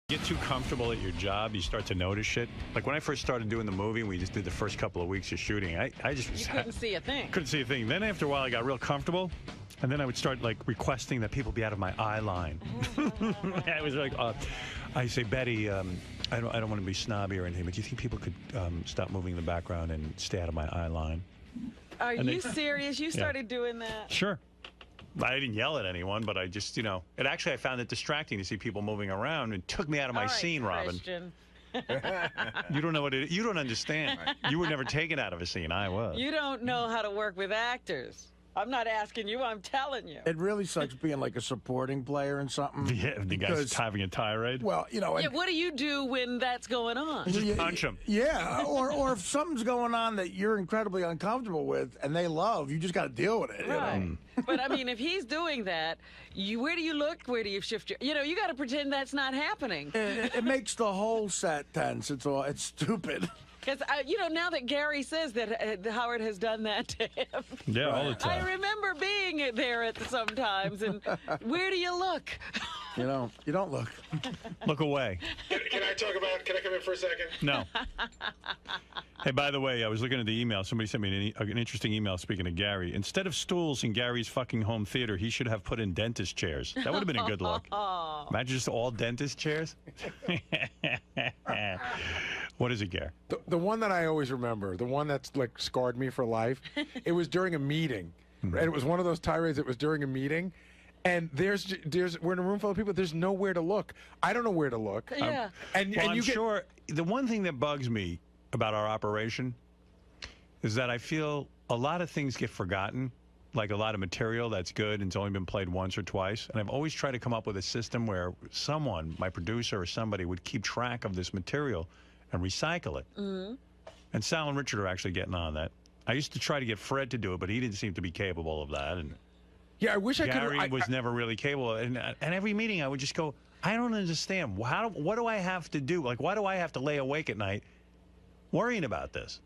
Get too comfortable at your job, you start to notice shit. Like when I first started doing the movie, we just did the first couple of weeks of shooting. I just you couldn't see a thing. Couldn't see a thing. Then after a while, I got real comfortable, and then I would start like requesting that people be out of my eye line. I was like, I say, Betty, I don't want to be snobby or anything, but do you think people could stop moving in the background and stay out of my eye line? Are you serious? You started doing that? Sure. I didn't yell at anyone, but I just, I found it distracting to see people moving around. It took me out of my scene, Robin. You don't know what it is. You don't understand. Right. You were never taken out of a scene. I was. You don't know how to work with actors. I'm not asking you. I'm telling you. It really sucks being like a supporting player in something. Yeah, the guy's having a tirade. Well, yeah, what do you do when that's going on? Just punch him. Yeah, or if something's going on that you're incredibly uncomfortable with and they love, you just got to deal with it. Right. You know? But I mean, if he's doing that, where do you look? Where do you shift your? You got to pretend that's not happening. It makes the whole set tense. It's stupid. Because, now that Gary says that Howard has done that to him. Yeah, all the time. I remember being there sometimes, and where do you look? You don't look. Look away. Can I come in for a second? No. Hey, by the way, I was looking at the email. Somebody sent me an interesting email speaking of Gary. Instead of stools in Gary's fucking home theater, he should have put in dentist chairs. That would have been a good look. Imagine just all dentist chairs. What is it, Gary? The one that I always remember, the one that's like scarred me for life, it was during a meeting. And it was one of those tirades that was during a meeting. And we're in a room full of people. There's nowhere to look. I don't know where to look. Yeah. I'm sure the one thing that bugs me about our operation is that I feel a lot of things get forgotten, like a lot of material that's good and it's only been played once or twice. And I've always tried to come up with a system where someone, my producer or somebody, would keep track of this material and recycle it. Mm-hmm. And Sal and Richard are actually getting on that. I used to try to get Fred to do it, but he didn't seem to be capable of that. And yeah, I wish I could. Gary was never really capable. And every meeting I would just go, I don't understand. What do I have to do? Like, why do I have to lay awake at night worrying about this?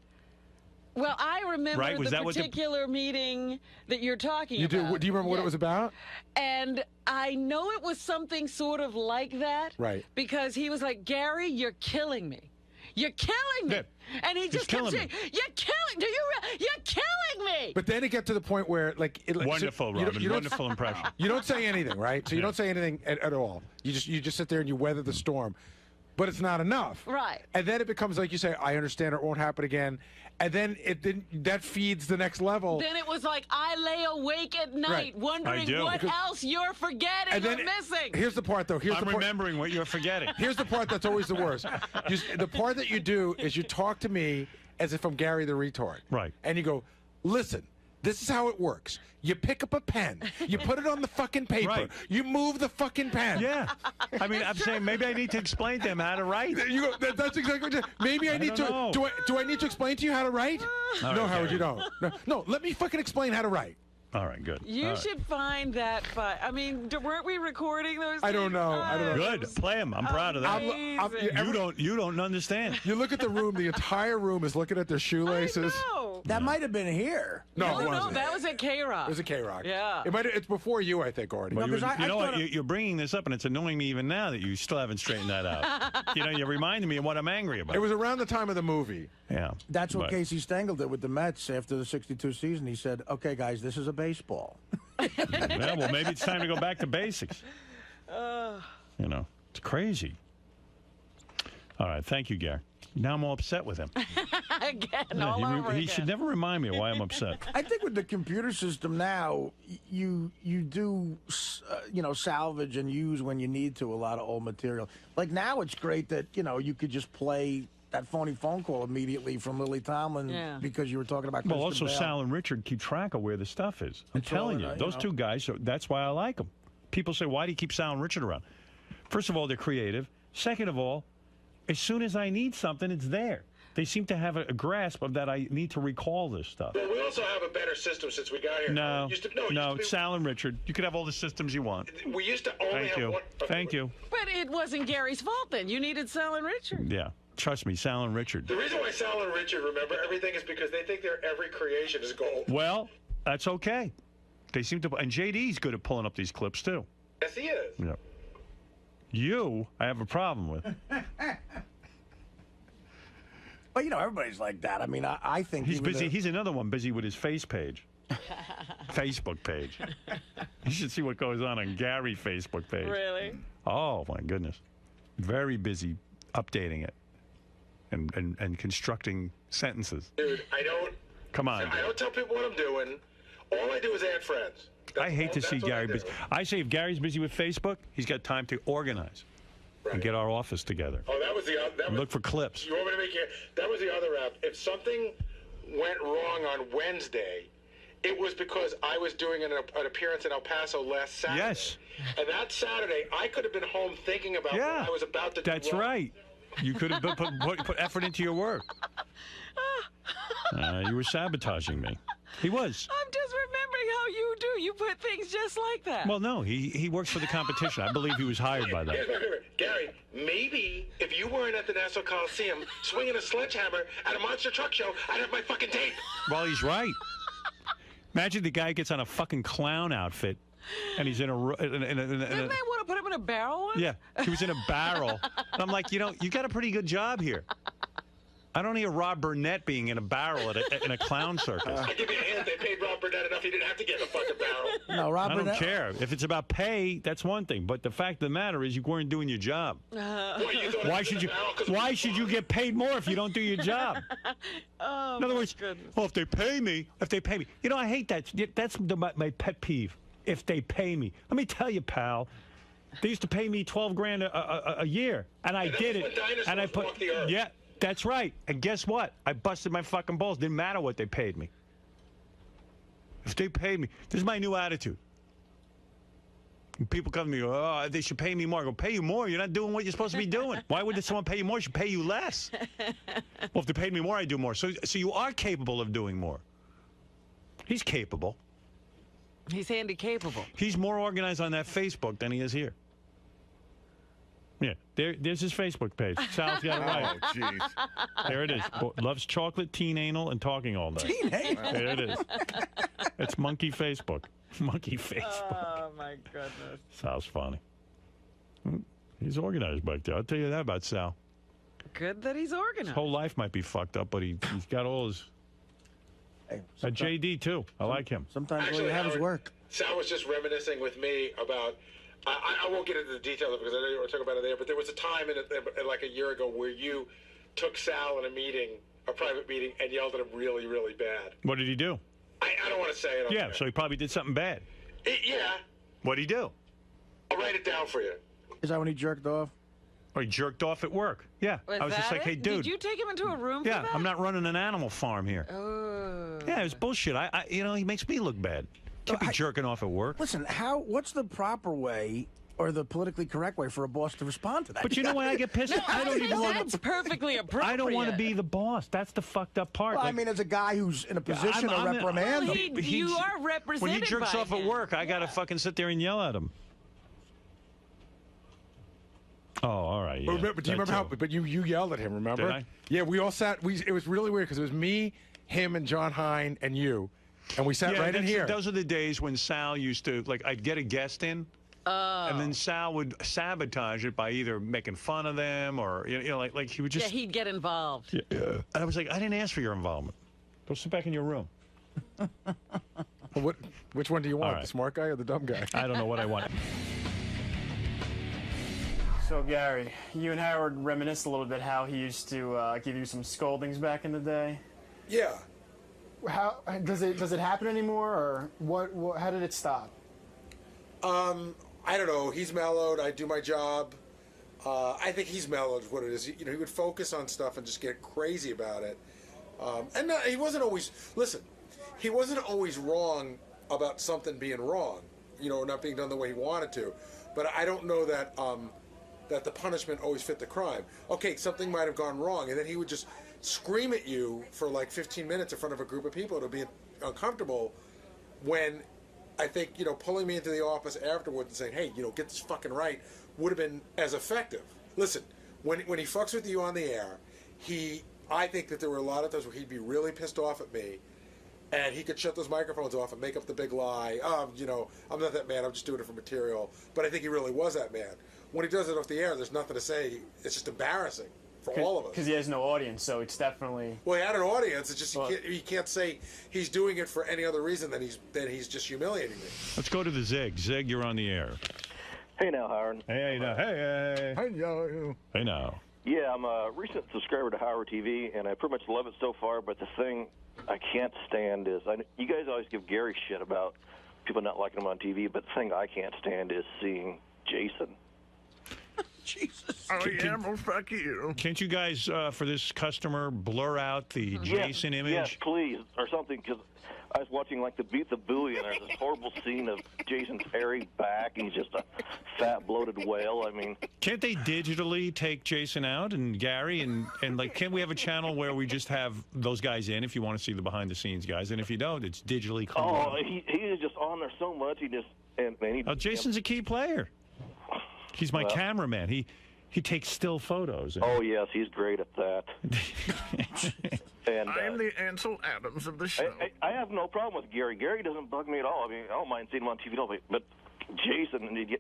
Well, I remember the particular meeting that you're talking about. Do you remember what it was about? And I know it was something sort of like that. Right. Because he was like, Gary, you're killing me. You're killing me. Yeah. And he just kept saying, you're killing me. But then it got to the point where, wonderful, Robin. Wonderful impression. You don't say anything, right? So you don't say anything at all. You just sit there and you weather the storm. But it's not enough. Right. And then it becomes like you say, I understand it won't happen again. And then that feeds the next level. Then it was like, I lay awake at night wondering what else you're forgetting or missing. Here's the part, though. I'm remembering what you're forgetting. Here's the part that's always the worst. The part that you do is you talk to me as if I'm Gary the retard. Right. And you go, listen. This is how it works. You pick up a pen. You put it on the fucking paper. Right. You move the fucking pen. Yeah. I mean, I'm saying maybe I need to explain to him how to write. You go, that's exactly what maybe I need to. Do I need to explain to you how to write? No, Howard, you don't. No, let me fucking explain how to write. All right, good. You should find that file. I mean, weren't we recording those? I don't know. Good. Play them. I'm proud of that. You don't understand. You look at the room. The entire room is looking at their shoelaces. I know. That might have been here. No, that was at K-Rock. It was at K-Rock. Yeah. It's before you, I think, Artie. Well, you know what? You're bringing this up, and it's annoying me even now that you still haven't straightened that out. You're reminding me of what I'm angry about. It was around the time of the movie. Yeah. That's what Casey Stengel did with the Mets after the '62 season. He said, "Okay, guys, this is a baseball." Yeah, well, maybe it's time to go back to basics. It's crazy. All right, thank you, Gary. Now I'm all upset with him. Again, all over again. He should never remind me why I'm upset. I think with the computer system now, you do, salvage and use when you need to a lot of old material. Like now it's great that, you could just play that phony phone call immediately from Lily Tomlin because you were talking about Kristen also Bale. Sal and Richard keep track of where the stuff is. I'm telling you, those two guys, that's why I like them. People say, why do you keep Sal and Richard around? First of all, they're creative. Second of all, as soon as I need something, it's there. They seem to have a grasp of that I need to recall this stuff. Well, we also have a better system since we got here. No, Sal and Richard. You could have all the systems you want. We used to only have one. Thank you. But it wasn't Gary's fault then. You needed Sal and Richard. Yeah. Trust me, Sal and Richard. The reason why Sal and Richard remember everything is because they think their every creation is gold. Well, that's okay. They seem to, and JD's good at pulling up these clips too. Yes, he is. Yeah. You, I have a problem with. Well, you know, everybody's like that. I mean, I think He's even busy. He's another one busy with his face page. Facebook page. You should see what goes on Gary's Facebook page. Really? Oh, my goodness. Very busy updating it and constructing sentences. Dude, I don't. Come on. I don't tell people what I'm doing. All I do is add friends. I hate to see Gary busy. I say if Gary's busy with Facebook, he's got time to organize and get our office together. Oh, that was the other. And look for clips. You want me to make it? That was the other app. If something went wrong on Wednesday, it was because I was doing an appearance in El Paso last Saturday. Yes. And that Saturday, I could have been home thinking about what I was about to do. That's right. You could have put effort into your work. You were sabotaging me. He was. I'm just remembering how you do. You put things just like that. Well, no, he works for the competition. I believe he was hired by that. Here's my favorite. Gary, maybe if you weren't at the Nassau Coliseum swinging a sledgehammer at a monster truck show, I'd have my fucking tape. Well, he's right. Imagine the guy gets on a fucking clown outfit, and he's in a. Didn't they want to put him in a barrel? Once? Yeah, he was in a barrel. And I'm like, you got a pretty good job here. I don't hear Rob Burnett being in a barrel in a clown circus. I give you a hint. They paid Rob Burnett enough. He didn't have to get in a fucking barrel. No, Rob I don't Burnett. care. If it's about pay, that's one thing. But the fact of the matter is, you weren't doing your job. Why should you get paid more if you don't do your job? In other words, well, if they pay me. I hate that. That's my pet peeve. If they pay me. Let me tell you, pal. They used to pay me $12,000 a year, and I did it. And I put. Yeah. That's right. And guess what? I busted my fucking balls. Didn't matter what they paid me. If they paid me, this is my new attitude. People come to me, oh, they should pay me more. I go, pay you more? You're not doing what you're supposed to be doing. Why would someone pay you more? They should pay you less. Well, if they paid me more, I do more. So you are capable of doing more. He's capable. He's handy capable. He's more organized on that Facebook than he is here. Yeah, there's his Facebook page. Sal's got it right. Oh, jeez. There it is. Loves chocolate, teen anal, and talking all day. Teen anal? There it is. It's Monkey Facebook. Monkey Facebook. Oh, my goodness. Sal's funny. He's organized back there. I'll tell you that about Sal. Good that he's organized. His whole life might be fucked up, but he's got all his... Hey, JD, too. I like him. Sometimes all Actually, you have is Howard, work. Sal was just reminiscing with me about. I won't get into the details because I know you want to talk about it there. But there was a time in like a year ago where you took Sal in a private meeting, and yelled at him really, really bad. What did he do? I don't want to say it. Yeah, so he probably did something bad. Yeah. What did he do? I'll write it down for you. Is that when he jerked off? Or he jerked off at work. Yeah. Was I was just that like, hey, it? dude. Did you take him into a room for Yeah, that? I'm not running an animal farm here. Oh. Yeah, it was bullshit. He makes me look bad. Can't be jerking off at work. Listen, what's the proper way or the politically correct way for a boss to respond to that? But you know why I get pissed? I don't even want That's perfectly appropriate. I don't want to be the boss. That's the fucked up part. Well, I mean, as a guy who's in a position to reprimand Well, him. you are represented when he jerks by off at him. work, I got to fucking sit there and yell at him. Oh, all right. Yeah, But do you remember how? But you yelled at him. Remember? Did I? Yeah, we all sat. It was really weird because it was me, him, and John Hine and you, and we sat right in here. Those are the days when Sal used to I'd get a guest in. And then Sal would sabotage it by either making fun of them or like he would just. Yeah, he'd get involved. Yeah. And I was like, I didn't ask for your involvement. Go sit back in your room. Which one do you want? All right. The smart guy or the dumb guy? I don't know what I want. So, Gary, you and Howard reminisced a little bit how he used to give you some scoldings back in the day. Yeah. How does it happen anymore, or what? How did it stop? I don't know. He's mellowed. I do my job. I think he's mellowed is what it is. He would focus on stuff and just get crazy about it. And he wasn't always, listen, he wasn't always wrong about something being wrong, or not being done the way he wanted to. But I don't know that that the punishment always fit the crime. Okay, something might have gone wrong, and then he would just scream at you for like 15 minutes in front of a group of people. It would be uncomfortable when I think, pulling me into the office afterwards and saying, hey, get this fucking right, would have been as effective. Listen, when he fucks with you on the air, I think that there were a lot of times where he'd be really pissed off at me, and he could shut those microphones off and make up the big lie. I'm not that man, I'm just doing it for material. But I think he really was that man. when he does it off the air, there's nothing to say. It's just embarrassing for all of us. Because he has no audience, so it's definitely... Well, he had an audience. It's just he can't say he's doing it for any other reason than he's just humiliating me. Let's go to the Zig. Zig, you're on the air. Hey now, Howard. Hey now. Hey. Hey now. Yeah, I'm a recent subscriber to Howard TV, and I pretty much love it so far, but the thing I can't stand is... you guys always give Gary shit about people not liking him on TV, but the thing I can't stand is seeing Jason. Jesus. Oh, yeah, well, fuck you. Can't you guys, for this customer, blur out the Jason image? Yes, please, or something, because I was watching, like, the Beat the Buoy, and there's this horrible scene of Jason's hairy back, and he's just a fat, bloated whale. I mean... Can't they digitally take Jason out and Gary, and like, can't we have a channel where we just have those guys in if you want to see the behind-the-snes guys, and if you don't, it's digitally cleaned up? He is just on there so much, he just... And he, Jason's a key player. He's my cameraman. He takes still photos. Oh, yes, he's great at that. And, I am the Ansel Adams of the show. I have no problem with Gary. Gary doesn't bug me at all. I mean, I don't mind seeing him on TV at all. But Jason, when he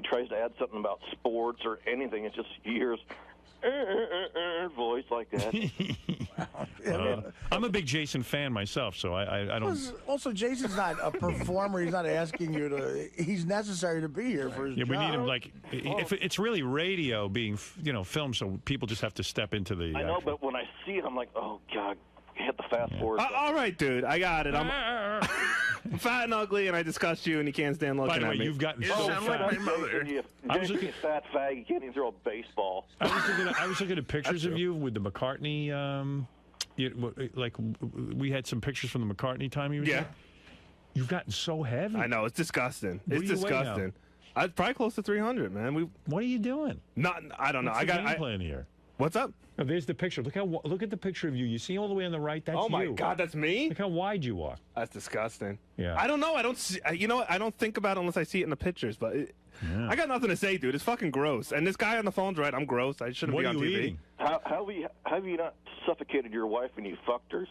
tries to add something about sports or anything, it's just years voice like that. I'm a big Jason fan myself, so I don't... Also, Jason's not a performer. He's not asking you to... He's necessary to be here for his job. We need him, like... If it's really radio being, filmed, so people just have to step into the... I know, but when I see it, I'm like, oh, God, hit the fast forward. All right, dude, I got it. I'm fat and ugly, and I disgust you, and you can't stand looking at me. By the way, you've gotten so fat. Like my mother. I was looking fat fag. You can't even throw a baseball. I was looking at pictures of you with the McCartney. We had some pictures from the McCartney time you were there. You've gotten so heavy. I know, it's disgusting. What It's disgusting. I'm probably close to 300, man. What are you doing? I don't know. What's the game plan here? What's up? Oh, there's the picture. Look at the picture of you. You see all the way on the right? That's you. Oh my God, that's me. Look how wide you are. That's disgusting. Yeah. I don't know. I don't see. You know what? I don't think about it unless I see it in the pictures. But I got nothing to say, dude. It's fucking gross. And this guy on the phone's right. I'm gross. I shouldn't be on TV. Eating? How have you not suffocated your wife when you fucked her?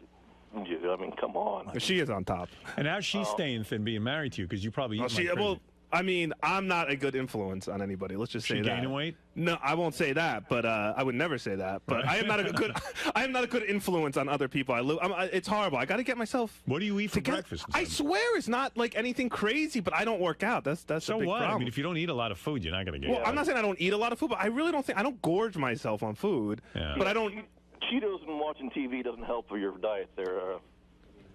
I mean, come on. She is on top. And how's she staying thin, being married to you? Because you probably eat like crazy. I mean, I'm not a good influence on anybody. Let's just say that. She gaining weight? No, I won't say that. But I would never say that. But I am not a good. I am not a good influence on other people. It's horrible. I got to get myself. What do you eat for breakfast? I swear it's not like anything crazy. But I don't work out. That's so a big what? problem. I mean, if you don't eat a lot of food, you're not going to get. Well, I'm not saying I don't eat a lot of food, but I really don't think I don't gorge myself on food. Yeah. But I don't. Cheetos and watching TV doesn't help for your diet there.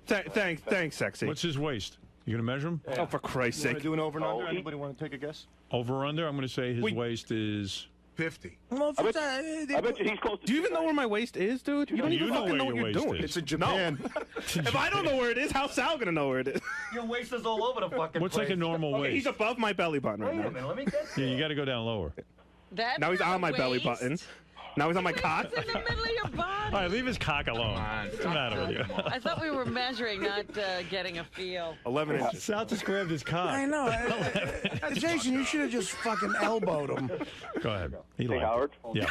Thanks, sexy. What's his waist? You going to measure him? Oh, for Christ's sake. Want to do an over and under? Anybody want to take a guess? Over or under? I'm going to say his waist is 50. Well, I bet you he's close to... Do you even know where my waist is, dude? You don't even fucking know what you're doing. It's in Japan. No. If I don't know where it is, how's Sal going to know where it is? Your waist is all over the fucking What's like a normal waist? He's above my belly button right Wait now. a minute, let me get Yeah, you got to go down lower. That's Now he's not on my belly waist. button. Now he's on my cock. It's in the middle of your body. All right, leave his cock alone. What's the matter with you? I thought we were measuring, not getting a feel. 11 inches. Sal just grabbed his cock. I know. Jason, you should have just fucking elbowed him. Go ahead. Hey, Howard? Yeah.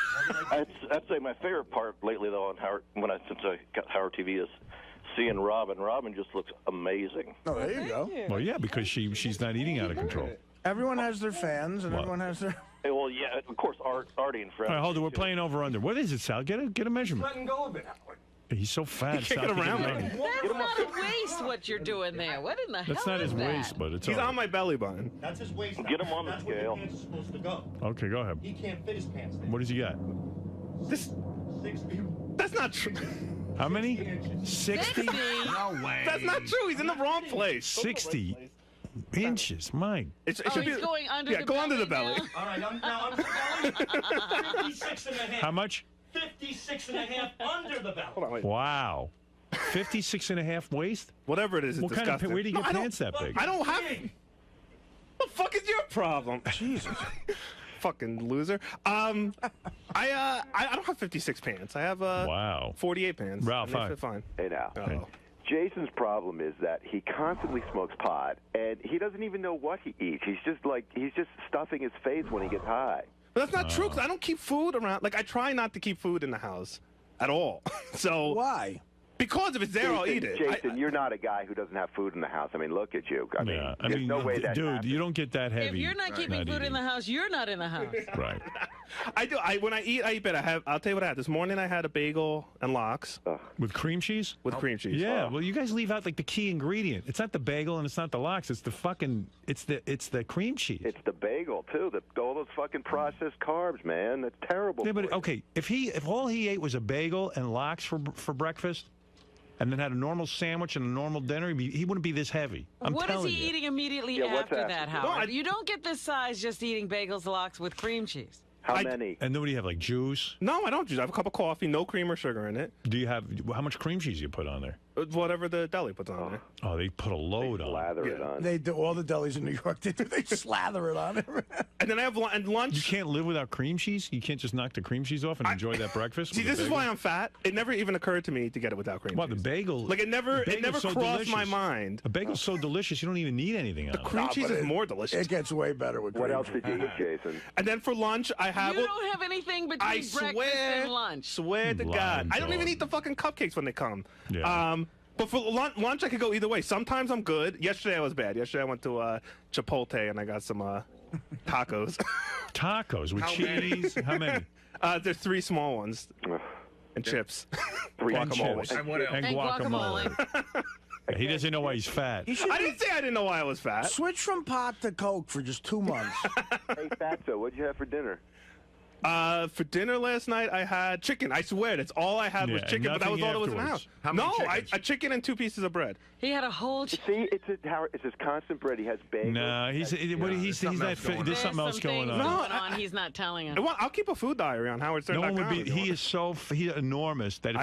I'd say my favorite part lately, though, on Howard, since I got Howard TV, is seeing Robin. Robin just looks amazing. Oh, there you go. Well, yeah, because she's not eating out of control. Everyone has their fans, and everyone has their... Hey, well, yeah, of course, Artie and friends. All right, hold on. We're playing over under. What is it, Sal? Get a measurement. Letting go of it. He's so fat. He can't get around me. That's not a waist, what you're doing there. What in the hell That's not is his that? waist, but it's He's all on my belly button. That's his waist. Get him on the That's scale. where your pants are supposed to go. Okay, go ahead. He can't fit his pants there. What does he got? This. 60. That's not true. How many? 60? No way. That's not true. He's in the wrong place. 60 inches. Mine. It Oh, should he's be. going under Yeah, the go belly under the belly. now? All right, I'm 56 and a half. How much? 56 and a half under the belly. Hold on, wait. Wow. 56 and a half waist? Where do you get pants that big? I don't have. What the fuck is your problem? Jesus. Fucking loser. I don't have 56 pants. I have wow 48 pants. Ralph, and they fit fine. Hey now. Uh-oh. Jason's problem is that he constantly smokes pot, and he doesn't even know what he eats. He's just stuffing his face when he gets high. But that's not true, because I don't keep food around. Like, I try not to keep food in the house at all. So why? Because if it's there, I'll eat it. Jason, you're not a guy who doesn't have food in the house. I mean, look at you. I mean, there's no way that dude, happens. you don't get that heavy. If you're not keeping food in the house, you're not in the house. Right. I do. When I eat better. I'll tell you what I had. This morning I had a bagel and lox. With cream cheese? With cream cheese. Yeah. Well, you guys leave out like the key ingredient. It's not the bagel and it's not the lox. It's the fucking. It's the cream cheese. It's the bagel too. All those fucking processed carbs, man. That's terrible. Yeah, but okay. If all he ate was a bagel and lox for breakfast, and then had a normal sandwich and a normal dinner, he wouldn't be this heavy. I'm What is telling he you. eating immediately after that, Howard? You don't get this size just eating bagels, lox with cream cheese. How many? And then what do you have, like juice? No, I don't juice. I have a cup of coffee, no cream or sugar in it. Do you have, how much cream cheese you put on there? Whatever the deli puts on there. Oh, they put a load on. Slather it on. They do. All the delis in New York, they do. They slather it on it. And then I have lunch. You can't live without cream cheese? You can't just knock the cream cheese off and enjoy that breakfast? See, with a this is bagel? why I'm fat. It never even occurred to me to get it without cream What, cheese. the bagel? Like, it never so crossed my delicious. mind. A bagel's so delicious, you don't even need anything on it. Cream cheese is more delicious. It gets way better with cream What else cheese. did you eat, Jason? And then for lunch, I have... You don't have anything between I breakfast swear, and lunch. Swear to God. I don't even eat the fucking cupcakes when they come. Yeah. But for lunch, I could go either way. Sometimes I'm good. Yesterday, I was bad. Yesterday, I went to Chipotle, and I got some tacos. Tacos with cheese? How many? There's 3 small ones. And chips. Guacamole. And what else? And guacamole. Yeah, he doesn't know why he's fat. I didn't say I didn't know why I was fat. Switch from pot to Coke for just 2 months. Hey, Fatso, what'd you have for dinner? For dinner last night, I had chicken. I swear, that's all I had was Yeah, chicken, but that was all that was in the house. How many No, chickens? a chicken and 2 pieces of bread. He had a whole... See, it's his constant bread. He has bagels. No, he's not fit. There's something else going on. No, he's not telling us. I'll keep a food diary on howardstern.com. No one would be. He is he's enormous that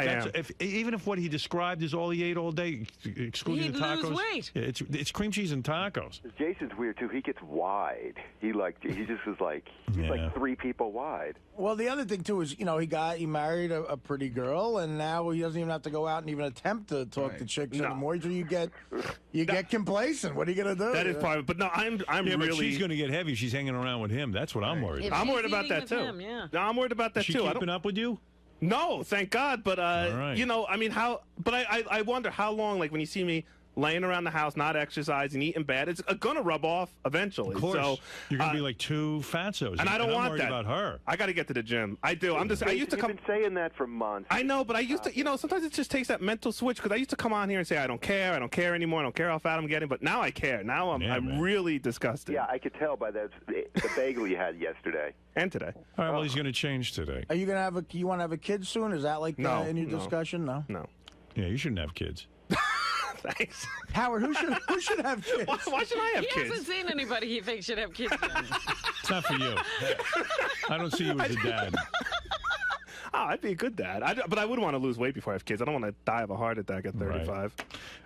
even if what he described is all he ate all day, excluding He'd the tacos, lose weight. Yeah, it's cream cheese and tacos. Jason's weird too. He gets wide. He just was like he's like 3 people wide. Well, the other thing too is, he married a pretty girl, and now he doesn't even have to go out and even attempt to talk to chicks anymore. So you get complacent. What are you gonna do? That is part of it. But no, I'm Yeah, really. but she's going to get heavy. She's hanging around with him. That's what I'm worried If about. I'm she's worried about eating that with too. him, yeah. No, I'm worried about that Is she too. keeping up with you? No, thank God. But right. I mean, how? But I wonder how long. Like when you see me laying around the house, not exercising, eating bad, it's gonna rub off eventually. Of course. So You're going to be like 2 fatzos. and I don't I'm want worried that. about her. I got to get to the gym. I do. I used to You've come. been saying that for months. I know, but I used to, sometimes it just takes that mental switch because I used to come on here and say, I don't care anymore, I don't care how fat I'm getting, but now I care. Now I'm really disgusted. Yeah, I could tell by the bagel you had yesterday. And today. All right, well, he's going to change today. Are you gonna have you want to have a kid soon? Is that like No, in your no. discussion? No. No. Yeah, you shouldn't have kids. Thanks. Howard, who should have kids? Why should I have He kids? hasn't seen anybody he thinks should have kids yet. It's not for you. I don't see you as a dad. Oh, I'd be a good dad. But I would want to lose weight before I have kids. I don't want to die of a heart attack at 35.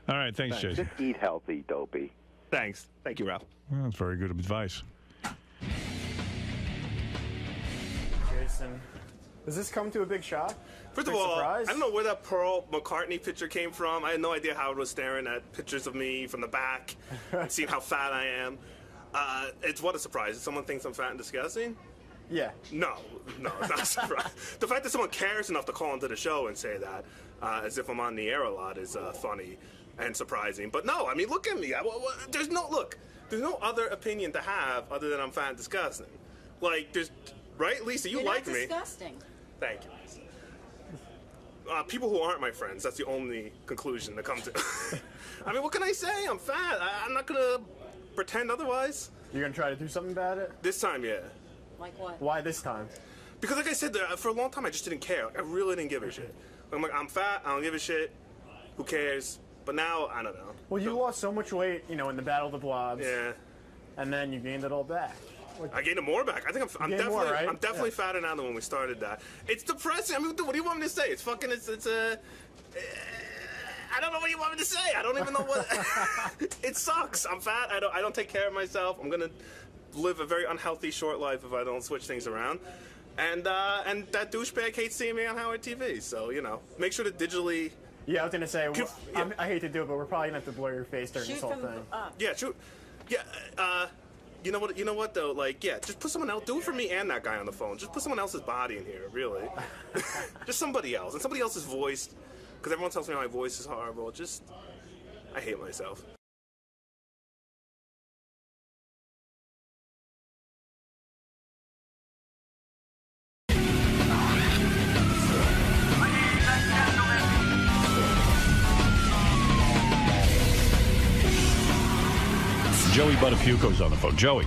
All right, thanks, Jason. Just eat healthy, dopey. Thanks. Thank you, Ralph. Well, that's very good advice. Jason, does this come to a big shock? First of Big all, surprise? I don't know where that Pearl McCartney picture came from. I had no idea Howard was staring at pictures of me from the back and seeing how fat I am. It's what a surprise. Someone thinks I'm fat and disgusting? Yeah. No, it's not a surprise. The fact that someone cares enough to call into the show and say that, as if I'm on the air a lot, is funny and surprising. But no, I mean, look at me. There's no other opinion to have other than I'm fat and disgusting. Like, right, Lisa, you You're like not me. disgusting. Thank you. People who aren't my friends, that's the only conclusion to come to. I mean, what can I say? I'm fat. I'm not going to pretend otherwise. You're gonna try to do something about it? This time, yeah. Like what? Why this time? Because like I said, for a long time, I just didn't care. I really didn't give a shit. I'm like, I'm fat. I don't give a shit. Who cares? But now, I don't know. Well, you lost so much weight, in the Battle of the Blobs. Yeah. And then you gained it all back. I gained it more back. I think I'm gained definitely, more, right? I'm definitely fatter now than when we started that. It's depressing. I mean, what do you want me to say? It's fucking. It's I don't know what you want me to say. I don't even know what. It sucks. I'm fat. I don't take care of myself. I'm gonna live a very unhealthy short life if I don't switch things around. And that douchebag hates seeing me on Howard TV. So make sure to digitally. Yeah, I was gonna say. I hate to do it, but we're probably gonna have to blur your face during this whole thing. Yeah, true. Yeah. You know what though? Like, yeah, just put someone else. Do it for me and that guy on the phone. Just put someone else's body in here, really. Just somebody else, and somebody else's voice. because everyone tells me my voice is horrible. Just, I hate myself. Joey Buttafuoco's on the phone. Joey.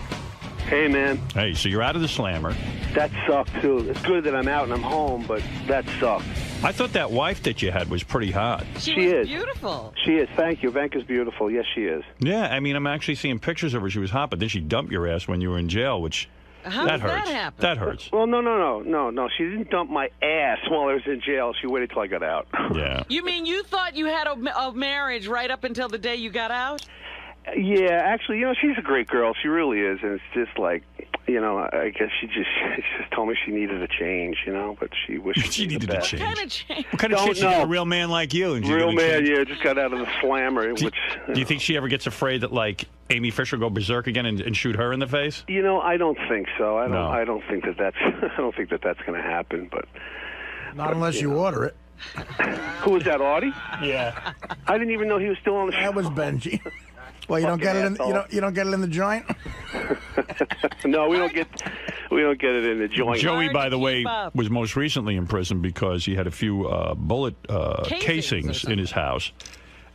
Hey, man. Hey, so you're out of the Slammer. That sucked, too. It's good that I'm out and I'm home, but that sucked. I thought that wife that you had was pretty hot. She is beautiful. She is. Thank you. Vanka's beautiful. Yes, she is. Yeah, I mean, I'm actually seeing pictures of her. She was hot, but then she dumped your ass when you were in jail, which... How that does hurts. that happen? That hurts. Well, no. She didn't dump my ass while I was in jail. She waited till I got out. Yeah. You mean you thought you had a marriage right up until the day you got out? Yeah, actually, she's a great girl. She really is, and it's just like, I guess she just told me she needed a change, but she wished she needed a change. What kind of change? What kind of shit? She got a real man like you. And real man, yeah, just got out of the Slammer. Do you think she ever gets afraid that, like, Amy Fisher will go berserk again and shoot her in the face? I don't think so. I don't think that's going to happen. But not unless you order it. Who was that, Artie? Yeah. I didn't even know he was still on the show. That was Benji. Well, you don't get it in you don't get it in the joint. No, we don't get it in the joint. Joey, by the way, was most recently in prison because he had a few bullet casings in his house,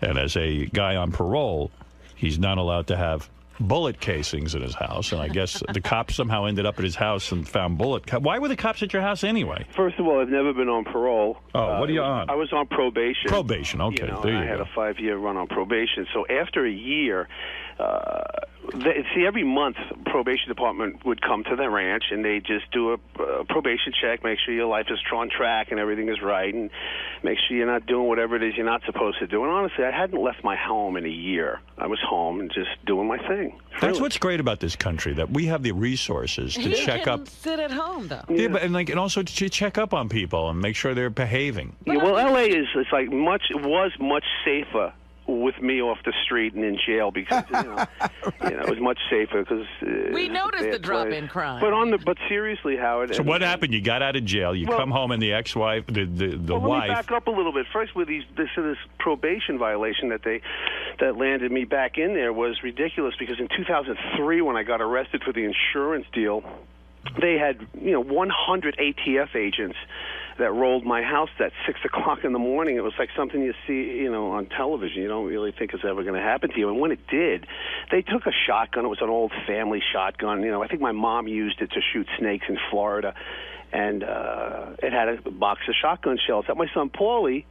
and as a guy on parole, he's not allowed to have bullet casings in his house, and I guess the cops somehow ended up at his house and found Why were the cops at your house anyway? First of all, I've never been on parole. Oh, what are you on? I was on probation. Probation, okay. There you I had a 5-year run on probation. So after a year, every month, probation department would come to the ranch, and they just do a probation check, make sure your life is on track and everything is right, and make sure you're not doing whatever it is you're not supposed to do. And honestly, I hadn't left my home in a year. I was home and just doing my thing. That's what's great about this country, that we have the resources to check up. Sit at home though. Yeah, but and also to check up on people and make sure they're behaving. Yeah, well, LA was much safer with me off the street and in jail because it was much safer because we noticed the drop in crime. But seriously, Howard. So what happened? You got out of jail. You come home, and the ex-wife, the wife. Let me back up a little bit. First, with this probation violation that landed me back in there was ridiculous because in 2003, when I got arrested for the insurance deal, they had 100 ATF agents that rolled my house at 6 o'clock in the morning. It was like something you see, on television. You don't really think it's ever going to happen to you. And when it did, they took a shotgun. It was an old family shotgun. I think my mom used it to shoot snakes in Florida. And it had a box of shotgun shells that my son Paulie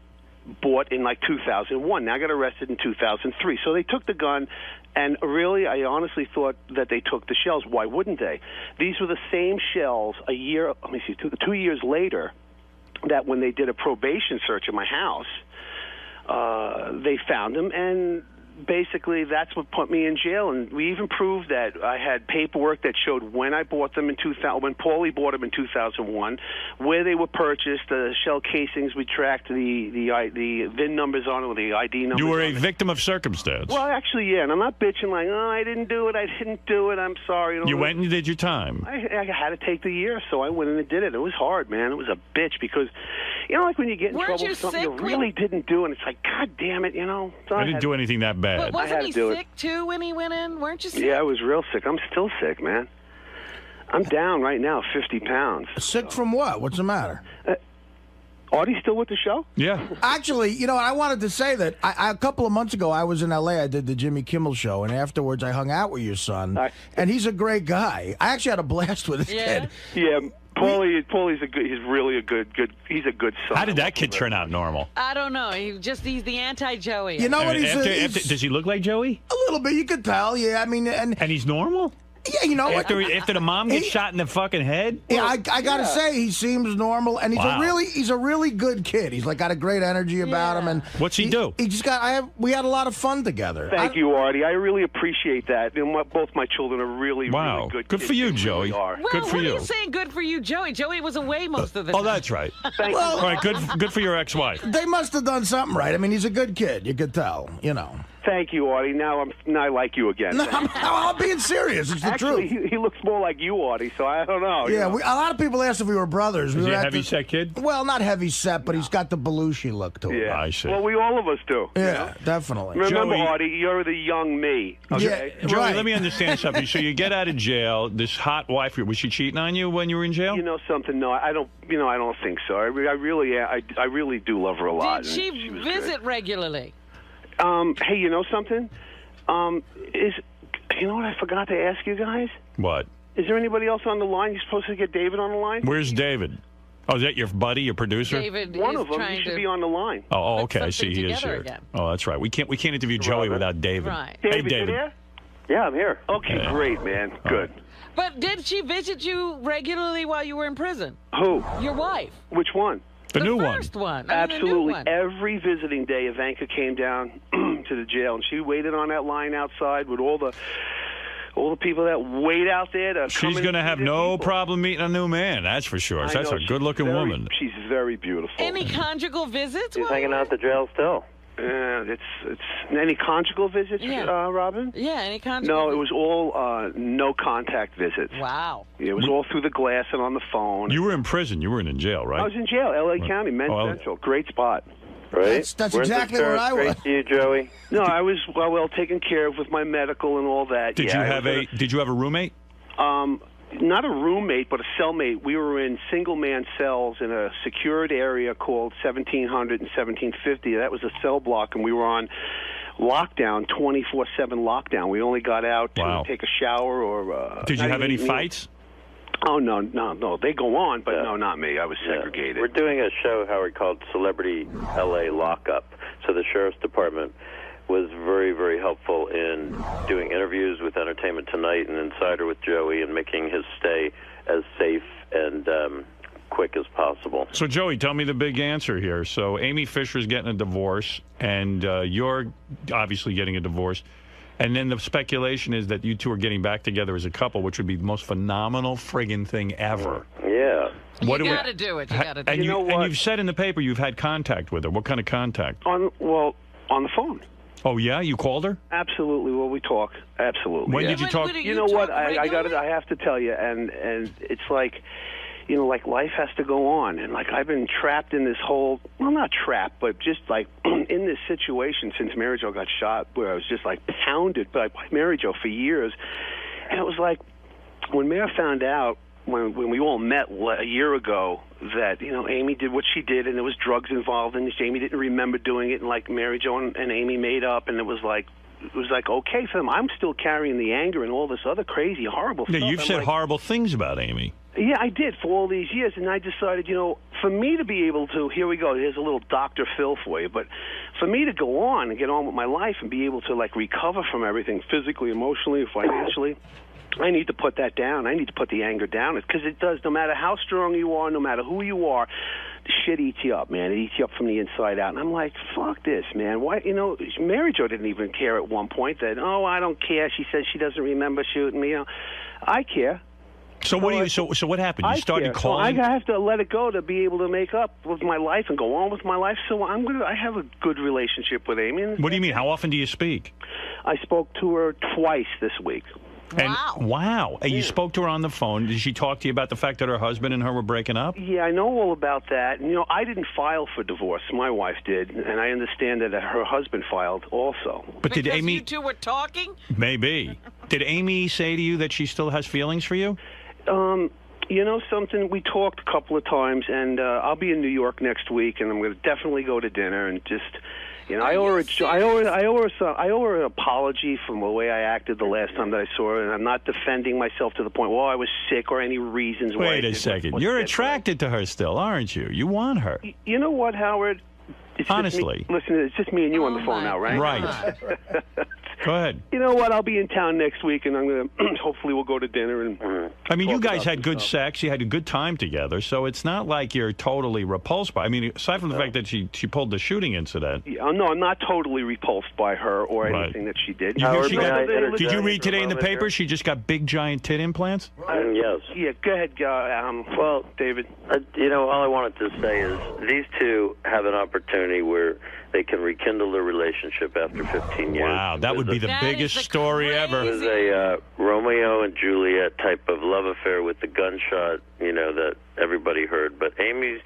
bought in like 2001. Now I got arrested in 2003. So they took the gun, and really, I honestly thought that they took the shells. Why wouldn't they? These were the same shells 2 years later, that when they did a probation search of my house, they found them, and basically that's what put me in jail. And we even proved that I had paperwork that showed when I bought them in 2000, when Paulie bought them in 2001, where they were purchased, the shell casings. We tracked the VIN numbers on them, the ID numbers. You were a victim of circumstance. Well, actually, yeah, and I'm not bitching like, I didn't do it, I'm sorry. You went and you did your time. I had to take the year, so I went in and did it. It was hard, man. It was a bitch because, like when you get in trouble with something you really didn't do, and it's like, God damn it, So I didn't do anything that bad. But wasn't he sick, too, when he went in? Weren't you sick? Yeah, I was real sick. I'm still sick, man. I'm down right now 50 pounds. Sick from what? What's the matter? Artie still with the show? Yeah. Actually, I wanted to say that a couple of months ago, I was in L.A. I did the Jimmy Kimmel show, and afterwards I hung out with your son, and he's a great guy. I actually had a blast with this kid. Yeah. Paulie's he's really a good, he's a good son. How did that kid turn out normal? I don't know. He's the anti-Joey. You know what does he look like Joey? A little bit, you could tell. Yeah, I mean, and he's normal. Yeah, after the mom gets shot in the fucking head. Yeah, I gotta say he seems normal, and he's a really good kid. He's got a great energy about him. And what's he do? He just we had a lot of fun together. Thank you, Artie. I really appreciate that. And both my children are really, really good. Good for you, Joey. Well, good for you. What are you saying? Good for you, Joey. Joey was away most of the time. Oh, that's right. Thank you. All right, good for your ex-wife. They must have done something right. I mean, he's a good kid. You could tell. Thank you, Artie. Now I like you again. No, I'm being serious. It's the Actually, truth. he looks more like you, Artie, so I don't know. Yeah, a lot of people asked if we were brothers. Is he a heavy-set kid? Well, not heavy-set, but he's got the Belushi look to him. Yeah. I see. Well, all of us do. Yeah, you know? definitely. Remember, Joey- Artie, you're the young me. Okay? Yeah, Joey, right. let me understand something. So you get out of jail. This hot wife, was she cheating on you when you were in jail? You know something? No, I don't. I don't think so. I really do love her a lot. Did she was visit regularly? Hey, you know something? You know what I forgot to ask you guys? What? Is there anybody else on the line? You're supposed to get David on the line? Where's David? Oh, is that your buddy, your producer? David One is of them. trying He should to be on the line. Oh, put okay. I see. something He is together here. again. Oh, that's right. We can't interview Joey without David. Right. Hey, David, you David. there? Yeah, I'm here. Okay, great, man. Good. But did she visit you regularly while you were in prison? Who? Your wife. Which one? The new one. First one. I mean, the new Absolutely. one. Every visiting day, Ivanka came down to the jail, and she waited on that line outside with all the people that wait out there to come She's in going to and see have their no people. problem meeting a new man. That's for sure. I That's know, a she's good-looking very- woman. She's very beautiful. Any conjugal visits? He's while hanging you out at the jail still. It's any conjugal visits, Yeah. Robin? Yeah, any conjugal No, it was all no contact visits. Wow. It was all through the glass and on the phone. You were in prison. You weren't in jail, right? I was in jail, L.A. County, Men's Oh, Central. Great spot. Right? That's Weren't exactly the where I was. parents great to you, Joey? No, I was well taken care of with my medical and all that. Did yeah, you have Did you have a roommate? Not a roommate, but a cellmate. We were in single-man cells in a secured area called 1700 and 1750. That was a cell block, and we were on lockdown, 24/7 lockdown. We only got out to take a shower or. Did you not have even any eat meals. fights? Oh no. They go on, but no, not me. I was segregated. We're doing a show, Howard, called Celebrity LA Lockup. So the sheriff's department was very, very helpful in doing interviews with Entertainment Tonight and Insider with Joey and making his stay as safe and quick as possible. So, Joey, tell me the big answer here. So, Amy Fisher's getting a divorce, and you're obviously getting a divorce. And then the speculation is that you two are getting back together as a couple, which would be the most phenomenal friggin' thing ever. Yeah. You got to do it. You got to do And, it. and you've said in the paper you've had contact with her. What kind of contact? On the phone. Oh, yeah? You called her? Absolutely. Well, we talk. Absolutely. When yeah. did you talk? You know what? I got it. I have to tell you, and it's like, like life has to go on, and like I've been trapped in this whole, well, not trapped, but just like in this situation since Mary Jo got shot, where I was just like pounded by Mary Jo for years, and it was like when Mary found out when we all met a year ago that Amy did what she did and there was drugs involved and Amy didn't remember doing it, and like Mary Jo and Amy made up, and it was like okay for them. I'm still carrying the anger and all this other crazy horrible Yeah, stuff. you've I'm said like, horrible things about Amy. yeah, I did for all these years, and I decided, for me to be able to, here we go, here's a little Dr. Phil for you, but for me to go on and get on with my life and be able to like recover from everything physically, emotionally, financially, I need to put that down. I need to put the anger down, because it does. No matter how strong you are, no matter who you are, the shit eats you up, man. It eats you up from the inside out. And I'm like, fuck this, man. Why? Mary Jo didn't even care at one point that, I don't care. She says she doesn't remember shooting me. I care. So what do you? So what happened? You started calling. So I have to let it go to be able to make up with my life and go on with my life. So I have a good relationship with Amy. What do you mean? How often do you speak? I spoke to her twice this week. And, wow. And you spoke to her on the phone. Did she talk to you about the fact that her husband and her were breaking up? Yeah, I know all about that. And, I didn't file for divorce. My wife did, and I understand that her husband filed also. But did Amy? You two were talking? Maybe. Did Amy say to you that she still has feelings for you? Something, we talked a couple of times, and I'll be in New York next week, and I'm going to definitely go to dinner and just, I owe her an apology from the way I acted the last time that I saw her, and I'm not defending myself to the point, I was sick or any reasons why. Wait a second. You're attracted to her still, aren't you? You want her. You know what, Howard? Honestly. Listen, it's just me and you on the phone now, right? Right. Go ahead. You know what? I'll be in town next week, and I'm going to hopefully we'll go to dinner. And I mean, you guys about had good sex. You had a good time together, so it's not like you're totally repulsed by. I mean, aside from the fact that she pulled the shooting incident. Yeah, no, I'm not totally repulsed by her or anything that she did. Did you read today in the paper she just got big giant tit implants? Yes. Yeah, go ahead, well, David. All I wanted to say is these two have an opportunity where they can rekindle their relationship after 15 years. Wow, that would be the biggest story ever. It was a Romeo and Juliet type of love affair with the gunshot, that everybody heard. But Amy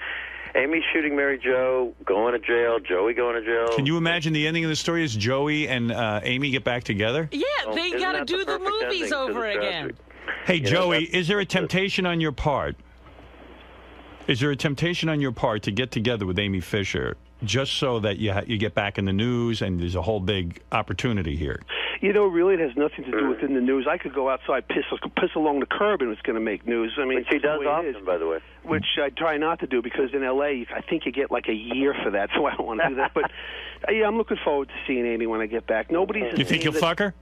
shooting Mary Jo, going to jail, Joey going to jail. Can you imagine the ending of the story is Joey and Amy get back together? Yeah, they got to do the movies over again. Hey, Joey, is there a temptation on your part? Is there a temptation on your part to get together with Amy Fisher just so that you get back in the news and there's a whole big opportunity here? Really, it has nothing to do with in the news. I could go outside, piss along the curb, and it's going to make news. I mean, which he does often, by the way. Which I try not to do because in L.A., I think you get like a year for that, so I don't want to do that. But yeah, I'm looking forward to seeing Amy when I get back. Nobody's. You think you'll fuck her?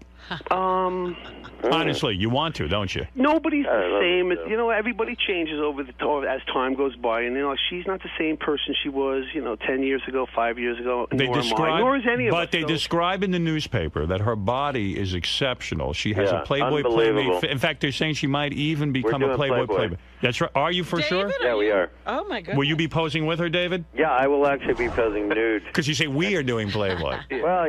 Honestly, you want to, don't you? Nobody's the same. Everybody changes as time goes by, and she's not the same person she was, 10 years ago, 5 years ago. Nor is any of us. But they describe in the newspaper that her body is exceptional. She has a Playboy Playmate. In fact, they're saying she might even become a Playboy. That's right. Are you for sure? Yeah, we are. Oh my goodness. Will you be posing with her, David? Yeah, I will actually be posing nude. Because you say we are doing Playboy. Well,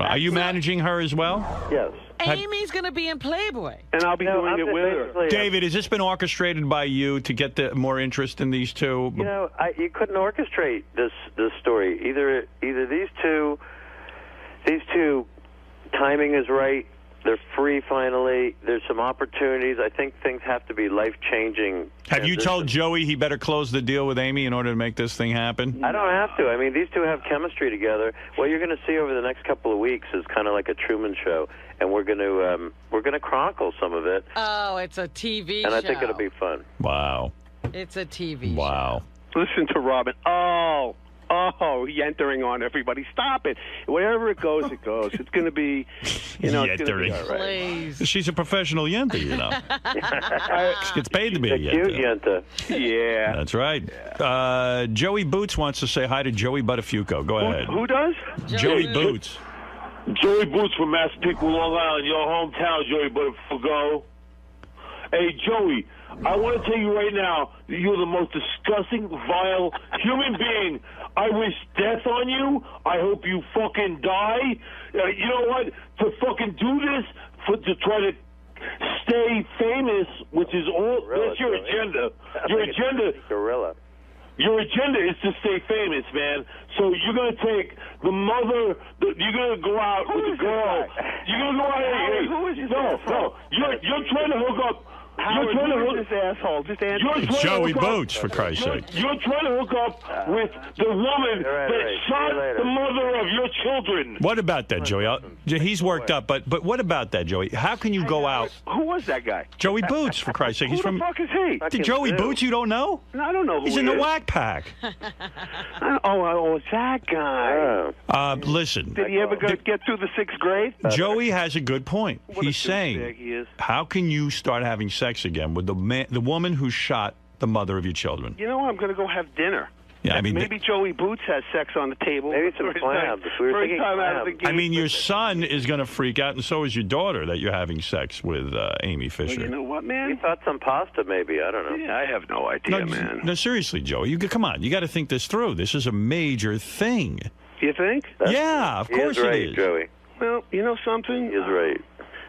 Are you managing her as well? Yes. Amy's going to be in Playboy. And I'll be doing it with her. David, has this been orchestrated by you to get more interest in these two? You couldn't orchestrate this story. Either these two, timing is right. They're free finally. There's some opportunities. I think things have to be life-changing. Have you told Joey he better close the deal with Amy in order to make this thing happen? I don't have to. I mean, these two have chemistry together. What you're going to see over the next couple of weeks is kind of like a Truman Show, and we're going to chronicle some and it's a TV show. And show. I think it'll be fun. Wow. It's a TV show. Wow. Listen to Robin. He's entering on everybody. Stop it. Wherever it goes, it goes. It's going to be, it's going to be all right. She's a professional yenta, She gets paid to be a cute yenta. Yeah. That's right. Joey Boots wants to say hi to Joey Buttafuoco. Go ahead. Who does? Joey Boots. Joey Boots from Massapequa, Long Island, your hometown, Joey Buttafuoco. Hey, Joey, I want to tell you right now that you're the most disgusting, vile human being. I wish death on you. I hope you fucking die. You know what? To fucking do this, to try to stay famous, which is all, that's your agenda. Your agenda. Gorilla. Your agenda is to stay famous, man. So you're going to take the mother, you're going to go out with the girl. You're going to go out. Who is this No. You're trying to hook up. You're trying to hook this asshole. Just answer. It's Joey Boots, for Christ's sake. You're trying to hook up with the woman that shot the mother of your children. What about that, Joey? He's worked up, but what about that, Joey? How can you go out? Who was that guy? Joey Boots, for Christ's sake. He's Who the fuck is he? Joey Boots, you don't know? No, I don't know who He's in the Whack Pack. It's that guy. Listen. Did he ever get through the 6th grade? Joey has a good point. He's saying, how can you start having sex again with the woman who shot the mother of your children? I'm going to go have dinner. Yeah, I mean, maybe Joey Boots has sex on the table. Maybe some clams. We were thinking clams. I mean, your son is going to freak out, and so is your daughter, that you're having sex with Amy Fisher. Well, you know what, man? We thought some pasta, maybe. I don't know. Yeah, I have no idea, man. No, seriously, Joey. Come on. You got to think this through. This is a major thing. You think? Yeah, of course he is right, it is. Joey. Well, you know something? He is right.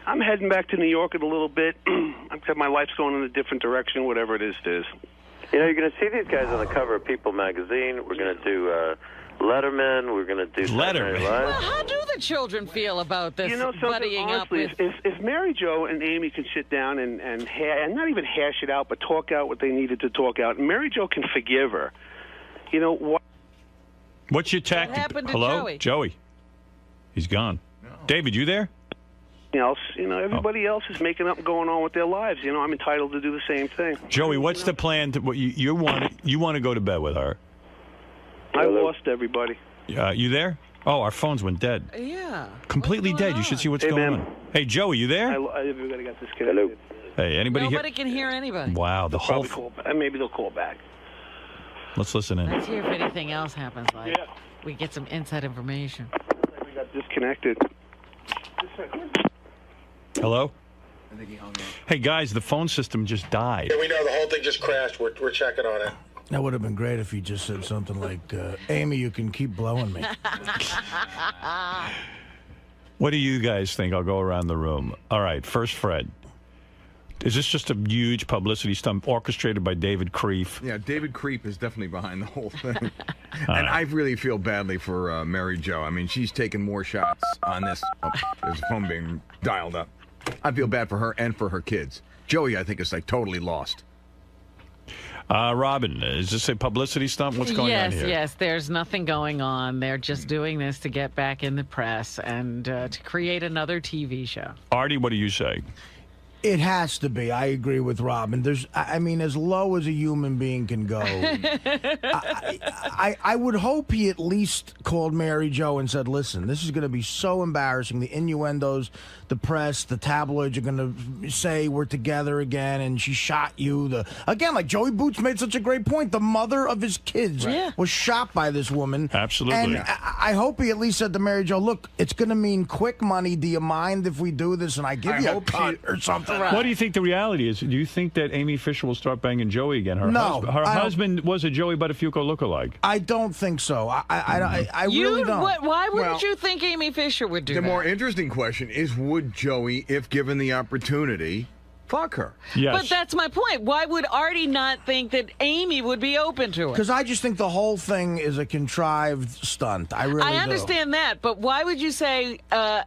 I'm heading back to New York in a little bit. My life's going in a different direction, whatever it is. You're going to see these guys on the cover of People magazine. We're going to do Letterman. We're going to do Letterman. Well, how do the children feel about this buddying honestly, up with... If Mary Jo and Amy can sit down and not even hash it out, but talk out what they needed to talk out, and Mary Jo can forgive her, what? What's your tactic? What happened to Hello? Joey? He's gone. No. David, you there? Everybody else is making up and going on with their lives. I'm entitled to do the same thing. Joey, what's the plan? You want to go to bed with her? I lost everybody. You there? Oh, our phones went dead. Yeah. Completely dead. You should see what's going on. Hey, Joey, you there? Everybody got disconnected. Hey, anybody here? Nobody can hear anybody. Wow, the whole... Maybe they'll call back. Let's listen in. Let's hear if anything else happens. We get some inside information. We got disconnected. Hello? I think he hung up. Hey, guys, the phone system just died. Yeah, we know the whole thing just crashed. We're checking on it. That would have been great if he just said something like, Amy, you can keep blowing me. What do you guys think? I'll go around the room. All right, first Fred. Is this just a huge publicity stunt orchestrated by David Creef? Yeah, David Creep is definitely behind the whole thing. And I really feel badly for Mary Jo. I mean, she's taken more shots on this. Oh, there's a phone being dialed up. I feel bad for her and for her kids. Joey, I think, is like totally lost. Robin, is this a publicity stunt? What's going on here? Yes, there's nothing going on. They're just doing this to get back in the press and to create another TV show. Artie, what do you say? It has to be. I agree with Robin. I mean, as low as a human being can go. I would hope he at least called Mary Jo and said, listen, this is going to be so embarrassing. The innuendos, the press, the tabloids are going to say we're together again and she shot you. Again, like Joey Boots made such a great point. The mother of his kids was shot by this woman. Absolutely. And I hope he at least said to Mary Jo, look, it's going to mean quick money. Do you mind if we do this and I give you a cut or something? What do you think the reality is? Do you think that Amy Fisher will start banging Joey again? Her husband was a Joey Buttafuoco lookalike. I don't think so. I really don't. Why wouldn't you think Amy Fisher would do that? The more interesting question is, would Joey, if given the opportunity, fuck her? Yes. But that's my point. Why would Artie not think that Amy would be open to it? Because I just think the whole thing is a contrived stunt. I really do. I understand that, but why would you say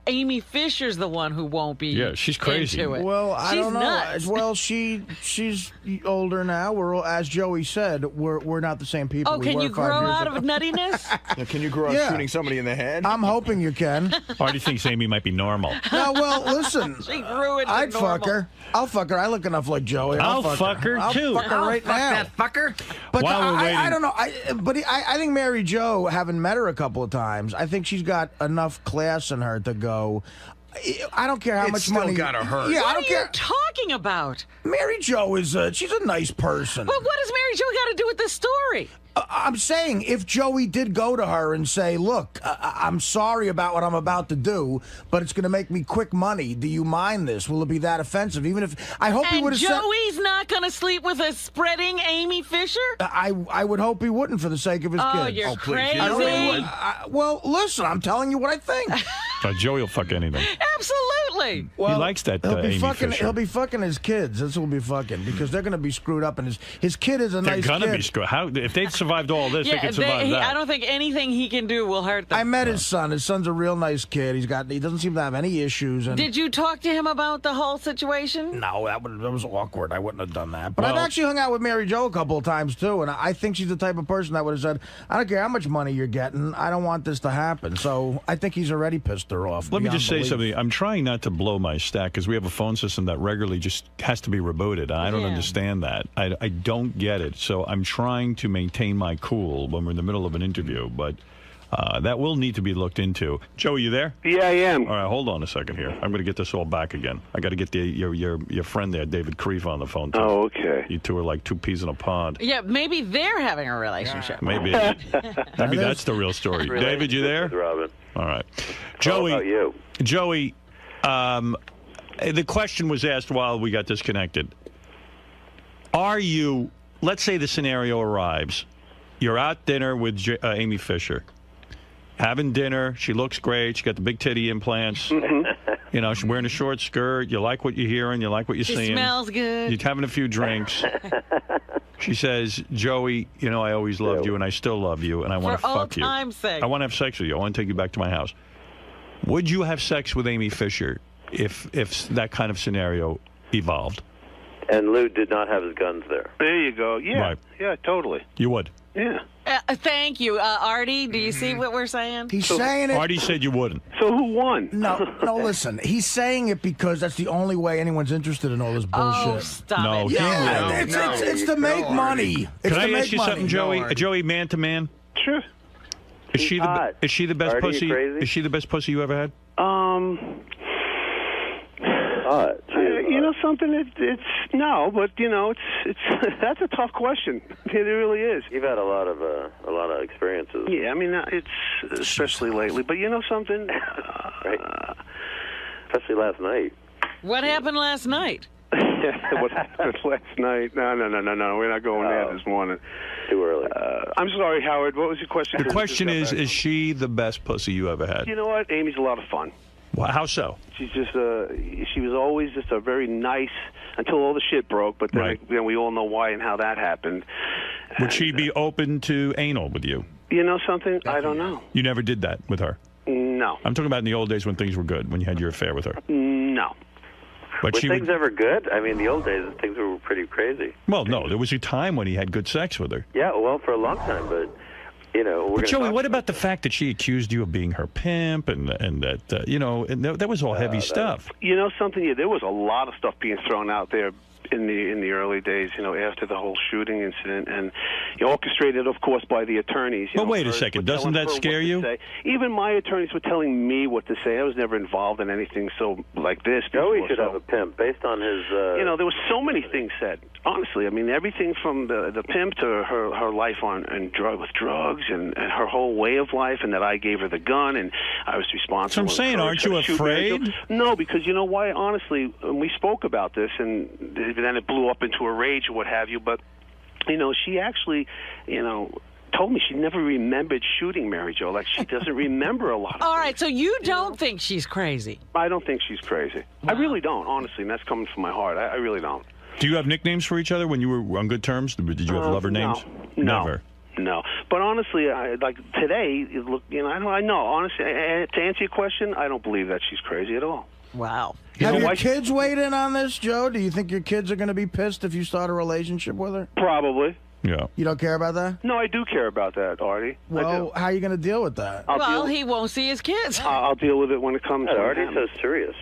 Amy Fisher's the one who won't be she's crazy. into it? Well, I don't know. Nuts. Well, she's older now. We're all, as Joey said, we're not the same people. Oh, can you grow out of nuttiness? Can you grow out shooting somebody in the head? I'm hoping you can. Artie thinks Amy might be normal. No, well, listen. She grew into I'd normal. fuck her. I'll fuck her. I look enough like Joey. I'll fuck her too. I'll fuck her right now. That fucker. But While we're waiting. I don't know. I think Mary Jo, having met her a couple of times, I think she's got enough class in her to go. I don't care how much money. Still gotta hurt. Yeah, What I don't are care. you talking about? Mary Jo is she's a nice person. But what does Mary Jo got to do with this story? I'm saying if Joey did go to her and say, look, I'm sorry about what I'm about to do, but it's going to make me quick money. Do you mind this? Will it be that offensive? Even if I hope he would have said. Joey's not going to sleep with a spreading Amy Fisher? I would hope he wouldn't for the sake of his kids. Oh, you're crazy. Well, listen, I'm telling you what I think. Joey will fuck anything. Absolutely. Well, he likes that he'll be Amy fucking. Fisher. He'll be fucking his kids. That's what he'll be fucking because they're going to be screwed up, and his kid is a They're nice gonna kid. be screwed. How if they've survived all this, they could survive that. I don't think anything he can do will hurt them. I met his son. His son's a real nice kid. He doesn't seem to have any issues. And Did you talk to him about the whole situation? No, that was awkward. I wouldn't have done that. But I've actually hung out with Mary Jo a couple of times too, and I think she's the type of person that would have said, "I don't care how much money you're getting. I don't want this to happen." So I think he's already pissed her off. Let me just say something. I'm trying not to blow my stack because we have a phone system that regularly just has to be rebooted. I don't understand that. I don't get it. So I'm trying to maintain my cool when we're in the middle of an interview, but that will need to be looked into. Joe, are you there? Yeah, I am. All right, hold on a second here. I'm going to get this all back again. I got to get your friend there, David Creef, on the phone too. Oh, okay. You two are like two peas in a pond. Yeah, maybe they're having a relationship. Maybe that's the real story. David, you there? Robin. All right. Joey. How about you? Joey, the question was asked while we got disconnected. Are you, let's say the scenario arrives. You're out dinner with Amy Fisher. Having dinner. She looks great. She got the big titty implants. You know, she's wearing a short skirt. You like what you're hearing. You like what you're seeing. She smells good. You're having a few drinks. She says, Joey, you know, I always loved you and I still love you and I want to fuck you. For old time's sake. I want to have sex with you. I want to take you back to my house. Would you have sex with Amy Fisher if that kind of scenario evolved? And Lou did not have his guns there. There you go. Yeah. Right. Yeah, totally. You would? Yeah. Thank you. Artie, do you see what we're saying? He's saying it. Artie said you wouldn't. So who won? No, listen. He's saying it because that's the only way anyone's interested in all this bullshit. Oh, stop No, it. he Yeah, wouldn't. it's to make money. It's Can to I ask make you money. something, Joey? Joey, man to man? Sure. Is she the best Artie, you pussy? crazy? Is she the best pussy you ever had? You know something? It's no, but you know it's that's a tough question. It really is. You've had a lot of experiences. Yeah, I mean it's especially lately. But you know something? Right. Especially last night. What happened last night? what happened last night. No. We're not going there this morning. Too early. I'm sorry, Howard. What was your question? The question is she the best pussy you ever had? You know what? Amy's a lot of fun. Well, how so? She's just she was always just a very nice until all the shit broke. But then, then we all know why and how that happened. Would she be open to anal with you? You know something? I don't know. You never did that with her? No. I'm talking about in the old days when things were good, when you had your affair with her. No. But were she things ever good? I mean, the old days, things were pretty crazy. Well, no, there was a time when he had good sex with her. Yeah, well, for a long time, but, you know... But Joey, what about the fact that she accused you of being her pimp and that, you know, and that was all heavy stuff? You know something? Yeah, there was a lot of stuff being thrown out there in the early days, you know, after the whole shooting incident, and orchestrated, of course, by the attorneys. But wait a second, doesn't that scare you? Even my attorneys were telling me what to say. I was never involved in anything so like this. Joey should have a pimp based on his... You know, there were so many things said. Honestly, I mean, everything from the pimp to her life with drugs and her whole way of life, and that I gave her the gun and I was responsible. So I'm saying, aren't you afraid? No, because you know why? Honestly, we spoke about this, and then it blew up into a rage or what have you. But you know, she actually, you know, told me she never remembered shooting Mary Jo. Like, she doesn't remember a lot of All right, so you don't think she's crazy? I don't think she's crazy. Wow. I really don't, honestly, and that's coming from my heart. I really don't. Do you have nicknames for each other when you were on good terms? Did you have lover names? No. Never. No, but honestly, like today, look, you know, I know. Honestly, to answer your question, I don't believe that she's crazy at all. Wow. Have your kids weighed in on this, Joe? Do you think your kids are going to be pissed if you start a relationship with her? Probably. Yeah. You don't care about that? No, I do care about that, Artie. Well, how are you going to deal with that? Well, he won't see his kids. I'll deal with it when it comes to Artie's so serious.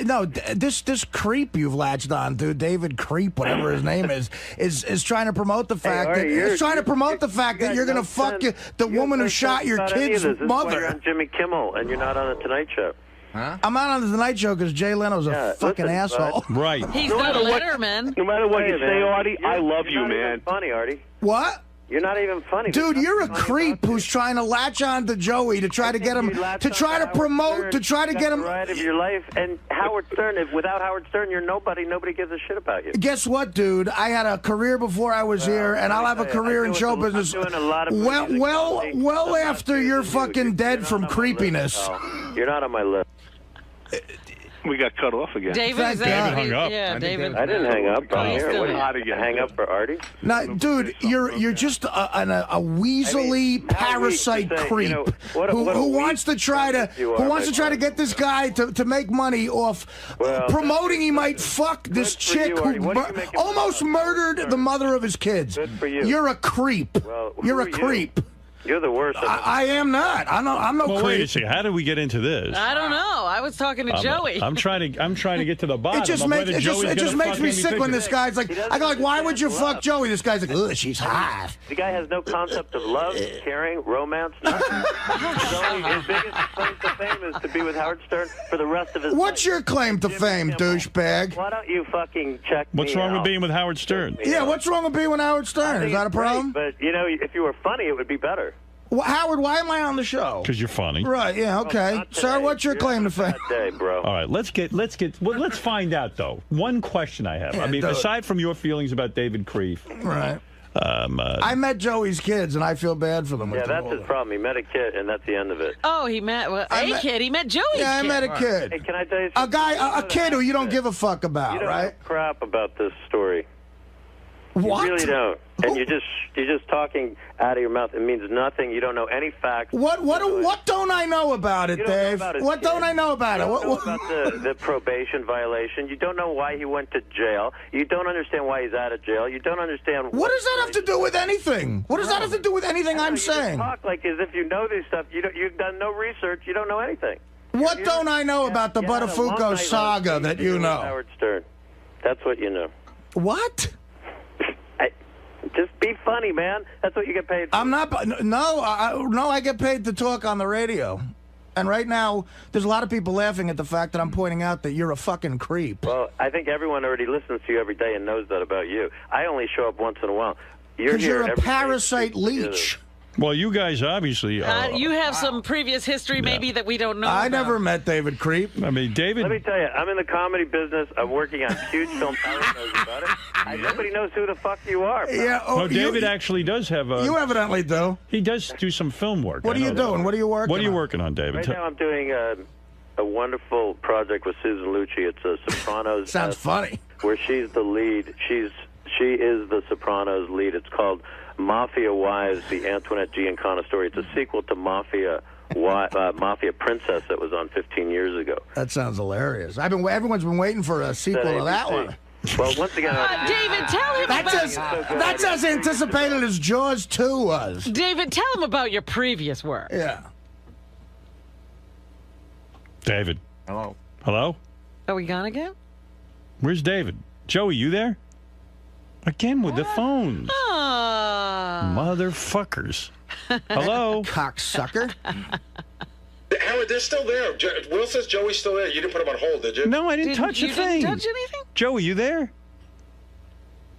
No, this creep you've latched on to, David Creep, whatever his name is trying to promote the fact that you're going to fuck the woman who shot your kid's mother. You're on Jimmy Kimmel and you're not on the Tonight Show. Huh? I'm not on the Tonight Show because Jay Leno's a fucking asshole. Right. He's not a letterman. No matter what you say, Artie, I love you, man. Funny, Artie. What? You're not even funny. Dude, you're a creep who's trying to latch on to Joey to try to get him, to try to promote, to try to get him. Right of your life. And Howard Stern, without Howard Stern, you're nobody. Nobody gives a shit about you. Guess what, dude? I had a career before I was here, and I'll have a career in show business. Well after you're fucking dead from creepiness. You're not on my list. We got cut off again. David hung up. Yeah, David. I didn't hang up. I'm here. How did you hang up for Artie? No, dude, you're just a weaselly parasite creep who wants to try to get this guy to make money off promoting he might fuck this chick who almost murdered the mother of his kids. Good for you. You're a creep. You're a creep. You're the worst. I am not. I'm no creep. Wait a second. How did we get into this? I don't know. I was talking to Joey. I'm trying to get to the bottom. It just makes me sick when this guy's like, I go like, why would you fuck Joey? This guy's like, ugh, she's hot. The guy has no concept of love, caring, romance, nothing. His biggest claim to fame is to be with Howard Stern for the rest of his life. What's your claim to fame, douchebag? Why don't you fucking check What's wrong with being with Howard Stern? Yeah, what's wrong with being with Howard Stern? Is that a problem? But, you know, if you were funny, it would be better. Well, Howard, why am I on the show? Because you're funny. Right, yeah, okay. Sir, what's your claim to fame? Day, bro. All right, let's find out, though. One question I have. Yeah, aside from your feelings about David Creef. Right. I met Joey's kids, and I feel bad for them. Yeah, that's his problem. He met a kid, and that's the end of it. Oh, he met a kid. He met Joey's kid. Yeah, I met a kid. Hey, can I tell you something? A kid who you don't give a fuck about, you don't right? know crap about this story. What? You really don't. And you're just talking out of your mouth. It means nothing. You don't know any facts. What don't I know about it, Dave? What don't I know about it? You don't know about the probation violation. You don't know why he went to jail. You don't understand why he's out of jail. You don't understand. What does that have to do with anything? What does that have to do with anything I'm saying? You talk like as if you know this stuff. You've done no research. You don't know anything. What don't I know about the Buttafuoco saga that you know? Howard Stern. That's what you know. What? Just be funny, man. That's what you get paid for. I'm not. No, I get paid to talk on the radio. And right now, there's a lot of people laughing at the fact that I'm pointing out that you're a fucking creep. Well, I think everyone already listens to you every day and knows that about you. I only show up once in a while. Because you're a parasite leech. Well, you guys obviously. You have some previous history, maybe, that we don't know I about. never met David Creep. I mean, David. Let me tell you, I'm in the comedy business. I'm working on huge films. Howard knows about it. Nobody knows who the fuck you are. Yeah. Oh, David actually does have a. You evidently do. He does do some film work. What are you doing? What are you working? What are you working on, David? Right now, I'm doing a wonderful project with Susan Lucci. It's a Sopranos. Sounds funny. Where she's the lead. She is the Sopranos lead. It's called Mafia Wives: The Antoinette Giancana Story. It's a sequel to Mafia Princess that was on 15 years ago. That sounds hilarious. Everyone's been waiting for a sequel to that one. Well, once again, David, tell him that's as anticipated as Jaws 2 was. David, tell him about your previous work. Yeah. David. Hello. Are we gone again? Where's David? Joey, you there? Again with the phones. Motherfuckers. Hello? Cocksucker. Howard, they're still there. Will says Joey's still there. You didn't put him on hold, did you? No, I didn't touch a thing. You didn't touch anything? Joey, you there?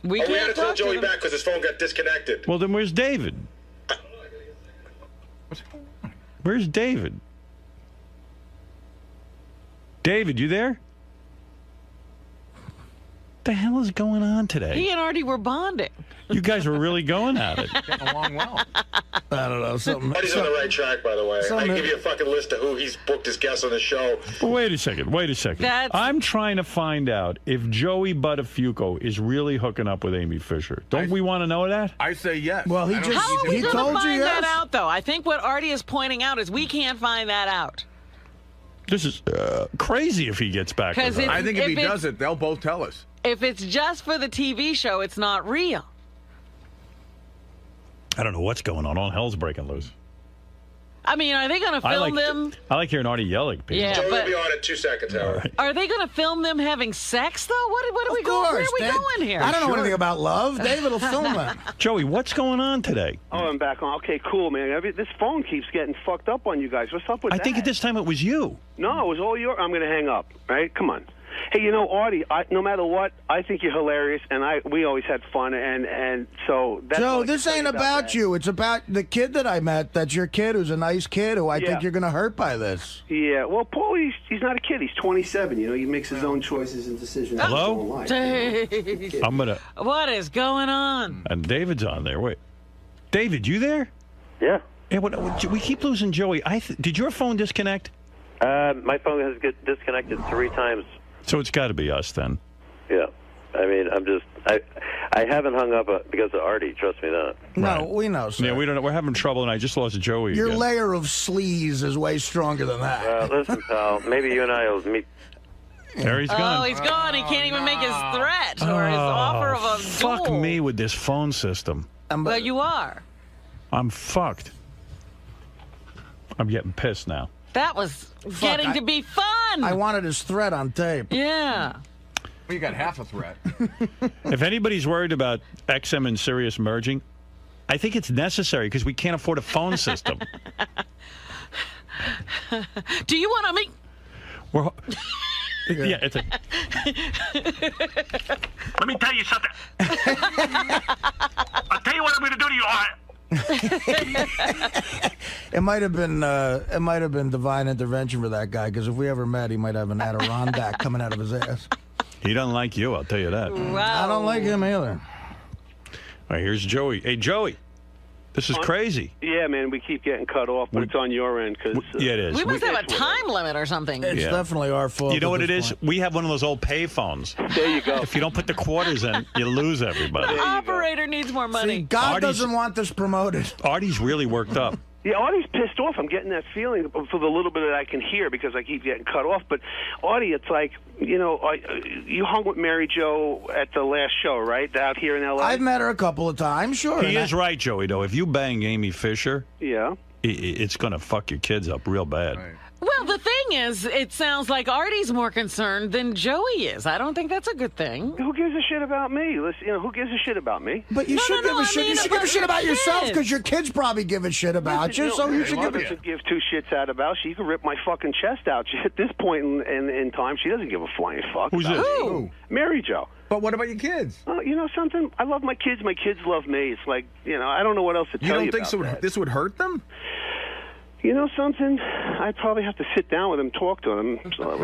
We had to call Joey back because his phone got disconnected. Well, then where's David? Where's David? David, you there? What the hell is going on today? He and Artie were bonding. You guys were really going at it. Getting along well. I don't know. Something. Artie's on the right track, by the way. I can give you a fucking list of who he's booked as guests on the show. Well, wait a second. I'm trying to find out if Joey Buttafuoco is really hooking up with Amy Fisher. Don't we want to know that? I say yes. Well, How are we going to find that out, though? I think what Artie is pointing out is we can't find that out. This is crazy if he gets back with her. I think if he does it, they'll both tell us. If it's just for the TV show, it's not real. I don't know what's going on. All hell's breaking loose. I mean, are they going to film them? I like hearing Artie yelling. Yeah, Joey but will be on in 2 seconds, Howard. Are they going to film them having sex, though? Where are we going here? I don't know anything about love. David will film that. Joey, what's going on today? Oh, I'm back on. Okay, cool, man. This phone keeps getting fucked up on you guys. What's up with that? I think at this time it was you. No, it was all your. I'm going to hang up. Right? Come on. Hey, you know, Artie, no matter what, I think you're hilarious, and we always had fun, and so that's Joe, this ain't about you. It's about the kid that I met. That's your kid, who's a nice kid, who I think you're going to hurt by this. Yeah, well, Paul, he's not a kid. He's 27. You know, he makes his own choices and decisions. Hello? In his own life. Dave. I'm gonna. What is going on? And David's on there. Wait, David, you there? Yeah. Hey, we keep losing Joey. Did your phone disconnect? My phone has disconnected 3 times. So it's got to be us then. Yeah. I mean, I haven't hung up because of Artie. Trust me that. No, we know, sir. Yeah, we don't know. We're having trouble, and I just lost Joey Your again. layer of sleaze is way stronger than that. Well, listen, pal. Maybe you and I will meet. There he's gone. Oh, he's gone. He can't even make his threat or his offer of a fuck duel. me with this phone system. Well, you are. I'm fucked. I'm getting pissed now. That was getting to be fun. I wanted his threat on tape. Yeah. Well, you got half a threat. If anybody's worried about XM and Sirius merging, I think it's necessary because we can't afford a phone system. Do you want to meet? Yeah, it's a. Let me tell you something. I'll tell you what I'm going to do to you. It might have been divine intervention for that guy, because if we ever met, he might have an Adirondack coming out of his ass. He doesn't like you, I'll tell you that. Wow. I don't like him either. All right, here's Joey. Hey, Joey, this is crazy. Yeah, man, we keep getting cut off, but it's on your end because. Yeah, it is. We must have a time limit or something. It's definitely our fault. You know what at it this is? point. We have one of those old pay phones. There you go. If you don't put the quarters in, you lose everybody. The operator needs more money. See, God doesn't want this promoted. Artie's really worked up. Yeah, Artie's pissed off. I'm getting that feeling for the little bit that I can hear because I keep getting cut off. But Artie, it's like, you know, you hung with Mary Jo at the last show, right? Out here in L.A. I've met her a couple of times, sure. He is right, Joey, though. If you bang Amy Fisher, yeah, it's going to fuck your kids up real bad. Well, the thing is, it sounds like Artie's more concerned than Joey is. I don't think that's a good thing. Who gives a shit about me? Listen, who gives a shit about me? But you should give a shit. You should give a shit about yourself because your kids probably give a shit about you. So you should give two shits out about. She can rip my fucking chest out. At this point in time, she doesn't give a flying fuck. Who's this? Who? Mary Jo. But what about your kids? You know something? I love my kids. My kids love me. It's like, I don't know what else to tell you. You don't think this would hurt them? You know something? I'd probably have to sit down with them, talk to them.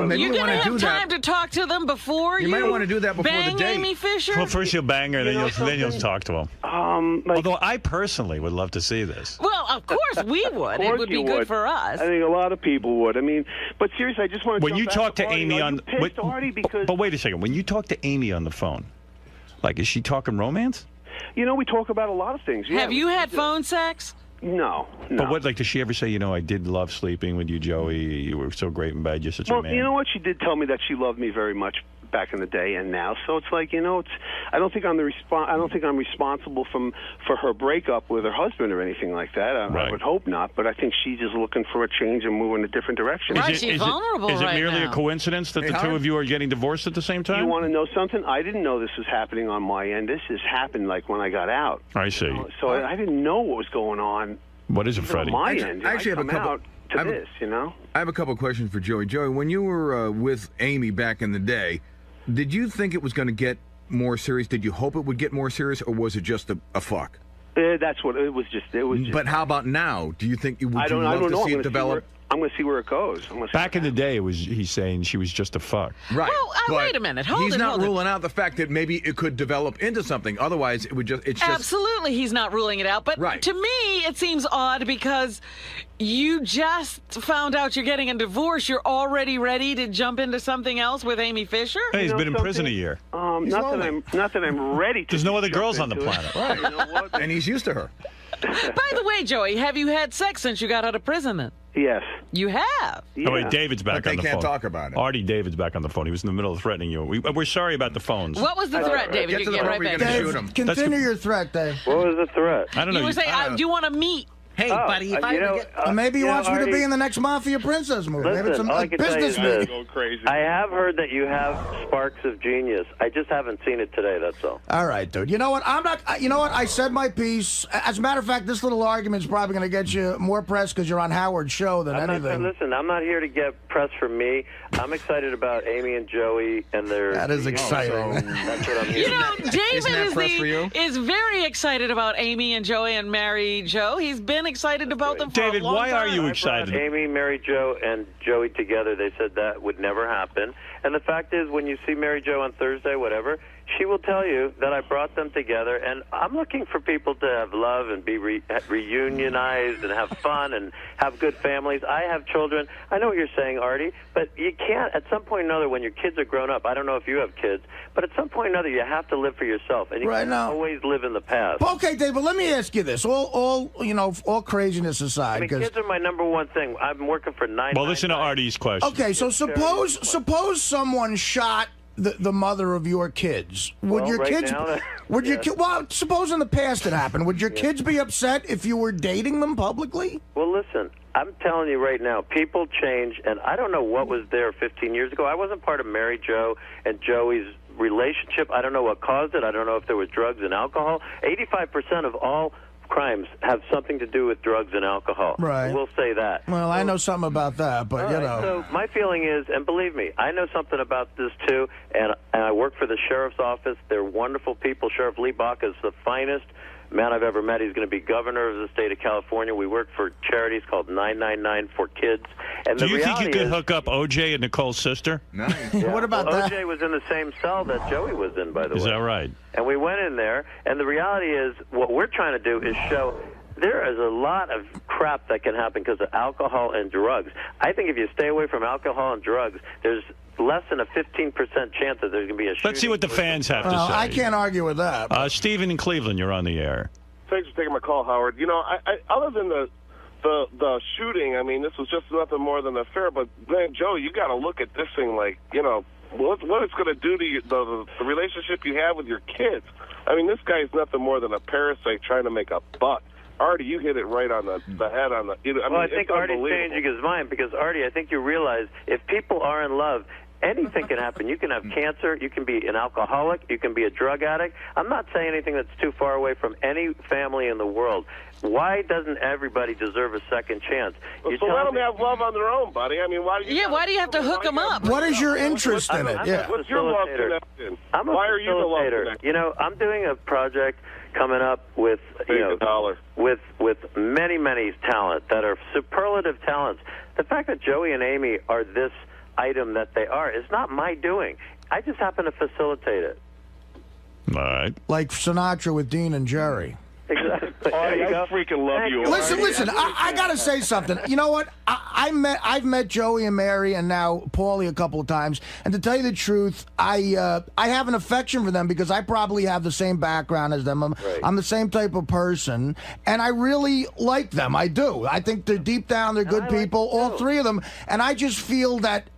You're going to have time to talk to them before you might want to do that before bang the date. Amy Fisher? Well, first you'll bang her, then you'll talk to him. Although I personally would love to see this. Well, of course we would. It would be good for us. I think a lot of people would. I mean, but seriously, I just want to. When you talk to Amy on, but wait a second. When you talk to Amy on the phone, like, is she talking romance? We talk about a lot of things. Have you had phone sex? No. But what, like, does she ever say, I did love sleeping with you, Joey. You were so great in bed. You're such a man. Well, you know what? She did tell me that she loved me very much back in the day and now. So it's like, I don't think I'm responsible for her breakup with her husband or anything like that. I would hope not. But I think she's just looking for a change and move in a different direction. Right, she's vulnerable Is it right merely now. a coincidence that the two of you are getting divorced at the same time? You want to know something? I didn't know this was happening on my end. This has happened like when I got out. I see. So I didn't know what was going on. What is it, Freddie? On my end. I actually have a couple. I have a couple questions for Joey. Joey, when you were with Amy back in the day, did you think it was going to get more serious? Did you hope it would get more serious, or was it just a fuck? That's what it was. But how about now? Do you think you would I don't love know. to see it develop? I'm going to see where it goes. Back in the day, he's saying she was just a fuck. Right. Well, wait a minute. He's not ruling out the fact that maybe it could develop into something. Otherwise, it would just. Absolutely, he's not ruling it out. But to me, it seems odd because you just found out you're getting a divorce. You're already ready to jump into something else with Amy Fisher. Hey, he's been in prison a year. Not that I'm ready to. There's no other girls on the planet. Right. You know what? And he's used to her. By the way, Joey, have you had sex since you got out of prison then? Yes. You have? Yeah. Oh, wait, David's back on the phone. They can't talk about it. Artie, David's back on the phone. He was in the middle of threatening you. We're sorry about the phones. What was the threat, David? You get right back. Dave, continue your threat, Dave. What was the threat? I don't know. You were saying, do you want to meet? Hey, buddy, if I ever get... maybe he wants me to be in the next Mafia Princess movie. Listen, maybe it's a business meeting. Go crazy. I have heard that you have sparks of genius. I just haven't seen it today, that's all. All right, dude. You know what? I said my piece. As a matter of fact, this little argument is probably going to get you more press because you're on Howard's show than anything. Listen, I'm not here to get press from me. I'm excited about Amy and Joey and their... That is exciting. That's what I'm here David is very excited about Amy and Joey and Mary Jo. He's been excited about them for David, a long why time. are you excited? Amy, Mary Jo, and Joey together, they said that would never happen. And the fact is, when you see Mary Jo on Thursday, whatever, she will tell you that I brought them together. And I'm looking for people to have love and be reunionized and have fun and have good families. I have children. I know what you're saying, Artie, but you can't, at some point or another, when your kids are grown up, I don't know if you have kids, but at some point or another, you have to live for yourself. And you can't always live in the past. Okay, Dave, but let me ask you this. All craziness aside. I mean, kids are my number one thing. I'm working for 9. Well, listen to Artie's question. Okay, so suppose someone shot the mother of your kids. Would your kids? Well, suppose in the past it happened. Would your kids be upset if you were dating them publicly? Well, listen. I'm telling you right now, people change, and I don't know what was there 15 years ago. I wasn't part of Mary Jo and Joey's relationship. I don't know what caused it. I don't know if there was drugs and alcohol. 85% of all crimes have something to do with drugs and alcohol. Right. We'll say that. Well, I know something about that, but you know. So my feeling is, and believe me, I know something about this too, and I work for the sheriff's office. They're wonderful people. Sheriff Lee Bach is the finest man I've ever met. He's going to be governor of the state of California. We work for charities called 999 for Kids. And do you think you could hook up OJ and Nicole's sister? Nice. Yeah. What about that? OJ was in the same cell that Joey was in, by the way. Is that right? And we went in there, and the reality is what we're trying to do is show there is a lot of crap that can happen because of alcohol and drugs. I think if you stay away from alcohol and drugs, there's less than a 15% chance that there's going to be a shooting. Let's see what the fans have to say. I can't argue with that. Stephen in Cleveland, you're on the air. Thanks for taking my call, Howard. You know, other than the shooting, I mean, this was just nothing more than an affair. But, man, Joe, you got to look at this thing like, you know, what it's going to do to you, the relationship you have with your kids. I mean, this guy is nothing more than a parasite trying to make a buck. Artie, you hit it right on the head on the. I think Artie's changing his mind because Artie, I think you realize if people are in love, anything can happen. You can have cancer. You can be an alcoholic. You can be a drug addict. I'm not saying anything that's too far away from any family in the world. Why doesn't everybody deserve a second chance? Well, so let them have love on their own, buddy. I mean, why do you? Yeah, why do you have to hook them up? What is your interest in it? Yeah. What's your love connection? I'm a Why are you the love facilitator. connection? You know, I'm doing a project coming up with with many talent that are superlative talents. The fact that Joey and Amy are this item that they are is not my doing. I just happen to facilitate it. All right. Like Sinatra with Dean and Jerry. Exactly. Artie, I freaking love you. Listen. I gotta say something. You know what? I've met Joey and Mary and now Paulie a couple of times, and to tell you the truth, I have an affection for them because I probably have the same background as them. I'm the same type of person, and I really like them. I do. I think they're deep down, they're good people, all three of them, and I just feel that.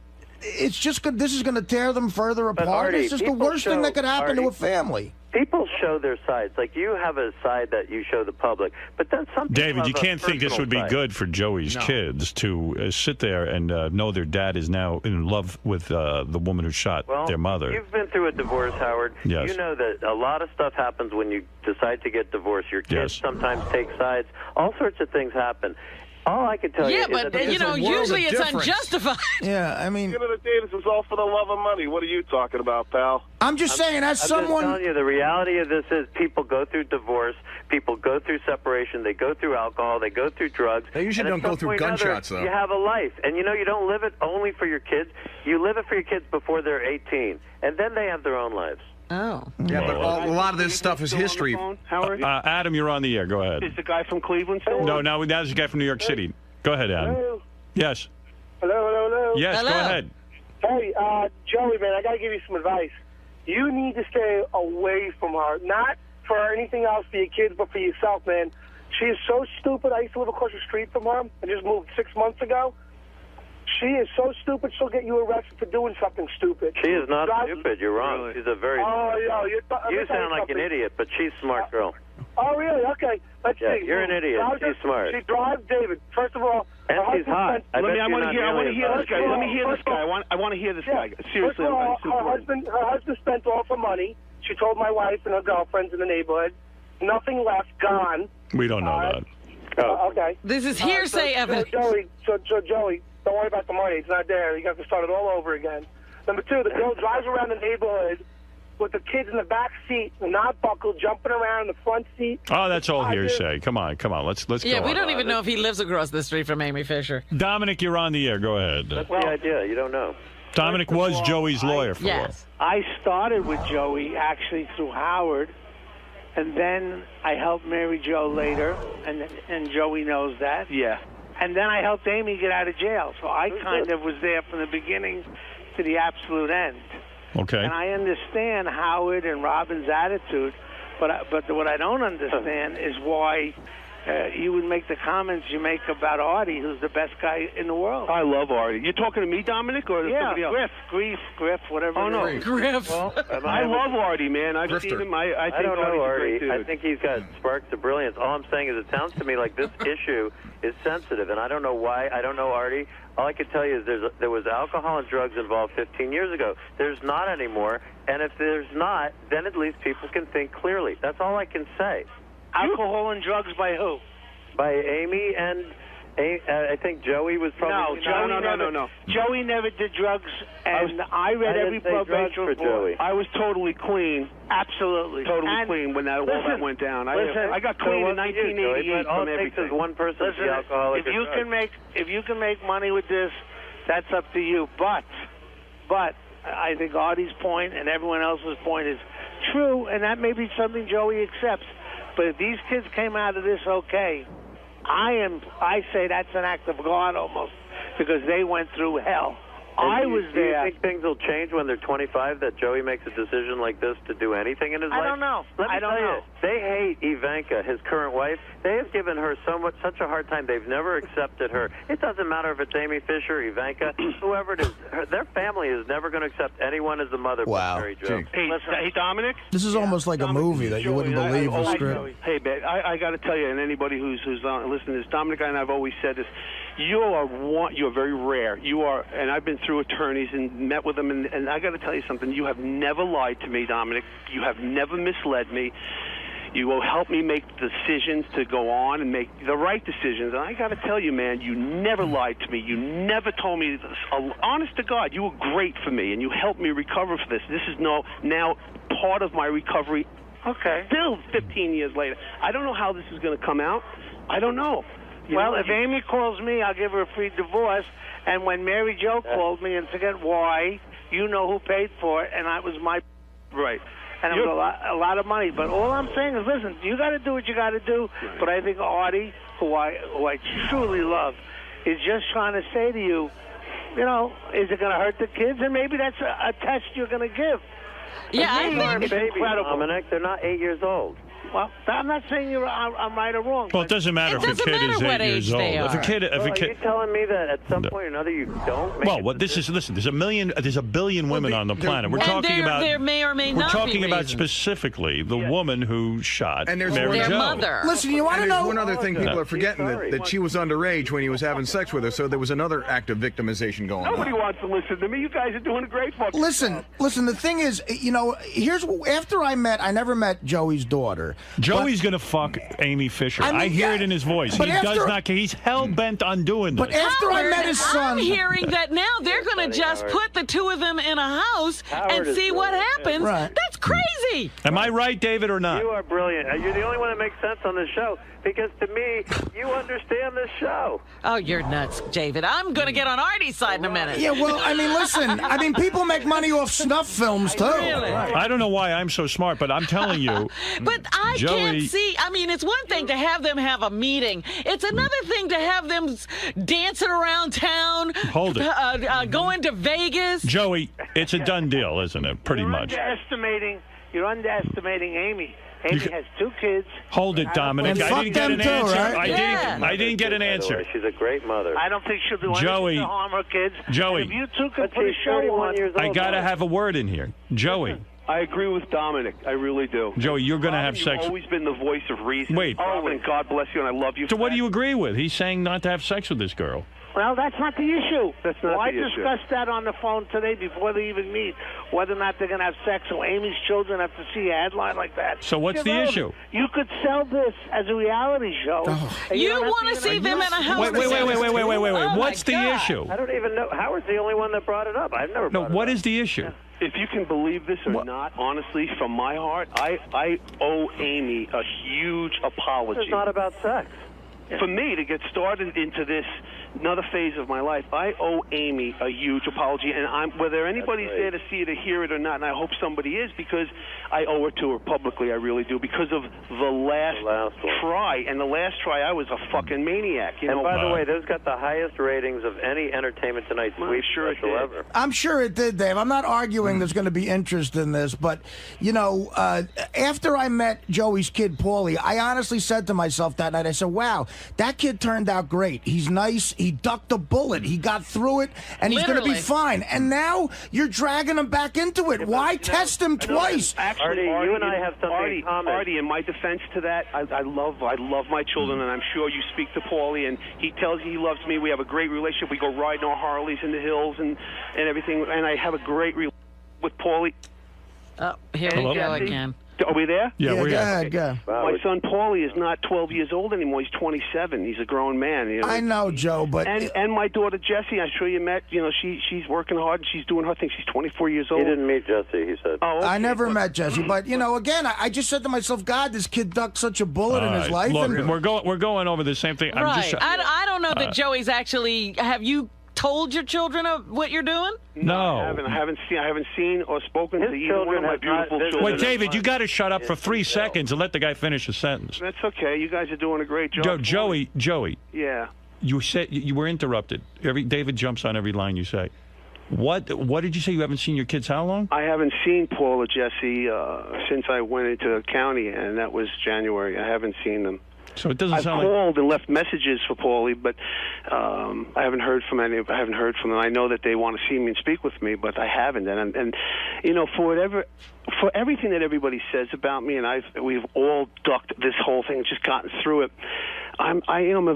It's just good. This is going to tear them further apart. Artie, it's just the worst thing that could happen to a family. People show their sides. Like you have a side that you show the public, but then some. David, you have a can't think this personal would be side. good for Joey's kids to sit there and know their dad is now in love with the woman who shot their mother. You've been through a divorce, Howard. Yes. You know that a lot of stuff happens when you decide to get divorced. Your kids sometimes take sides. All sorts of things happen. All I can tell you Yeah, is but that you know, usually it's unjustified. Yeah, I mean, At the end of the day, this is all for the love of money. What are you talking about, pal? I'm just saying, as I'm someone. just telling you, the reality of this is people go through divorce, people go through separation, they go through alcohol, they go through drugs. They usually and don't at go some through point or gunshots, another, though. You have a life, and you know you don't live it only for your kids. You live it for your kids before they're 18, and then they have their own lives. Oh. Yeah, but a lot of this stuff is history. Howard? Adam, you're on the air. Go ahead. Is the guy from Cleveland still? No, now there's a guy from New York City. Go ahead, Adam. Hello? Yes. Hello. Yes, go ahead. Hey, Joey, man, I got to give you some advice. You need to stay away from her. Not for anything else for your kids, but for yourself, man. She is so stupid. I used to live across the street from her. I just moved 6 months ago. She is so stupid, she'll get you arrested for doing something stupid. She is not stupid. You're wrong. She's a very smart girl. You sound like an idiot, but she's a smart girl. Oh, really? Okay. Let's see. You're an idiot. She's smart. She drives David. First of all, and she's hot. I want to hear this guy. Let me hear this guy. I want to hear this guy. Seriously, first of all, her husband spent all her money. She told my wife and her girlfriends in the neighborhood. Nothing left. Gone. We don't know that. Okay. This is hearsay evidence. So Joey, don't worry about the money. It's not there. You have to start it all over again. Number two, the girl drives around the neighborhood with the kids in the back seat, not buckled, jumping around in the front seat. Oh, that's all hearsay. Come on. Let's go. Yeah, we don't on. even know if he lives across the street from Amy Fisher. Dominic, you're on the air. Go ahead. That's the idea. You don't know. Dominic was Joey's lawyer for a while. I started with Joey actually through Howard, and then I helped Mary Jo later, and Joey knows that. Yeah. And then I helped Amy get out of jail, so I kind of was there from the beginning to the absolute end. Okay. And I understand Howard and Robin's attitude, but what I don't understand is why you would make the comments you make about Artie, who's the best guy in the world. I love Artie. You're talking to me, Dominic, or somebody else? Griff, whatever. Oh, no. Griff. Well, I love Artie, man. I've seen him. I think don't know Artie's a great Artie. dude. I think he's got sparks of brilliance. All I'm saying is it sounds to me like this issue is sensitive, and I don't know why. I don't know Artie. All I can tell you is there was alcohol and drugs involved 15 years ago. There's not anymore, and if there's not, then at least people can think clearly. That's all I can say. Alcohol and drugs by who? By Amy and I think Joey was probably... No. Joey never did drugs, and I read every probation report. I was totally clean. Absolutely. Totally clean when all that went down. I got clean in 1988 all from it takes everything. is one person to be alcoholic. If you can make money with this, that's up to you. But I think Artie's point and everyone else's point is true, and that may be something Joey accepts. But if these kids came out of this okay, I say that's an act of God almost, because they went through hell. I was Do you there. think things will change when they're 25, that Joey makes a decision like this to do anything in his life? I don't know. I don't know. They hate Ivanka, his current wife. They have given her such a hard time. They've never accepted her. It doesn't matter if it's Amy Fisher, Ivanka, whoever it is. Their family is never going to accept anyone as the mother but Mary Jo. Hey, Dominic. This is almost like a movie that you wouldn't believe the script. Hey, man, I got to tell you, and anybody who's listening to this, Dominic and I have always said this. You're very rare. You are, and I've been through attorneys and met with them, and I got to tell you something. You have never lied to me, Dominic. You have never misled me. You will help me make decisions to go on and make the right decisions. And I got to tell you, man, you never lied to me. You never told me this. Honest to God, you were great for me, and you helped me recover for this. This is now part of my recovery. Okay. Still 15 years later. I don't know how this is going to come out. I don't know. If Amy calls me, I'll give her a free divorce. And when Mary Jo called me, and forget why, you know who paid for it, and that was my right. And it was a lot of money. But all I'm saying is, listen, you got to do what you got to do. Right. But I think Artie, who I truly love, is just trying to say to you, is it going to hurt the kids? And maybe that's a test you're going to give. Yeah, I think it's incredible. Dominic, they're not 8 years old. Well, I'm not saying I'm right or wrong. Well, it doesn't matter if a kid is 8 years old. If a kid, are you telling me that at some point or another you don't? Listen. There's a billion women on the planet. We're talking about. There may or may not be We're talking about reasons. specifically the woman who shot and there's Mary their Jo. mother. Listen, you want to know one other thing people are forgetting that she was underage when he was having sex with her, so there was another act of victimization going Nobody on. wants to listen to me. You guys are doing a great fucking Listen. The thing is, after I never met Joey's daughter. Joey's going to fuck Amy Fisher. I hear it in his voice. But He does not. He's hell bent on doing this. But after I met his son, I'm hearing that now they're going to just put the two of them in a house and see what happens. Right. That's crazy. Am I right, David, or not? You are brilliant. You're the only one that makes sense on this show. Because to me, you understand this show. Oh, you're nuts, David. I'm going to get on Artie's side in a minute. Yeah, well, listen. People make money off snuff films, too. Really? I don't know why I'm so smart, but I'm telling you. But I Joey, can't see. It's one thing to have them have a meeting. It's another thing to have them dancing around town. Hold it. Going to Vegas. Joey, it's a done deal, isn't it? Pretty much. You're underestimating Amy. Amy has 2 kids. Hold it, Dominic. I didn't get an answer. I didn't get an answer. She's a great mother. I don't think she'll do Joey, anything to harm her kids. Joey, And if you two can put a show on. I gotta have a word in here, Joey. I agree with Dominic. I really do. Joey, you're going to have sex. You've always been the voice of reason. Wait. And God bless you, and I love you. So what do you agree with? He's saying not to have sex with this girl. Well, that's not the issue. That's not I the issue. discussed that on the phone today before they even meet, whether or not they're going to have sex. So Amy's children have to see a headline like that. So what's the issue? You could sell this as a reality show. You want to see them in a house? Wait. What's the issue? I don't even know. Howard's the only one that brought it up. I've never brought it up. What is the issue? If you can believe this or not, honestly, from my heart, I owe Amy a huge apology. It's not about sex. For me to get started into this another phase of my life, I owe Amy a huge apology, and whether anybody's there to see it or hear it or not, and I hope somebody is, because I owe it to her publicly, I really do, because of the last try. And the last try, I was a fucking maniac. And by the way, those got the highest ratings of any Entertainment Tonight sweep special ever. I'm sure it did, Dave. I'm not arguing there's going to be interest in this, but, after I met Joey's kid, Paulie, I honestly said to myself that night, I said, wow, that kid turned out great. He's nice. He ducked a bullet. He got through it, and he's going to be fine. And now you're dragging him back into it. Why test him twice? Actually, Artie, you and I have something in common. Artie, in my defense to that, I love my children, and I'm sure you speak to Paulie, and he tells you he loves me. We have a great relationship. We go riding our Harleys in the hills and everything, and I have a great relationship with Paulie. Oh, here we go again. Are we there? Yeah, we're here. Go. My son Paulie is not 12 years old anymore. He's 27. He's a grown man. I know, Joe, but and my daughter Jessie, I'm sure you met. She's working hard and she's doing her thing. She's 24 years old. He didn't meet Jessie, he said. Oh, okay. I never met Jesse, but again, I just said to myself, God, this kid ducked such a bullet in his life. Look, we're going over the same thing. Right. I don't know that Joey's actually. Have you told your children of what you're doing? No. I haven't seen or spoken to either one of my beautiful children. Wait, David, you got to shut up for 3 seconds and let the guy finish a sentence. That's okay. You guys are doing a great job. Joey. Yeah. You said you were interrupted. David jumps on every line you say. What did you say? You haven't seen your kids how long? I haven't seen Paul or Jesse since I went into the county, and that was January. I haven't seen them. So it doesn't sound I've called and left messages for Paulie, but I haven't heard from any. I haven't heard from them. I know that they want to see me and speak with me, but I haven't. And you know, for everything that everybody says about me, and we've all ducked this whole thing, just gotten through it. I am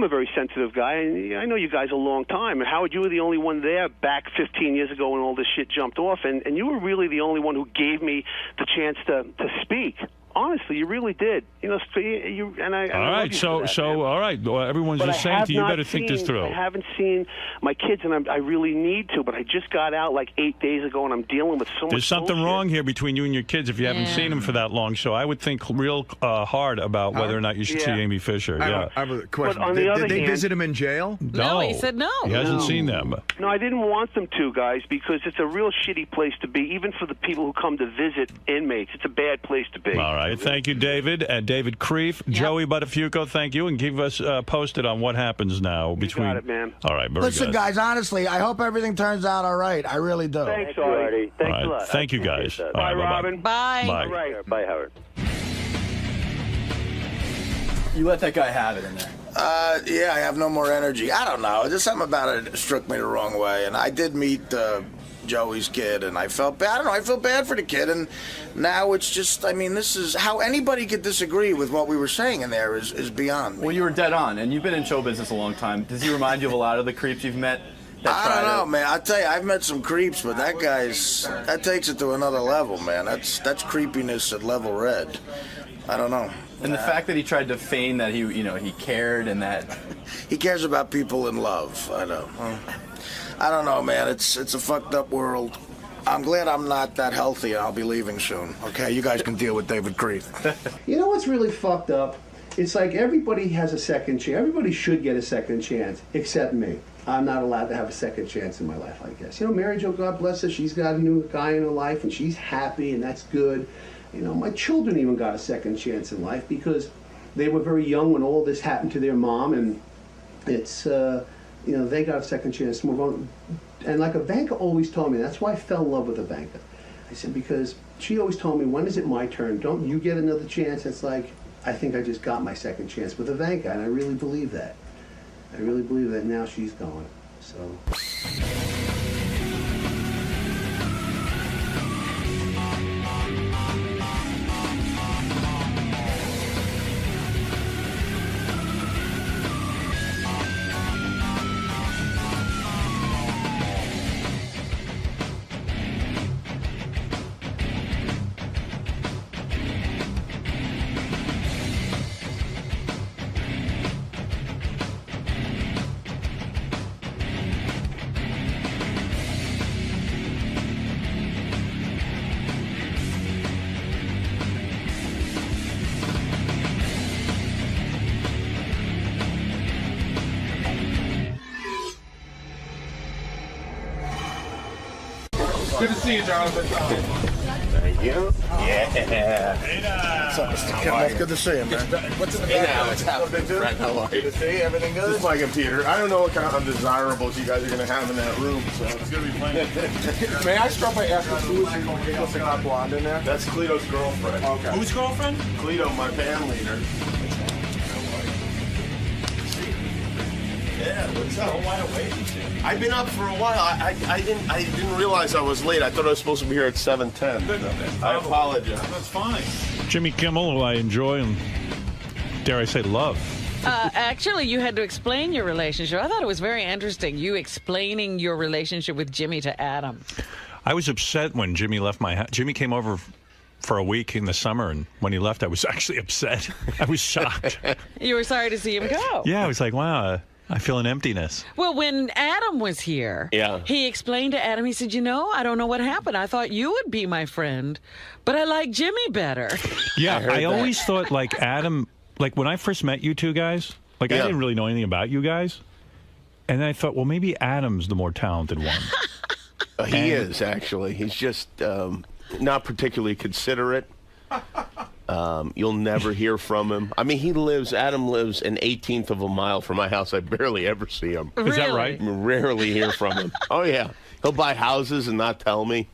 a very sensitive guy, and I know you guys a long time. And Howard, you were the only one there back 15 years ago when all this shit jumped off, and you were really the only one who gave me the chance to speak. Honestly, you really did. You know, all right, so all right. Well, everyone's just saying to you, better think this through. I haven't seen my kids, and I really need to, but I just got out like 8 days ago, and I'm dealing with so much. There's something bullshit. wrong here between you and your kids if you haven't seen them for that long. So I would think real hard about whether or not you should see Amy Fisher. I have a question. But on the other did they hand, visit him in jail? No, he said no. He hasn't seen them. No, I didn't want them to, guys, because it's a real shitty place to be, even for the people who come to visit inmates. It's a bad place to be. All right. Thank you, David. And David Kreef. Yep. Joey Buttafuoco, thank you. And keep us posted on what happens now between. You got it, man. All right. Very Listen, good. guys, honestly, I hope everything turns out all right. I really do. Thanks, Artie. Thanks a lot. Thank you, guys. All Bye, right, Robin. Bye. Bye. All right. Bye, Howard. You let that guy have it in there. Yeah, I have no more energy. I don't know. Just something about it struck me the wrong way. And I did meet Joey's kid, and I felt bad. I don't know. I feel bad for the kid, and now it's just. I mean, this is how anybody could disagree with what we were saying in there is beyond me. Well, you were dead on, and you've been in show business a long time. Does he remind you of a lot of the creeps you've met? I don't know, man. I'll tell you, I've met some creeps, but that takes it to another level, man. That's creepiness at level red. I don't know. And the fact that he tried to feign that he cared and that he cares about people in love. I don't know, man. It's a fucked up world. I'm glad I'm not that healthy, and I'll be leaving soon. Okay, you guys can deal with David Kreef. You know what's really fucked up? It's like everybody has a second chance. Everybody should get a second chance, except me. I'm not allowed to have a second chance in my life, I guess. You know, Mary Jo, God bless her, she's got a new guy in her life, and she's happy, and that's good. You know, my children even got a second chance in life because they were very young when all this happened to their mom, and it's, you know, they got a second chance to move on. And like Ivanka always told me, that's why I fell in love with Ivanka. I said, because she always told me, when is it my turn? Don't you get another chance? It's like, I think I just got my second chance with Ivanka, and I really believe that. I really believe that now she's gone, so. Good to see you, Jonathan. Thank you. Yeah. What's up, Mr. Kimmel? Good to see you, man. What's in the background? What's happening, Brent? How are you? Good to see you. Everything good? Just like Peter. I don't know what kind of undesirables you guys are going to have in that room, so it's going to be fun. May I start by asking who is the hot blonde in there? That's Cleto's girlfriend. Okay. Whose girlfriend? Cleto, my band leader. Yeah, what's up? Wide awake. I've been up for a while. I didn't realize I was late. I thought I was supposed to be here at 7:10. So I apologize. That's fine. Jimmy Kimmel, who I enjoy and, dare I say, love. Actually, you had to explain your relationship. I thought it was very interesting, you explaining your relationship with Jimmy to Adam. I was upset when Jimmy left my house. Jimmy came over for a week in the summer, and when he left, I was actually upset. I was shocked. You were sorry to see him go. Yeah, I was like, wow, I feel an emptiness. Well, when Adam was here, he explained to Adam, he said, you know, I don't know what happened. I thought you would be my friend, but I like Jimmy better. Yeah, I always thought, like, Adam, like, when I first met you two guys, like, I didn't really know anything about you guys. And then I thought, well, maybe Adam's the more talented one. He is, actually. He's just not particularly considerate. You'll never hear from him. I mean, Adam lives an 1/18 of a mile from my house. I barely ever see him. Is that right? Rarely hear from him. Oh, yeah. He'll buy houses and not tell me.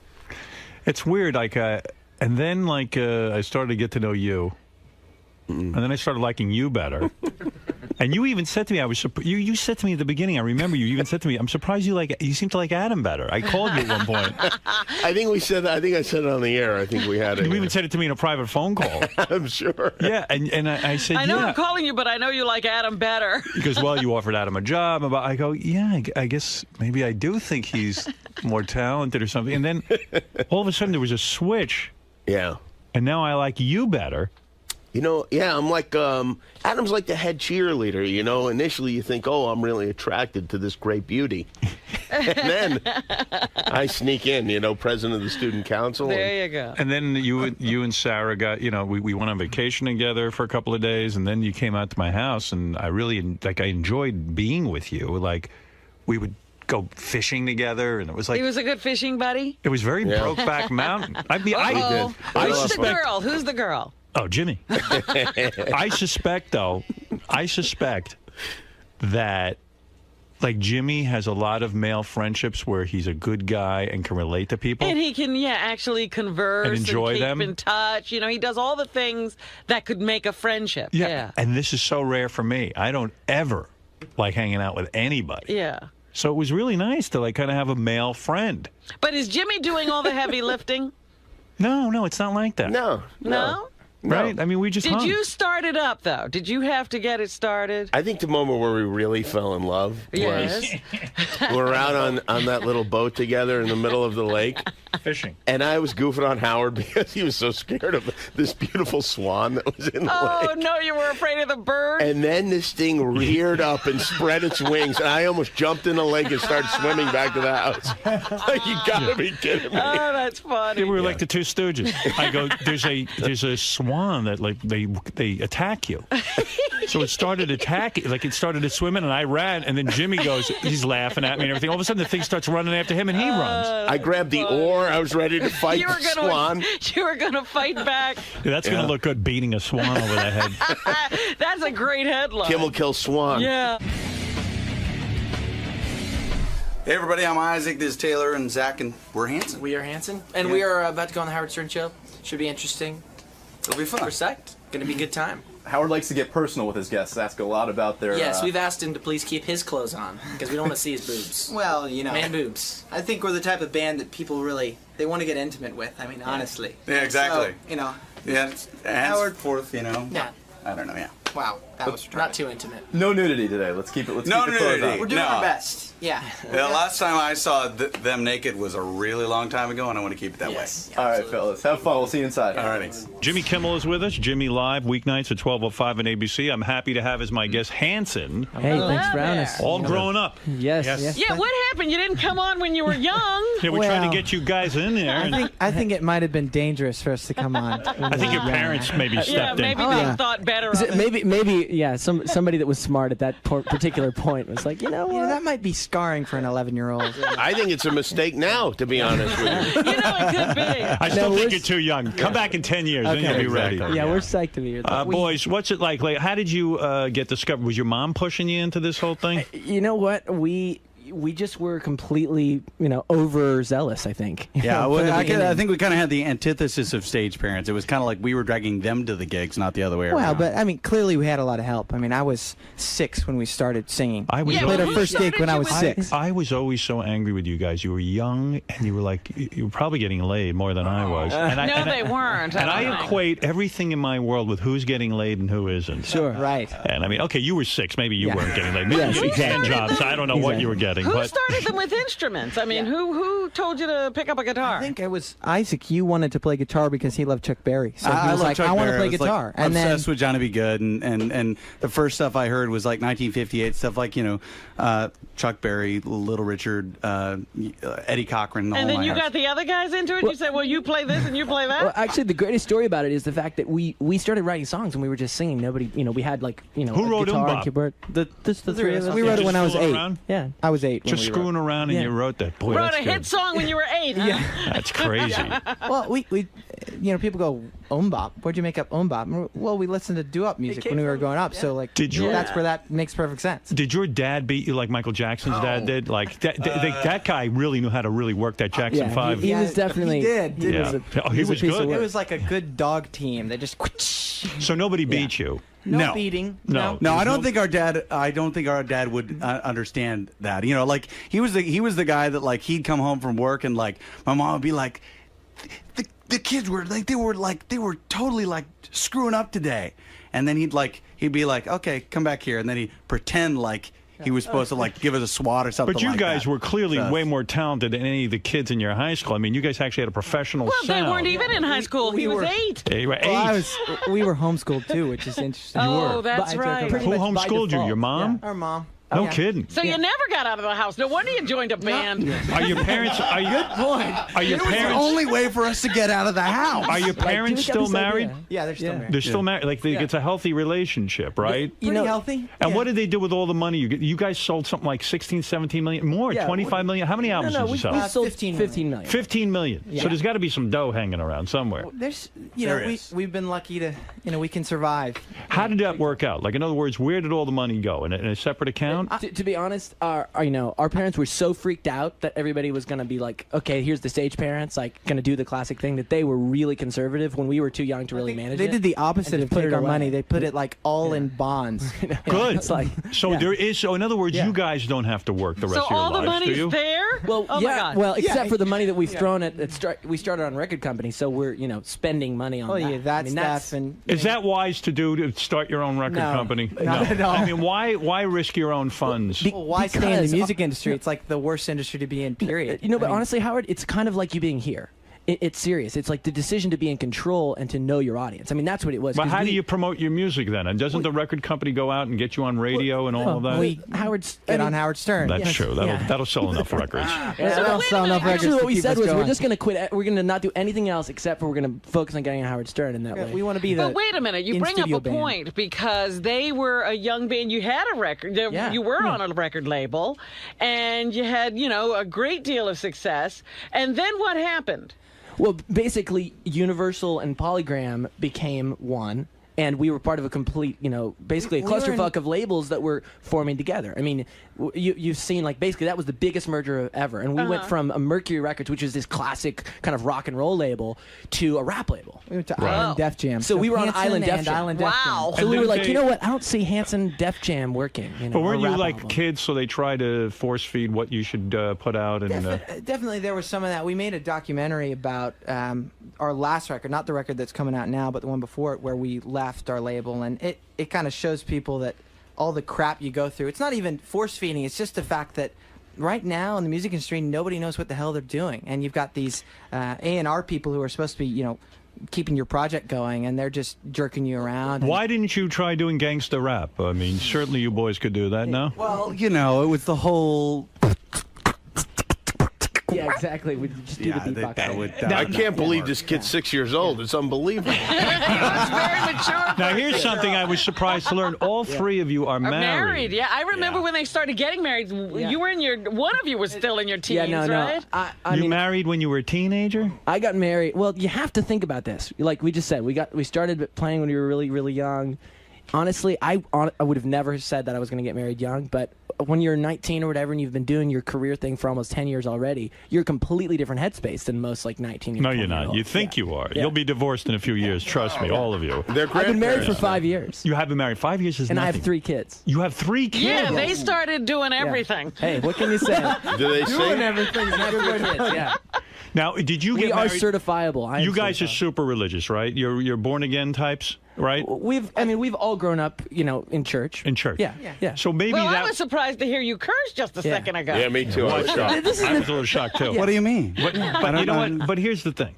It's weird, like, and then, like, I started to get to know you, and then I started liking you better. And you even said to me, you said to me at the beginning, I remember you even said to me, I'm surprised you seem to like Adam better. I called you at one point. I think I said it on the air. I think we had it. You even said it to me in a private phone call. I'm sure. Yeah, and I said, I know I'm calling you, but I know you like Adam better. He goes, well, you offered Adam a job. I go, yeah, I guess maybe I do think he's more talented or something. And then all of a sudden there was a switch. Yeah. And now I like you better. You know, yeah, I'm like, Adam's like the head cheerleader, you know. Initially you think, oh, I'm really attracted to this great beauty. And then I sneak in, you know, president of the student council. There you go. And then you and Sarah got, you know, we went on vacation together for a couple of days, and then you came out to my house, and I really, like, I enjoyed being with you. Like, we would go fishing together, and it was like... He was a good fishing buddy? It was very Brokeback Mountain. I mean, Who's the girl? Who's the girl? Oh, Jimmy. I suspect that, like, Jimmy has a lot of male friendships where he's a good guy and can relate to people. And he can, actually converse and enjoy keep them. in touch. You know, he does all the things that could make a friendship. Yeah. And this is so rare for me. I don't ever like hanging out with anybody. Yeah. So it was really nice to, like, kind of have a male friend. But is Jimmy doing all the heavy lifting? No, it's not like that. No? Right? I mean, we just Did you start it up, though? Did you have to get it started? I think the moment where we really fell in love was we're out on that little boat together in the middle of the lake. Fishing. And I was goofing on Howard because he was so scared of this beautiful swan that was in the lake. Oh, no, you were afraid of the bird? And then this thing reared up and spread its wings, and I almost jumped in the lake and started swimming back to the house. Like, you gotta be kidding me. Oh, that's funny. We were like the Two Stooges. I go, there's a swan that, like, they attack you. So it started attacking, like, it started to swim in, and I ran, and then Jimmy goes, he's laughing at me and everything. All of a sudden, the thing starts running after him, and he runs. I grabbed the oar. I was ready to fight the swan. You were going to fight back. Yeah, that's going to look good, beating a swan over the head. That's a great headline. Kim will kill swan. Yeah. Hey everybody, I'm Isaac, this is Taylor, and Zach, and we're Hanson. We are Hanson, and we are about to go on the Howard Stern Show. Should be interesting. It'll be fun. We're psyched. Gonna be a good time. Howard likes to get personal with his guests, ask a lot about their... Yes, we've asked him to please keep his clothes on, because we don't want to see his boobs. Well, you know. Man boobs. I think we're the type of band that people really, they want to get intimate with, I mean, honestly. Yeah, exactly. So, you know. Yeah, Howard forth, you know. Yeah. I don't know, yeah. Wow, that was not too intimate. No nudity today. Let's keep it. Let's no keep the clothes nudity. on. We're doing our best. Yeah. The last time I saw them naked was a really long time ago, and I want to keep it that way. All right, fellas. Have fun. We'll see you inside. All right. Jimmy Kimmel is with us. Jimmy Live, weeknights at 12:05 on ABC. I'm happy to have as my guest Hanson. Hey, thanks for having us. All grown up. Yes. Yeah, what happened? You didn't come on when you were young. Yeah, we're trying to get you guys in there. I think it might have been dangerous for us to come on. I think your parents maybe stepped in. Maybe they thought better of it. Maybe, yeah, somebody that was smart at that particular point was like, you know, that might be scarring for an 11-year-old. I think it's a mistake now, to be honest with you. You know, it could be. I still think you're too young. Come back in 10 years, then you'll be ready. Yeah, we're psyched to be here. Boys, what's it like? How did you get discovered? Was your mom pushing you into this whole thing? You know what? We just were completely, overzealous, I think. Yeah, I think we kind of had the antithesis of stage parents. It was kind of like we were dragging them to the gigs, not the other way around. Well, but I mean, clearly we had a lot of help. I mean, I was 6 when we started singing. We played our first gig when I was 6. I was always so angry with you guys. You were young, and you were like, you were probably getting laid more than I was. They weren't. And I equate everything in my world with who's getting laid and who isn't. Sure, right. And I mean, okay, you were 6. Maybe you weren't getting laid. Maybe you had jobs. I don't know what you were getting. Who started them with instruments? I mean, who told you to pick up a guitar? I think it was Isaac. You wanted to play guitar because he loved Chuck Berry. So he was like, I want to play guitar. And obsessed with Johnny B. Good. And the first stuff I heard was like 1958 stuff like, Chuck Berry, Little Richard, Eddie Cochran. And then you got the other guys into it? You said, well, you play this and you play that? Well, actually, the greatest story about it is the fact that we started writing songs and we were just singing. Nobody, we had who wrote guitar and keyboard. The three of us. We wrote it when I was 8. Around? Yeah, I was 8. Just screwing around and you wrote that. Boy, wrote a hit song when you were 8. Huh? Yeah, that's crazy. Well, we people go, Ombop. Where'd you make up Ombop? Well, we listened to doo-wop music when we were growing up, so like, that's where that makes perfect sense. Did your dad beat you like Michael Jackson's dad did? Like that guy really knew how to really work that Jackson 5. He was definitely. He did. Yeah. He was good. It was like a good dog team. They just. So nobody beat you. No beating. No. I don't think our dad. I don't think our dad would understand that. You know, like he was the guy that like he'd come home from work and like my mom would be like, the kids were like they were totally like screwing up today, and then he'd be like, okay, come back here, and then he'd pretend like he was supposed to like give us a swat or something. But you like guys that. were clearly way more talented than any of the kids in your high school. I mean, you guys actually had a professional Well, sound. they weren't even in high school. He was 8. They were 8. We were homeschooled too, which is interesting. Oh, that's right. Who homeschooled you? Your mom? Our mom. No kidding. So you never got out of the house. No wonder you joined a band. Are your parents? Are you? Good point. Are your It was parents? the only way for us to get out of the house. Are your parents still married? Yeah, they're still married. They're still married. Like it's a healthy relationship, right? Pretty healthy. And what did they do with all the money? You guys sold something like 16, 17 million, more, 25 million. How many albums did you sell? We sold 15 million. 15 million. Yeah. So there's got to be some dough hanging around somewhere. There's, There is. we've been lucky to, we can survive. How did that work out? Like, in other words, where did all the money go? In a separate account? To be honest, our parents were so freaked out that everybody was going to be like, okay, here's the stage parents, like, going to do the classic thing, that they were really conservative when we were too young to really manage it. They did the opposite of take our money. They put it like all in bonds. Good. It's like, so there is. So in other words, you guys don't have to work the rest of your lives, So all the money's do you? there? Well, oh my God. Well, except for the money that we've thrown at we started on record company, so we're spending money on that. yeah, that's stuff and Is that wise to do, to start your own record No, company? not at all. I mean, why risk your own funds? why stay in the music industry? It's like the worst industry to be in, period. But honestly, Howard, it's kind of like you being here. It's serious. It's like the decision to be in control and to know your audience. I mean, that's what it was. But how do you promote your music then? And doesn't the record company go out and get you on radio and all of that? Howard's on Howard Stern. That's true. That'll sell enough records. That'll sell enough records. Actually, what to we keep said us was we're going. just going to quit. We're going to not do anything else except for we're going to focus on getting Howard Stern in that way. We want to be the. But wait a minute, you bring up in-studio a band. point because they were a young band. You had a record. You were on a record label, and you had a great deal of success. And then what happened? Well, basically, Universal and Polygram became one, and we were part of a complete, basically a We were clusterfuck of labels that were forming together. I mean, you've seen, like, basically that was the biggest merger ever, and we went from a Mercury Records, which is this classic kind of rock and roll label, to a rap label. We went to Island Def Jam. So we were on Hanson Island Def and Jam. Island Def Jam. So we were like, you know what? I don't see Hanson Def Jam working. But weren't a you rap like album. kids, so they try to force feed what you should put out? And Definitely, there was some of that. We made a documentary about our last record, not the record that's coming out now, but the one before it, where we left our label, and it kind of shows people that all the crap you go through. It's not even force feeding. It's just the fact that right now in the music industry, nobody knows what the hell they're doing, and you've got these A&R people who are supposed to be, keeping your project going, and they're just jerking you around. why didn't you try doing gangsta rap? I mean, certainly you boys could do that, no? Well, it was the whole. Yeah, exactly. We just do the beatbox. I can't believe this kid's 6 years old. It's unbelievable. Very mature. Now, here's something I was surprised to learn. All three of you are married. Yeah, I remember when they started getting married. You were one of you was still in your teens, Yeah, no. right? You married when you were a teenager? I got married. Well, you have to think about this. Like we just said, we started playing when we were really, really young. Honestly, I would have never said that I was going to get married young, but when you're 19 or whatever and you've been doing your career thing for almost 10 years already, you're a completely different headspace than most 19 No, you're not. You think you are. You'll be divorced in a few years. Trust me, all of you. I've been married for 5 years. You have been married 5 years is And nothing. I have 3 kids. You have 3 kids? Yeah, they started doing everything. Hey, what can you say? Do they Doing say? everything. Yeah. Now, did you get We are married? certifiable. You guys are super religious, right? You're born again types, right? We've all grown up, in church. In church. Yeah. So maybe Well, I that was surprised to hear you curse just a second ago. Yeah, me too. I was shocked. I was a little shocked too. What do you mean? But you know what? But here's the thing.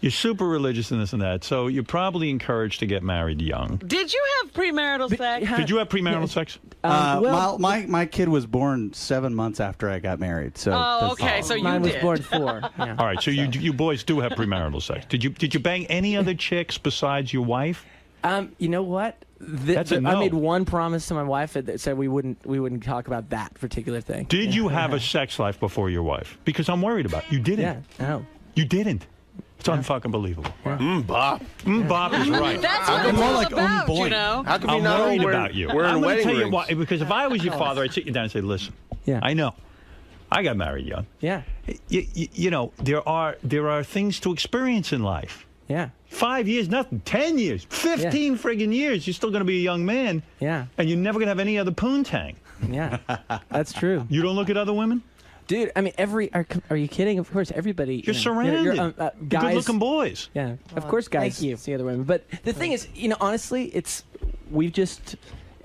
You're super religious in this and that, so you're probably encouraged to get married young. Did you have premarital sex? Did you have premarital sex? My kid was born 7 months after I got married. So okay, so you Mine did. was born 4. Yeah. All right, so you boys do have premarital sex. Did you bang any other chicks besides your wife? You know what? That's a no. I made one promise to my wife that said we wouldn't talk about that particular thing. Did you have a sex life before your wife? Because I'm worried about it. You didn't. Yeah, no. You didn't. It's unfucking believable. Bop. Bop is right. That's what it's all about, you know. How come you I'm not worried wearing, about you. wearing I'm going to wedding tell you rings? why. Because if I was your father, I'd sit you down and say, listen, I know. I got married young. Yeah. You know, there are things to experience in life. Yeah. 5 years, nothing. 10 years, 15 friggin' years. You're still going to be a young man. Yeah. And you're never going to have any other poontang. Yeah. That's true. You don't look at other women? Dude, I mean, are you kidding? Of course, everybody. You're surrounded. Guys, good-looking boys. Yeah, of course, guys see other women. But the thing is, you know, honestly,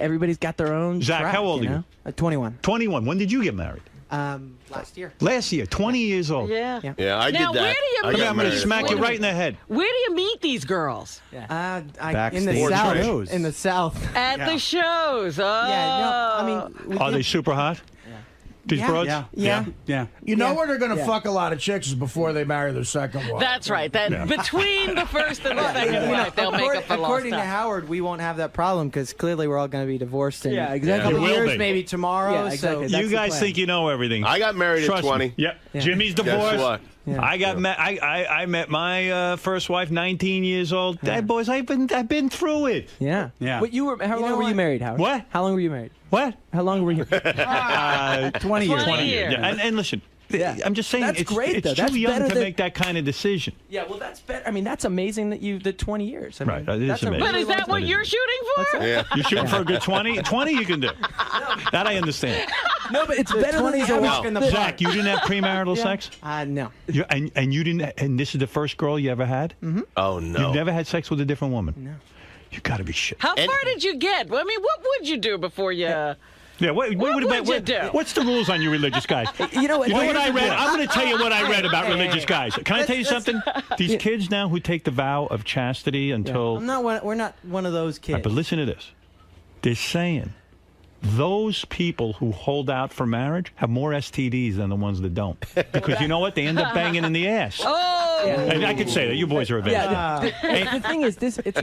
everybody's got their own. Zach, track, how old you are know? you? 21. 21. When did you get married? Last year. Last year, 20 years old. Yeah. Yeah, I Now, did that. where do you I meet got I'm going to married. smack you right in the head. Where do you meet these girls? In the Backstage. south. Shows. In the south. At the shows. Oh. Yeah. No. I mean. Are they super hot? These broads? Yeah. You know where they're going to fuck a lot of chicks is before they marry their second wife. That's right. Between the first and the second wife, they'll make up for lost According to time. Howard, we won't have that problem because clearly we're all going to be divorced in Yeah, a exactly. couple You will years, be. maybe tomorrow. Yeah, exactly. So You guys think you know everything. I got married Trust at 20. Me. Yep. Yeah. Jimmy's Guess divorced. what? Yeah. I met my first wife, 19 years old. Hey, boys, I've been through it. Yeah. Yeah. But how long were you married, Howard? What? How long were you married? What? How long were you? 20 years. 20 years. Yeah. And listen, I'm just saying That's it's, great, it's though. too That's young better to than- make that kind of decision. Yeah, well, that's better. I mean, that's amazing that the 20 years. I mean, Right, that is that's a amazing. But is really that long what you're shooting for? Yeah. You're shooting for a good 20? 20 you can do. That I understand. No, but it's better than 20's a walk in the park. Zach, you didn't have premarital sex? No. And you didn't, and this is the first girl you ever had? Mm-hmm. Oh, no. You've never had sex with a different woman? No. You got to be shit. How far did you get? I mean, what would you do before you... Yeah, what would you do? What's the rules on you religious guys? You know what? You know what I here's the read? deal. I'm going to tell you what I read about religious guys. Can I tell you Let's- something? These kids now who take the vow of chastity until... I'm not. We're not one of those kids. But listen to this. They're saying those people who hold out for marriage have more STDs than the ones that don't. Because you know what? They end up banging in the ass. Oh! And I could say that. You boys are advanced. The thing is, it's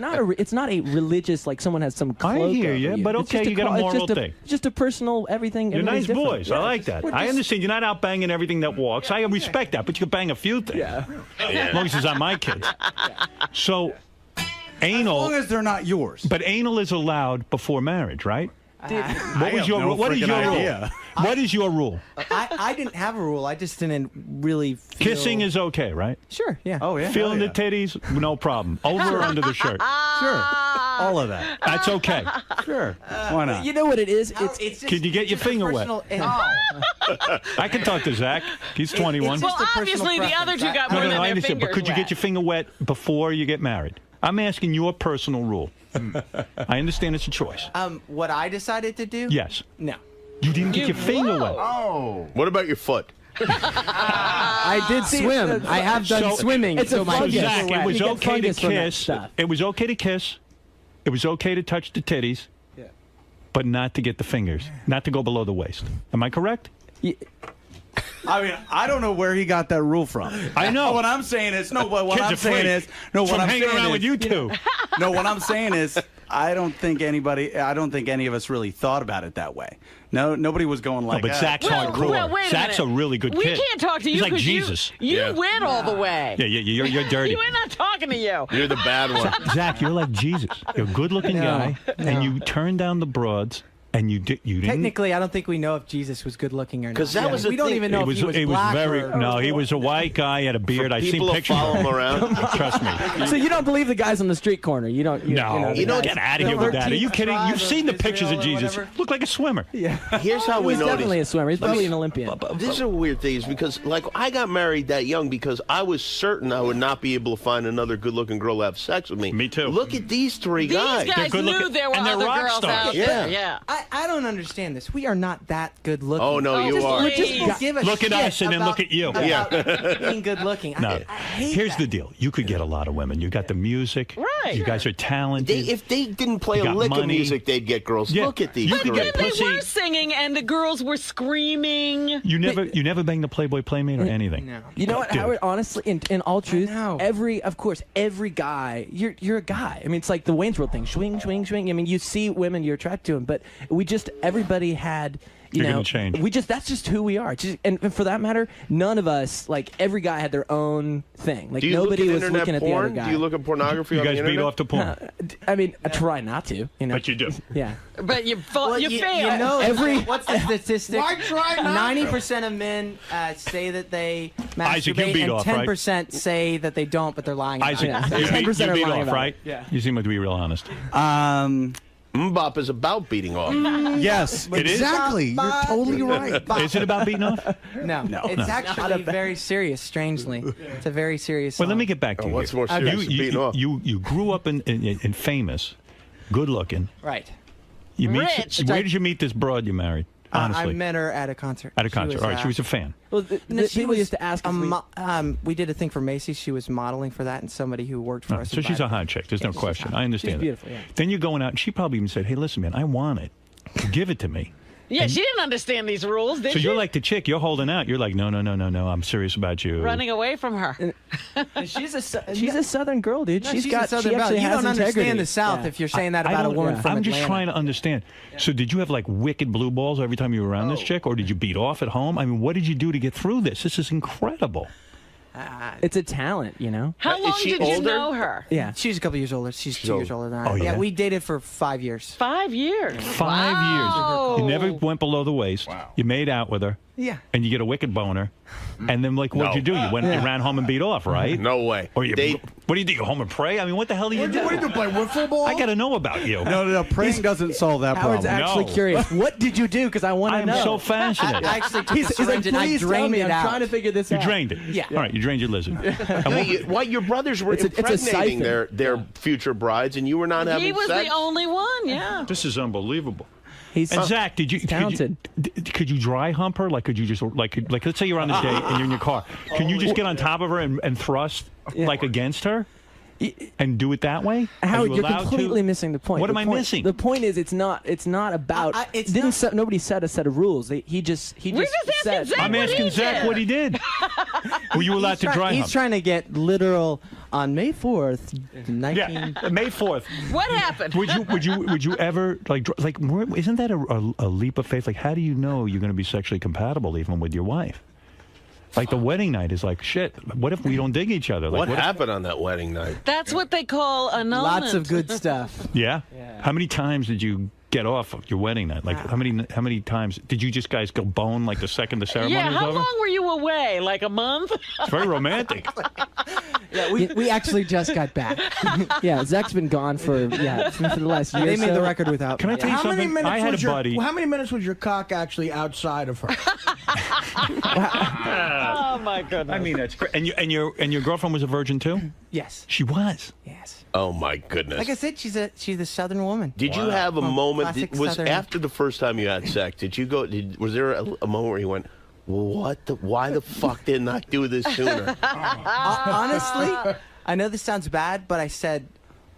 not a religious, like someone has some cloak I hear over you, but It's okay, just you got a it's moral just thing. Just a personal everything. You're nice everything's boys. different. I Yeah, like that. we're I just- understand you're not out banging everything that walks. I respect that, but you can bang a few things. Yeah. As long as it's on my kids. So, anal. As long as they're not yours. But anal is allowed before marriage, right? What was have your no rule? What is freaking your idea. rule? What is your rule? I didn't have a rule. I just didn't really feel... Kissing is okay, right? Sure. Yeah. Oh, yeah. Feeling Hell the titties, no problem. Over or under the shirt? Sure. All of that. That's okay. Sure. Why not? You know what it is? It's just, Can you get your finger wet? I can talk to Zach. He's 21. just Well, a personal obviously, the other two got No, more no, than no, I their understand. But fingers could you wet. get your finger wet before you get married? I'm asking your personal rule. I understand it's a choice. What I decided to do? Yes. No. You didn't get your finger wet. Oh. What about your foot? I did swim. I have done swimming. It's a So, fungus. Zach, it was You get okay to fungus from that kiss. stuff. It was okay to kiss. It was okay to touch the titties. Yeah. But not to get the fingers. Not to go below the waist. Am I correct? I mean, I don't know where he got that rule from. I know. What I'm saying is, what Kids I'm are saying free. is, From what I'm hanging saying around is, with you two. No, what I'm saying is, I don't think any of us really thought about it that way. No, nobody was going like, but Zach's hardcore. Well, wait a Zach's minute. a really good We kid. can't talk to you He's like 'cause Jesus. You went all the way. Yeah, you're dirty. We're not talking to you. You're the bad one. Zach, you're like Jesus. You're a good-looking guy, and you turn down the broads, and you didn't. Technically, I don't think we know if Jesus was good looking or not. 'Cause that was the we don't thing. even know if he was He was black very or... no. He was a white guy, had a beard. I've seen People will pictures. follow of him around. Trust me. So you don't believe the guys on the street corner? You don't? No, you know, get out of here with that. Are you kidding? You've seen the pictures of Jesus. Look like a swimmer. Yeah. Here's how He we was know definitely a this. swimmer. He's probably an Olympian. This is a weird thing, is because, like, I got married that young because I was certain I would not be able to find another good-looking girl to have sex with me. Me too. Look at these three These guys. guys good knew looking- there were and they're other rock girls stars. out Yeah. there. Yeah. I don't understand this. We are not that good looking. Oh, no, you are. Just give a Look at shit us and then about- look at you. about being good looking. No. I hate Here's that. the deal. You could get a lot of women. You got the music. Right. You guys are talented. If they didn't play You a got lick of money. music, they'd get girls. Yeah. Look at these You could girls. get They pussy. were singing, and the girls were screaming. You never banged a Playboy Playmate or anything. No. You know what, Dude. Howard? Honestly, in all truth, know. every guy, you're a guy. I mean, it's like the Wayne's World thing. Swing, swing, swing. I mean, you see women, you're attracted to them. But everybody had. You're gonna change. That's just who we are. And for that matter, none of us, like, every guy had their own thing. Like, Do you nobody look at was internet looking porn? at the other guy. Do you look at pornography You on the guys internet? beat off to porn. I mean, I try not to. You know, But you do. Yeah. But you fail. You know, what's the statistic? Why try not to? 90% of men say that they Isaac, you masturbate, beat and off, right? 10% say that they don't, but they're lying about Isaac, it. you 10% beat are lying off, about right? it. Yeah. You seem like to be real honest. Mbop is about beating off. Yes, It is? exactly. You're totally right. Is it about beating off? No, it's actually very serious. Strangely, it's a very serious. Well, let song. me get back to you. What's here. more serious than beating off? You grew up in famous, good looking. Right. You meet. Rich. Where did you meet this broad you married? Honestly, I met her at a concert. at a concert. All right, she was a fan. Well, people used to ask us. We did a thing for Macy's. She was modeling for that, and somebody who worked for us. So she's a hot chick. There's no question. I understand. She's that. beautiful, yeah. Then you're going out, and she probably even said, "Hey, listen, man, I want it. Give it to me." Yeah, she didn't understand these rules, did So she? you're like the chick. You're holding out. You're like, no. I'm serious about you. Running away from her. She's a Southern girl, dude. No, she's a got. Southern She belle. actually You has don't integrity. understand the South if you're saying that about a woman from I'm just Atlanta. trying to understand. So did you have like wicked blue balls every time you were around this chick, or did you beat off at home? I mean, what did you do to get through this? This is incredible. It's a talent, you know. How long did you know her? Yeah, she's a couple years older. She's 2 years older than I am. Oh, yeah? We dated for 5 years. 5 years. 5 years. You never went below the waist. Wow. You made out with her. Yeah. And you get a wicked boner. And then, like, what'd you do? You went, you ran home and beat off, right? No way. Or you, what do you do? You go home and pray? I mean, what the hell do you do? What do you play wiffle ball? I got to know about you. No. Praying doesn't solve that Howard's problem. actually curious. What did you do? Because I want to I'm know. so fascinated. I actually took He's a syringe like, and I please tell drained me. it I'm out. trying to figure this You out. drained it. Yeah. All right, you drained your lizard. Wait, your brothers were It's a impregnating siphon. their future brides, and you were not having He was sex? the only one, yeah. This is unbelievable. He's And Zach, talented. could you dry hump her? Like, could you just like let's say you're on a date and you're in your car. Can you just get on top of her and thrust like against her and do it that way? Howard, Are you you're allowed completely to? missing the point. What The am I point- missing? The point is, it's not about. Nobody set a set of rules. He just said. I'm asking Zach what he did. Were you allowed to dry He's hump? trying to get literal on May 4th, 19... Yeah, May 4th. What happened? Would you ever isn't that a leap of faith? Like, how do you know you're going to be sexually compatible even with your wife? Like, the wedding night is like, shit, what if we don't dig each other? Like, What happened on that wedding night? That's what they call annulment. Lots of good stuff. Yeah? How many times did you get off of your wedding night? Like, how many times did you just guys go bone like the second the ceremony Yeah, was how over? long were you away? Like a month? It's very romantic. Yeah, we actually just got back. Yeah, Zach's been gone for the last year. They or made so. the record without Can I me. tell you How many something? minutes I had was a buddy. How many minutes was your cock actually outside of her? Oh, my goodness. I mean, that's great. And your girlfriend was a virgin too? Yes. She was. Yes. Oh my goodness! Like I said, she's a Southern woman. Did you have a moment? Classic Was Southern. after the first time you had sex? Did you go? Was there a moment where you went, "What? Why the fuck didn't I do this sooner?" Honestly, I know this sounds bad, but I said,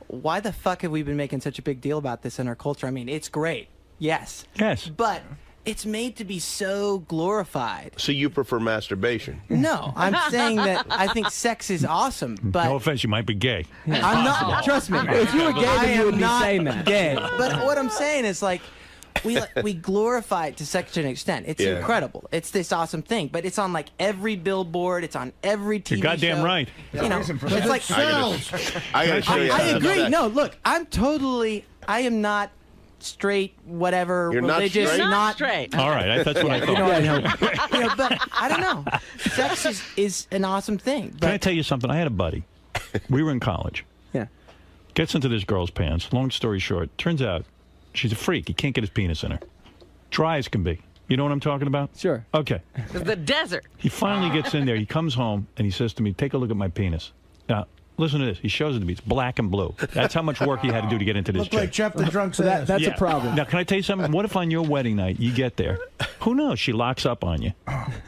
why the fuck have we been making such a big deal about this in our culture? I mean, it's great. Yes. Yes. But it's made to be so glorified. So you prefer masturbation? No, I'm saying that I think sex is awesome, but No offense, you might be gay. I'm not. Trust me. If you were gay, I then you am would be not saying that. gay. But what I'm saying is like. We glorify it to such an extent. It's Yeah. incredible. It's this awesome thing, but it's on like every billboard. It's on every TV You're goddamn show. right. You know, it's like I gotta show you. I how to do agree. that. No, look, I am not straight, whatever, You're not religious, straight? not straight. All right, that's what I thought. but I don't know. Sex is an awesome thing. Can I But tell you something? I had a buddy. We were in college. Yeah. Gets into this girl's pants. Long story short, turns out she's a freak. He can't get his penis in her. Dry as can be. You know what I'm talking about? Sure. Okay. The desert. He finally gets in there. He comes home and he says to me, "Take a look at my penis." Now, listen to this. He shows it to me. It's black and blue. That's how much work he had to do to get into this Look like chick. Jeff the Drunk's ass. That's Yeah. a problem. Now, can I tell you something? What if on your wedding night you get there? Who knows? She locks up on you.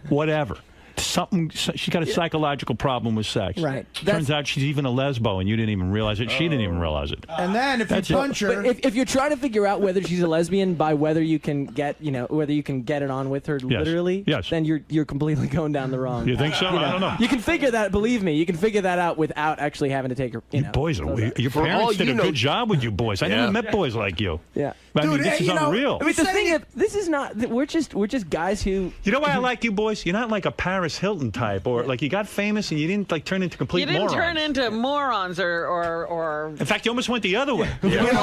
Whatever. She's got a psychological problem with sex. Right. Turns out she's even a lesbo, and you didn't even realize it. She didn't even realize it. And then if you punch her, But if you're trying to figure out whether she's a lesbian by whether you can get it on with her literally, then you're completely going down the wrong. You think so? I don't know. You can figure that. Believe me, you can figure that out without actually having to take her. You know, boys, your parents did a good job with you boys. I never met boys like you. Yeah. I mean, this is unreal. I mean, the thing is, this is not. We're just guys who. You know why I like you boys? You're not like a Paris Hilton type, or like you got famous and you didn't like turn into complete morons. You didn't turn into morons or. In fact, you almost went the other way. You went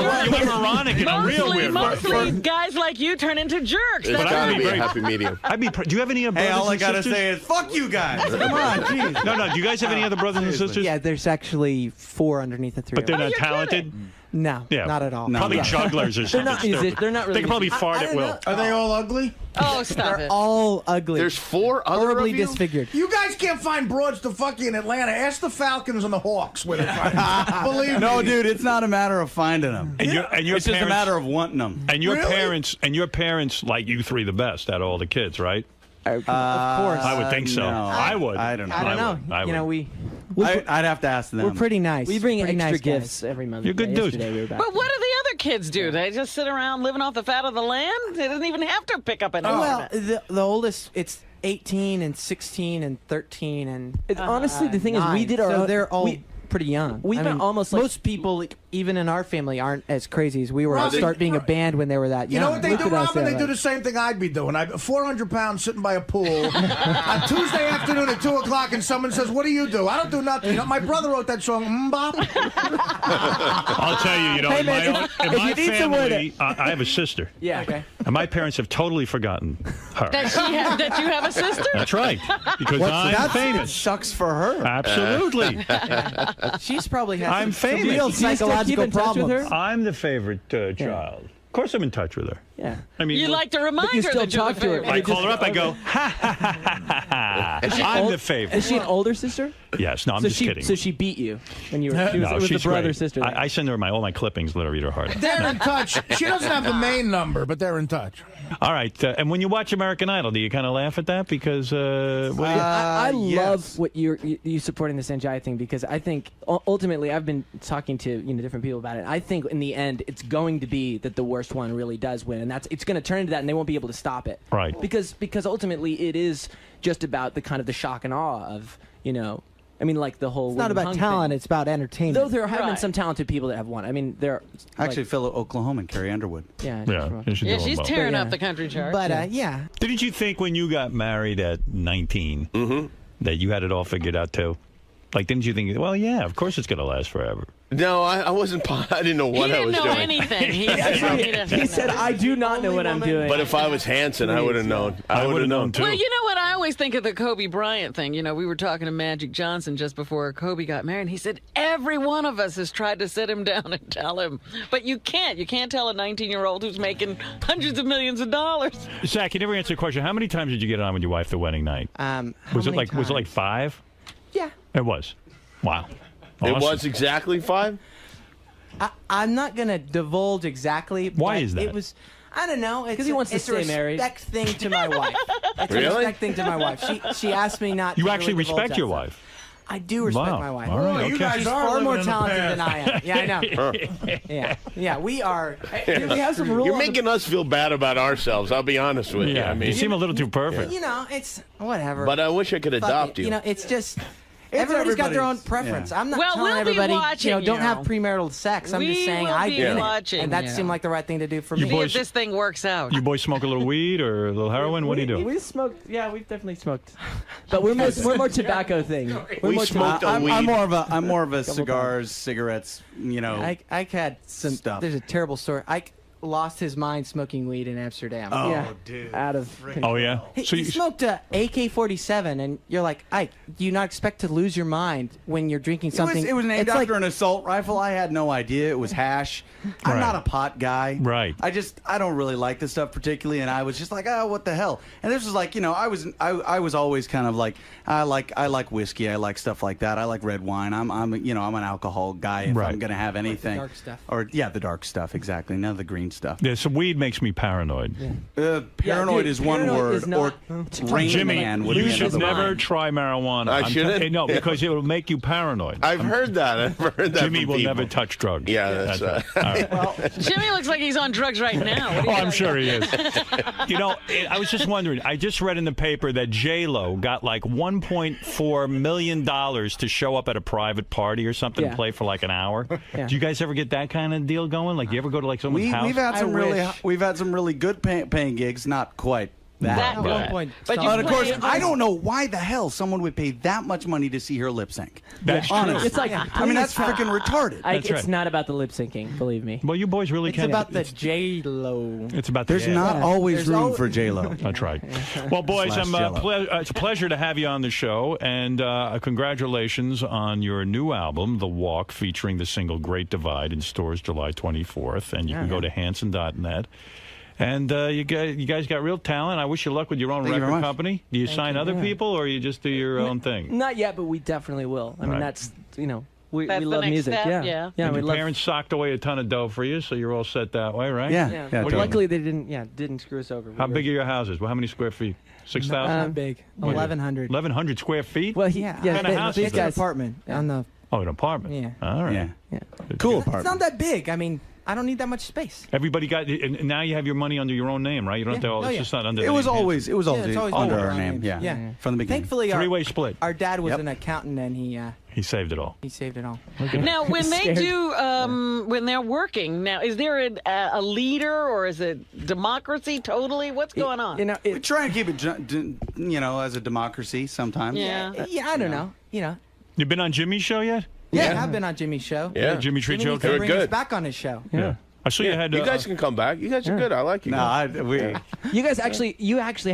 moronic in a real weird way. Mostly guys like you turn into jerks. It's got to be a happy medium. Do you have any brothers all I and gotta sisters? say is, fuck you guys. Come on, jeez. No. Do you guys have any other brothers and sisters? Yeah, there's actually 4 underneath the 3. But they're not talented? No, not at all. Probably jugglers or something. They're not really. They can probably fart at will. Are they all ugly? Oh, stop They're it. all ugly. There's 4 other horribly of you? disfigured. You guys can't find broads to fuck you in Atlanta. Ask the Falcons and the Hawks where they find them. Believe me. No, dude, it's not a matter of finding them. And your it's just a matter of wanting them. And your parents like you 3 the best out of all the kids, right? Of course. I would think so. No. I would. I don't know. I don't know. I would. You know, I'd have to ask them. we're pretty nice. We bring pretty extra nice gifts guys. every month. You're good dudes. Yesterday we were back. But what do the other kids do? They just sit around living off the fat of the land? They doesn't even have to pick up an Well, the oldest, it's 18 and 16 and 13 and. Honestly, the thing is, we 9. did our So own- they're all we- pretty young. We've I been mean, almost like- most people, even in our family, aren't as crazy as we were. Robin, Start being a band when they were that You young. know what they Look do, at us, Robin? yeah, They do right. the same thing I'd be doing. I'm 400 pounds sitting by a pool on Tuesday afternoon at 2 o'clock, and someone says, "What do you do?" I don't do nothing. You know, my brother wrote that song, Mbop. I'll tell you, Hey, in man, my, if in you my need some wood- family, I have a sister. Yeah. Okay. And my parents have totally forgotten her. That you have a sister? That's right. Because I'm famous. Sucks for her. Absolutely. She's probably has I'm some famous. real Do you still psychological keep in touch with problems. her? I'm the favorite child. Of course I'm in touch with her. Yeah. I mean, You like to remind you her still that you're talk the to her. favorite. I call her up, I go, ha, ha, ha, ha, ha. I'm the favorite. Is she an older sister? Yes, no, I'm so just she, kidding. So she beat you when you were. She was, No, it was she's the brother great. sister. I send her all my clippings, let her eat her heart out. They're in touch. She doesn't have the main number, but they're in touch. All right, and when you watch American Idol, do you kind of laugh at that? Because I yes. love what you supporting this NGI thing, because I think ultimately I've been talking to different people about it. I think in the end it's going to be that the worst one really does win, and it's going to turn into that, and they won't be able to stop it. Right. Because ultimately it is just about the kind of the shock and awe of I mean, like the whole. It's not William about Hung talent; thing. it's about entertainment. Though there have been Right. some talented people that have won. I mean, there. Actually, fellow Oklahoman, Carrie Underwood. Yeah. Yeah, she's tearing But, up the country chart. But yeah, didn't you think when you got married at 19 that you had it all figured out too? Like, didn't you think, well, yeah, of course it's going to last forever? No, I wasn't. I didn't know what I was doing. Anything. He said, "I do not know what I'm doing." But if I was Hanson, I would have known. I would have known too. Well, you know what? I always think of the Kobe Bryant thing. We were talking to Magic Johnson just before Kobe got married. And he said, every one of us has tried to sit him down and tell him. But you can't. You can't tell a 19-year-old who's making hundreds of millions of dollars. Zach, you never answered the question. How many times did you get on with your wife the wedding night? Was it like 5? Yeah. It was. Wow. It Awesome. was exactly 5? I'm not going to divulge exactly. Why but is that? It was. I don't know. Because he wants to it's stay a married. respect thing to my wife. It's Really? a respect thing to my wife. She asked me not. You to actually really divulge respect that your stuff. wife? I do respect Wow. my wife. All right, You okay. guys She's are far more living in the talented past. than I am. Yeah, I know. Yeah, we are. We have some rules. You're making us feel bad about ourselves. I'll be honest with you. Yeah, I mean, you seem a little too perfect. It's whatever. but I wish I could Fuck adopt it. you. It's just. Everybody's got their own everybody's- preference. yeah. I'm not Well, telling we'll be everybody, watching don't you. have premarital sex. I'm just We saying will I be did it, watching and that you. seemed like the right thing to do for You me. See boys- if this thing works out. You boys smoke a little weed or a little heroin? What do you do? We smoked. Yeah, we've definitely smoked. But we're more tobacco thing. We're We more smoked a weed. I'm more of a cigars, cigarettes. I had some Stuff. There's a terrible story. Ike lost his mind smoking weed in Amsterdam. Oh, Yeah. dude. Out of. Oh, yeah? He smoked a AK-47, and you're like, Ike, do you not expect to lose your mind when you're drinking something? It was named It's after like, an assault rifle. I had no idea it was hash. I'm Right. not a pot guy. Right. I don't really like this stuff particularly, and I was just like, oh, what the hell? And this was like, I was always kind of like, I like whiskey. I like stuff like that. I like red wine. I'm an alcohol guy if Right. I'm gonna have anything. dark stuff. Or the dark stuff exactly. None of the green stuff. Yeah, so weed makes me paranoid. Paranoid dude, is one paranoid word, is not- or Rain Rain Man. Man would You be should another never word. try marijuana. I shouldn't? No, because it will make you paranoid. I've heard that. I've heard that. Jimmy from will people. never touch drugs. Yeah, that's right. All right. Jimmy looks like he's on drugs right now. What do Oh, you I'm think? sure he is. You know, I was just wondering. I just read in the paper that J-Lo got like $1.4 million to show up at a private party or something and play for like an hour. Yeah. Do you guys ever get that kind of deal going? Like, do you ever go to like someone's house? We've had some really good paying gigs, not quite that. At one point, But some- of course, I don't know why the hell someone would pay that much money to see her lip sync. That's true. Honestly. It's like, I mean, that's freaking retarded. It's not about the lip syncing, believe me. Well, you boys really It's can. about the J-Lo. It's about There's the not always room for J-Lo. That's right. Well, boys, Slash Jell-O. it's a pleasure to have you on the show, and congratulations on your new album, The Walk, featuring the single Great Divide in stores July 24th, and you can go to Hanson.net. And you guys got real talent. I wish you luck with your own Thank you very record much. company. Do you sign other people, or you just do your own thing? Not yet, but we definitely will. I mean, Right. that's, you know, we That's the love next music. step, Yeah. yeah. Yeah, And we your love. parents socked away a ton of dough for you, so you're all set that way, right? Yeah. Well, totally. luckily they didn't screw us over. How big are your houses? Well, how many square feet? 6,000? Not big. 1,100. 1,100 square feet? Well, What kind of house is these that? guys apartment on the. Oh, an apartment. Yeah. All right. Yeah. Cool It's not that big. I mean, I don't need that much space. Everybody got, and now you have your money under your own name, right? You don't have to. Yeah. Oh, It's yeah. just not under. It the was name always it's always under our our name. names. Yeah. Yeah. From the beginning. Thankfully, Three-way split. Our dad was Yep. an accountant, and He saved it all. he saved it all. Now, when they Scared. do, when they're working, now, is there a leader or is it democracy totally? What's going on? You know, We try and keep it, as a democracy sometimes. Yeah. I don't know. You know. You been on Jimmy's show yet? Yeah, I've been on Jimmy's show. Yeah. Jimmy Treat Jimmy Show. needs to Good, bring us good. back on his show. Yeah. I saw you had. You guys can come back. You guys are good. I like you. No, guys. You guys actually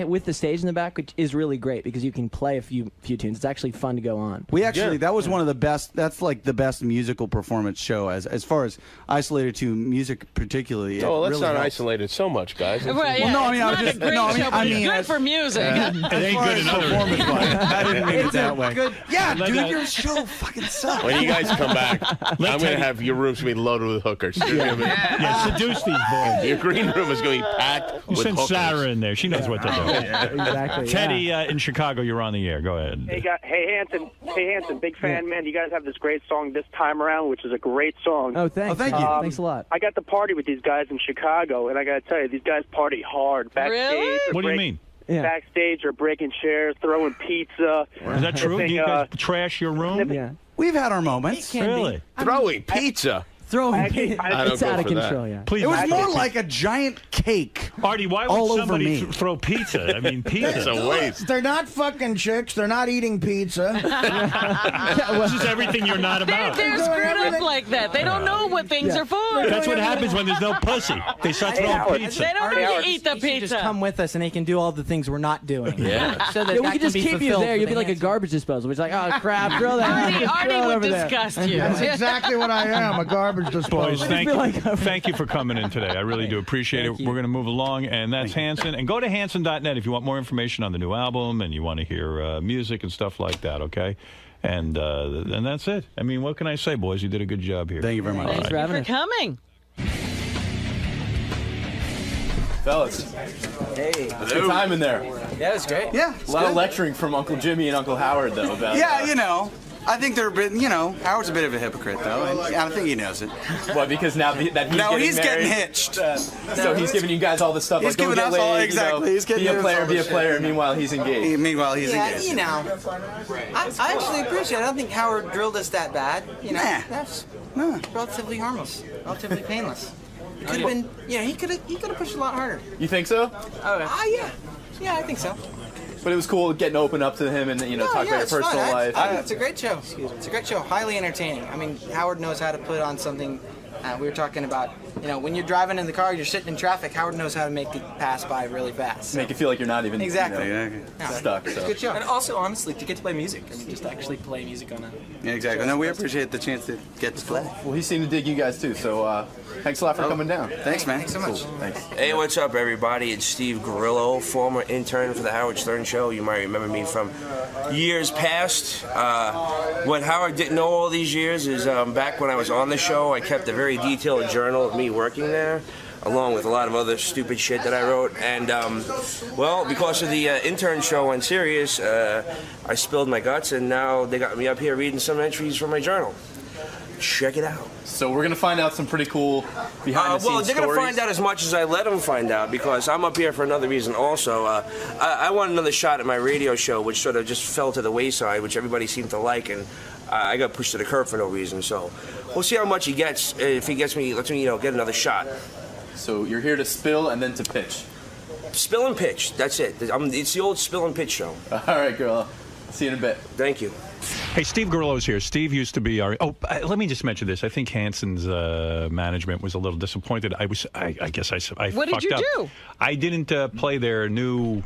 with the stage in the back, which is really great because you can play a few tunes. It's actually fun to go on. We actually that was one of the best. That's like the best musical performance show as far as isolated to music, particularly. Oh, it let's really not helps. isolate it so much, guys. Well, Well, yeah, no, I mean, it's I was not just a great no, show, but it's good for music. It ain't far good as in other. performance wise, I didn't mean it that way. Good. Yeah, Let dude, that- your show fucking sucks. When you guys come back, I'm going to Teddy- have your rooms be loaded with hookers. You're gonna be- Yeah, seduce these boys. Your green room is going to be packed You with send hookers. Sarah in there. She knows what to do. Exactly. Teddy in Chicago, you're on the air. Go ahead. Hey Hanson, big fan, man. You guys have this great song this time around, which is a great song. Oh, thanks. Oh, thank you. Thanks a lot. I got to party with these guys in Chicago, and I got to tell you, these guys party hard. Backstage, Really? they're What do you break- mean? Yeah. Backstage, are breaking chairs, throwing pizza. Is that true? They Do think, you guys trash your room? Yeah. We've had our moments. Really? Throwing pizza. Throwing. Actually, I don't It's go out of for that. control. Yeah. Please. It was don't more throw like a giant cake. Artie, why all would over somebody me. throw pizza? I mean, pizza. It's a waste. They're not fucking chicks. They're not eating pizza. This is everything you're not about. They're screwed up like that. They don't know what things are for. That's what happens when there's no pussy. They start throwing pizza. They don't know to eat the You should just pizza. come with us, and he can do all the things we're not doing. Yeah. So that Yeah, we that could can just be keep you fulfilled there. for You'd be the like a Hanson. garbage disposal. It's like, oh crap, throw that. Artie Throw it would over there. disgust you. That's exactly what I am, a garbage disposal. Boys, thank you for coming in today. I really do appreciate it. Thank you. We're going to move along, and that's Hanson. And go to Hanson.net if you want more information on the new album and you want to hear music and stuff like that, okay? And that's it. I mean, what can I say, boys? You did a good job here. Thank you very much. Thanks for having For us. coming. Fellas, Hey. good time in there. Yeah, it was great. Yeah. A lot of lecturing from Uncle Jimmy and Uncle Howard, though, about Yeah, I think they're a bit, Howard's a bit of a hypocrite, though, and I think he knows it. What, because now that he's getting married, hitched. So he's giving you guys all this stuff. He's like, go giving get us all- laid, exactly. He's getting be a us player, all be a this player. shit. Meanwhile, he's engaged. Meanwhile, he's engaged. I actually appreciate it. I don't think Howard drilled us that bad. Nah. That's relatively harmless, relatively painless. Could have been, he could have pushed a lot harder. You think so? Yeah, I think so. But it was cool getting open up to him and talk about your it's personal fun. life. It's a great show. It's a great show. Highly entertaining. I mean, Howard knows how to put on something. We were talking about, when you're driving in the car, you're sitting in traffic. Howard knows how to make it pass by really fast. Make it feel like you're not even Exactly. stuck. It's a So. good show. And also, honestly, to get to play music. I mean, just actually play music on a... Yeah, exactly. No, we appreciate the chance to get to play. Well, he seemed to dig you guys too. So thanks a lot for coming down. Thanks, man. Thanks so much. Cool. Thanks. Hey, what's up, everybody? It's Steve Grillo, former intern for the Howard Stern Show. You might remember me from years past. What Howard didn't know all these years is back when I was on the show, I kept a very detailed journal of me working there. along with a lot of other stupid shit that I wrote. And, well, because of the intern show on Sirius, I spilled my guts, and now they got me up here reading some entries from my journal. Check it out. So we're going to find out some pretty cool behind-the-scenes Well, they're going to stories. find out as much as I let them find out, because I'm up here for another reason also. I want another shot at my radio show, which sort of just fell to the wayside, which everybody seemed to like, and I got pushed to the curb for no reason. So we'll see how much he gets. If he lets me, get another shot. So you're here to spill and then to pitch. Spill and pitch. That's it. It's the old spill and pitch show. All right, girl. See you in a bit. Thank you. Hey, Steve Grillo's here. Steve used to be our... Oh, let me just mention this. I think Hanson's management was a little disappointed. I guess I What did fucked you up. do? I didn't play their new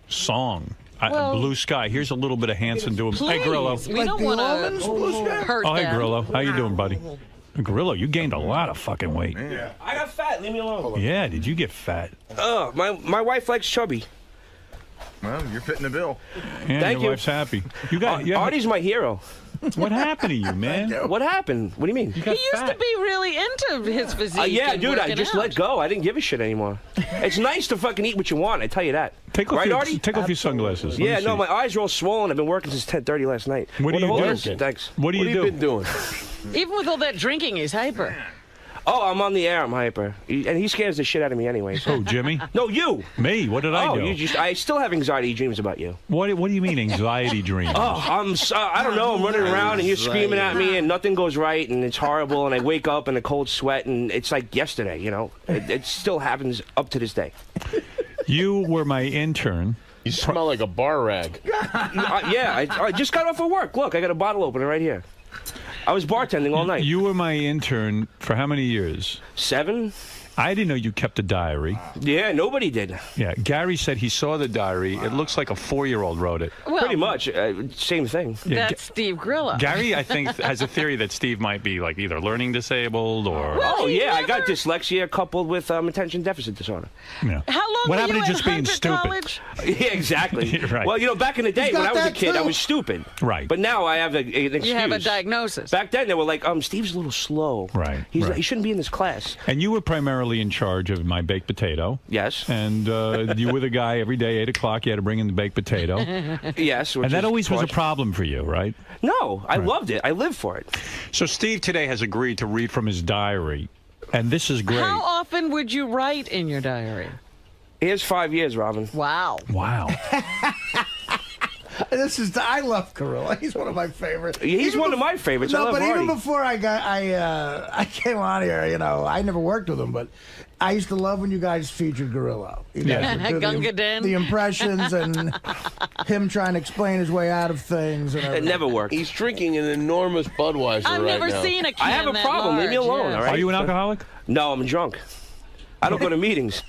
song, Blue Sky. Here's a little bit of Hanson doing... Hey, Grillo. We don't want to hurt Oh, hey, them. Grillo. How you doing, buddy? Grillo, you gained a lot of fucking weight. I got fat. Leave me alone. Yeah, did you get fat? Oh, my wife likes chubby. Well, you're fitting the bill. Yeah, Thank your you. wife's happy. You got Artie's my hero. What happened to you, man? What happened? What do you mean? He used to be really into his physique. Yeah, and dude, I working just out. let go. I didn't give a shit anymore. It's nice to fucking eat what you want, I tell you that. Take off right, your, Artie? Take off your sunglasses. Let Yeah, me no, see. my eyes are all swollen. I've been working since 10:30 last night. What do you hold do? on. Thanks. What do you do? been doing? Even with all that drinking, he's hyper. Oh, I'm on the air. I'm hyper. And he scares the shit out of me anyway. So. Oh, Jimmy? No, you. Me? What did I do? I still have anxiety dreams about you. What do you mean anxiety dreams? Oh, I don't know. I'm running around and you're screaming at me and nothing goes right and it's horrible and I wake up in a cold sweat and it's like yesterday, you know? It still happens up to this day. You were my intern. You smell like a bar rag. Yeah, I just got off of work. Look, I got a bottle opener right here. I was bartending all night. You were my intern for how many years? 7. I didn't know you kept a diary. Yeah, nobody did. Yeah, Gary said he saw the diary. It looks like a 4-year-old wrote it. Well, pretty much. Same thing. Yeah, That's Steve Grillo. Gary, I think, has a theory that Steve might be like either learning disabled or... Oh, yeah, I got dyslexia coupled with attention deficit disorder. Yeah. How long What were happened you to in just being Hunter stupid? College? Yeah, exactly. Right. Well, you know, back in the day He's when got I was a that, kid, I too. was stupid. Right. But now I have an excuse. You have a diagnosis. Back then, they were like, Steve's a little slow. Right. He shouldn't be in this class. And you were primarily in charge of my baked potato. Yes. And you were the guy every day, 8 o'clock, you had to bring in the baked potato. Yes. And that always was a problem for you, right? No, I loved it. I lived for it. So Steve today has agreed to read from his diary, and this is great. How often would you write in your diary? Here's 5 years, Robin. Wow. Wow. I love Gorilla. He's one of my favorites. He's one of my favorites. I No, love but even Artie. before I came on here, you know, I never worked with him, but I used to love when you guys featured Gorilla. You guys would do Gunga Din. the impressions and him trying to explain his way out of things. And It everything. never worked. He's drinking an enormous Budweiser I've right never now. seen a can I have a that problem. Leave me large, alone, yeah. all right? Are you an alcoholic? No, I'm drunk. I don't go to meetings.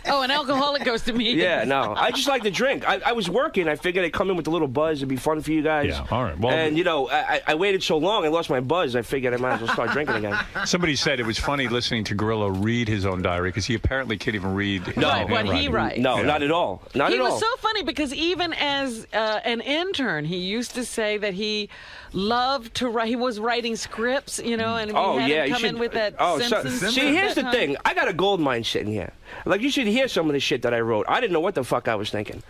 Oh, an alcoholic goes to meetings. Yeah, no. I just like to drink. I was working. I figured I'd come in with a little buzz. It'd be fun for you guys. Yeah, all right. Well, and, you know, I waited so long, I lost my buzz. I figured I might as well start drinking again. Somebody said it was funny listening to Gorilla read his own diary because he apparently can't even read his No, own what he handwriting. writes. No, Yeah. not at all. Not He at all. was so funny because even as an intern, he used to say that he loved to write. He was writing scripts, you know, and we had yeah, him you come should. in with that Simpsons see, script here's that the time. thing. I got a gold mine sitting here. Like, you should hear some of the shit that I wrote. I didn't know what the fuck I was thinking,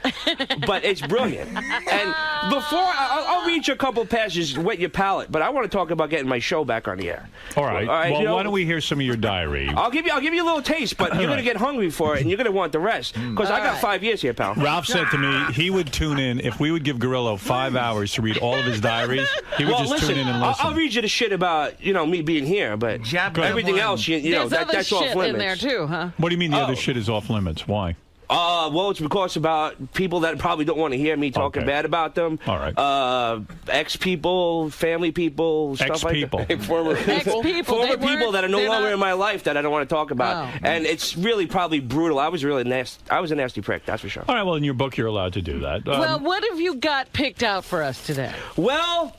but it's brilliant. And before I'll read you a couple passages, wet your palate. But I want to talk about getting my show back on the air. All right. Well, you know, why don't we hear some of your diary? I'll give you a little taste, but you're gonna get hungry for it, and you're gonna want the rest. Because I got 5 years here, pal. Ralph said to me he would tune in if we would give Gorillo 5 hours to read all of his diaries. He would just listen, tune in and listen. I'll read you the shit about me being here, but everything else, you know, There's other that's shit off limits. in there too, huh? What do you mean the other shit is off limits? Why? Well, it's because about people that probably don't want to hear me talking bad about them. All right. Ex-people, family people, stuff Ex-people. like that. Former Ex-people. Former They people that are no they're longer not- in my life that I don't want to talk about. Oh. And it's really probably brutal. I was really nasty. I was a nasty prick, that's for sure. All right. Well, in your book, you're allowed to do that. Well, what have you got picked out for us today? Well,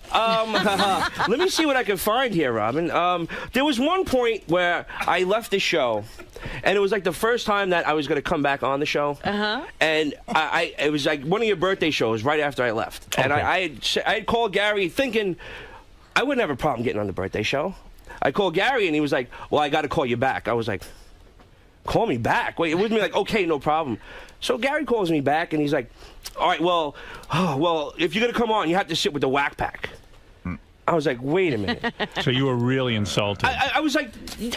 let me see what I can find here, Robin. There was one point where I left the show, and it was like the first time that I was going to come back on the show. Uh-huh. And it was like one of your birthday shows right after I left. And I had called Gary thinking I wouldn't have a problem getting on the birthday show. I called Gary, and he was like, well, I got to call you back. I was like, call me back. Wait, it was me like, okay, no problem. So Gary calls me back, and he's like, all right, well, if you're going to come on, you have to sit with the whack pack. I was like, wait a minute. So you were really insulted. I was like,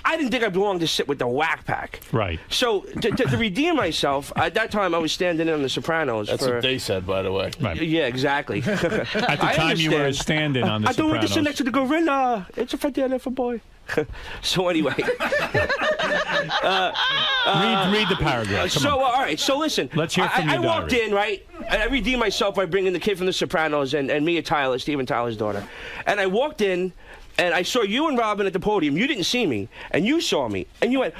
I didn't think I belonged to sit with the whack pack. Right. So to redeem myself, at that time I was standing in on The Sopranos. That's what they said, by the way. Right. Yeah, exactly. At the time you were a stand-in on The I don't want to Sopranos. sit next to the gorilla. It's a fat for boy. So anyway. Read the paragraph. Come on. All right. So listen. Let's hear from your I walked diary. in, right? And I redeemed myself by bringing the kid from The Sopranos and Mia Tyler, Steven Tyler's daughter. And I walked in, and I saw you and Robin at the podium. You didn't see me, and you saw me, and you went,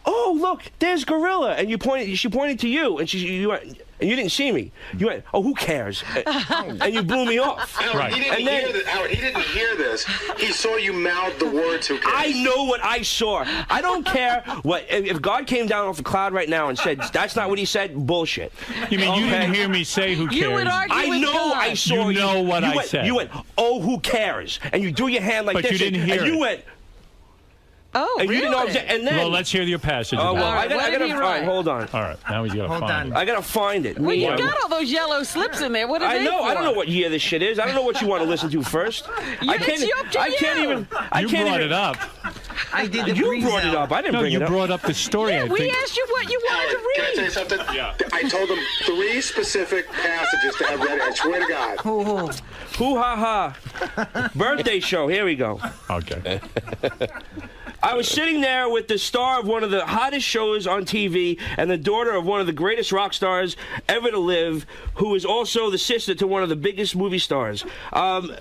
"Oh, look, there's Gorilla." And you pointed. She pointed to you, and you went. And you didn't see me. You went, "Oh, who cares?" And you blew me off. Howard, he didn't hear this. Howard, he didn't hear this. He saw you mouth the words, "Who cares?" I know what I saw. I don't care what. If God came down off a cloud right now and said, "That's not what he said," bullshit. You mean you didn't hear me say who cares? You would argue I with know God. I saw you. You know what I went, said. You went, "Oh, who cares?" And you drew your hand like But this. you didn't hear and you it. went. Oh, And really? you didn't know. And then. Well, let's hear your passage. Oh, well, about it. I gotta find. Hold on. All right, now he's got to find it. I gotta find it. Well, you got all those yellow slips in there. What are I they know. for? I don't know what year this shit is. I don't know what you want to listen to first. I can't even. You brought it up. I did the You brought it up. I didn't No, bring you it up. brought up the story. I We think. asked you what you wanted to Can I read. tell you something? Yeah. I told him 3 specific passages to have read. I swear to God. Hoo ha ha. Birthday show. Here we go. Okay. I was sitting there with the star of one of the hottest shows on TV and the daughter of one of the greatest rock stars ever to live, who is also the sister to one of the biggest movie stars.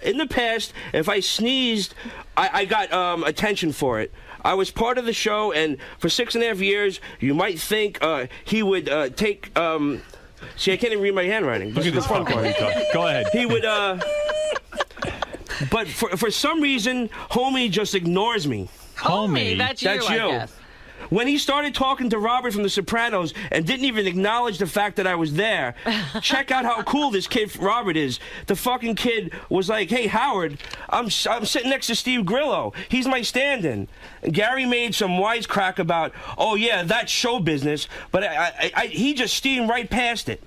In the past, if I sneezed, I got attention for it. I was part of the show, and for 6.5 years, you might think he would take... see, I can't even read my handwriting. Look at this fun part. Go ahead. He would... But for some reason, homie just ignores me. Homie, that's you, I guess. When he started talking to Robert from The Sopranos and didn't even acknowledge the fact that I was there, check out how cool this kid Robert is. The fucking kid was like, "Hey, Howard, I'm sitting next to Steve Grillo. He's my stand-in." And Gary made some wisecrack about, "Oh yeah, that's show business," but he just steamed right past it.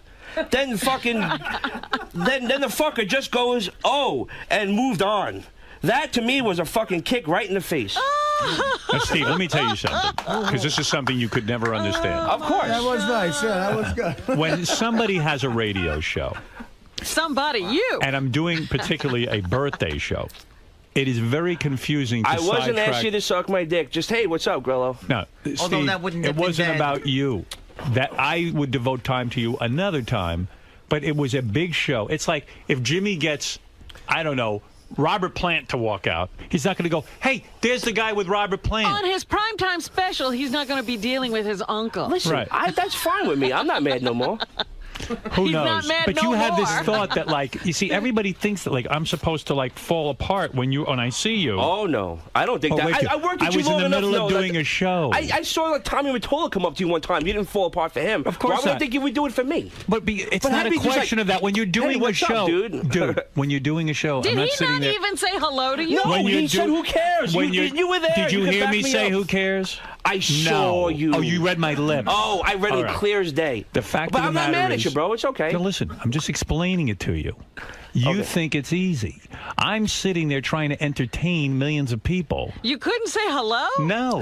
Then fucking, then the fucker just goes, "Oh," and moved on. That to me was a fucking kick right in the face. Now, Steve, let me tell you something, because this is something you could never understand. Of course. That was nice. Yeah, that was good. When somebody has a radio show, Somebody, you. and I'm doing particularly a birthday show, it is very confusing to I wasn't sidetrack. asking you to suck my dick. Just, hey, what's up, Grillo? No, Although Steve, that wouldn't it have been wasn't bad. about you. That I would devote time to you another time, but it was a big show. It's like if Jimmy gets, I don't know, Robert Plant to walk out, he's not going to go, "Hey, there's the guy with Robert Plant." On his primetime special, he's not going to be dealing with his uncle. Listen, Right. that's fine with me. I'm not mad no more. Who He's knows? not mad But no you have this more. thought that, like, you see, everybody thinks that, like, I'm supposed to, like, fall apart when I see you. Oh, no. I don't think Oh, that. wait, I worked with I you was long in the enough middle to of know doing that- a show. I saw like Tommy Mottola come up to you one time. You didn't fall apart for him. Of course Why would I not. think you would do it for me? But it's But not how a do you just, question like, of that. When you're doing hey, a what's up, show, dude? when you're doing a show, Did I'm not he sitting not there. even say hello to you? No, When you he said, "Who cares?" when You were there. Did you can hear back me say up. "Who cares"? I saw No. you. Oh, you read my lips. Oh, I read All it right. clear as day. The fact But of the I'm not matter mad at is- you, bro. It's okay. No, listen, I'm just explaining it to you. You think it's easy. I'm sitting there trying to entertain millions of people. You couldn't say hello? No.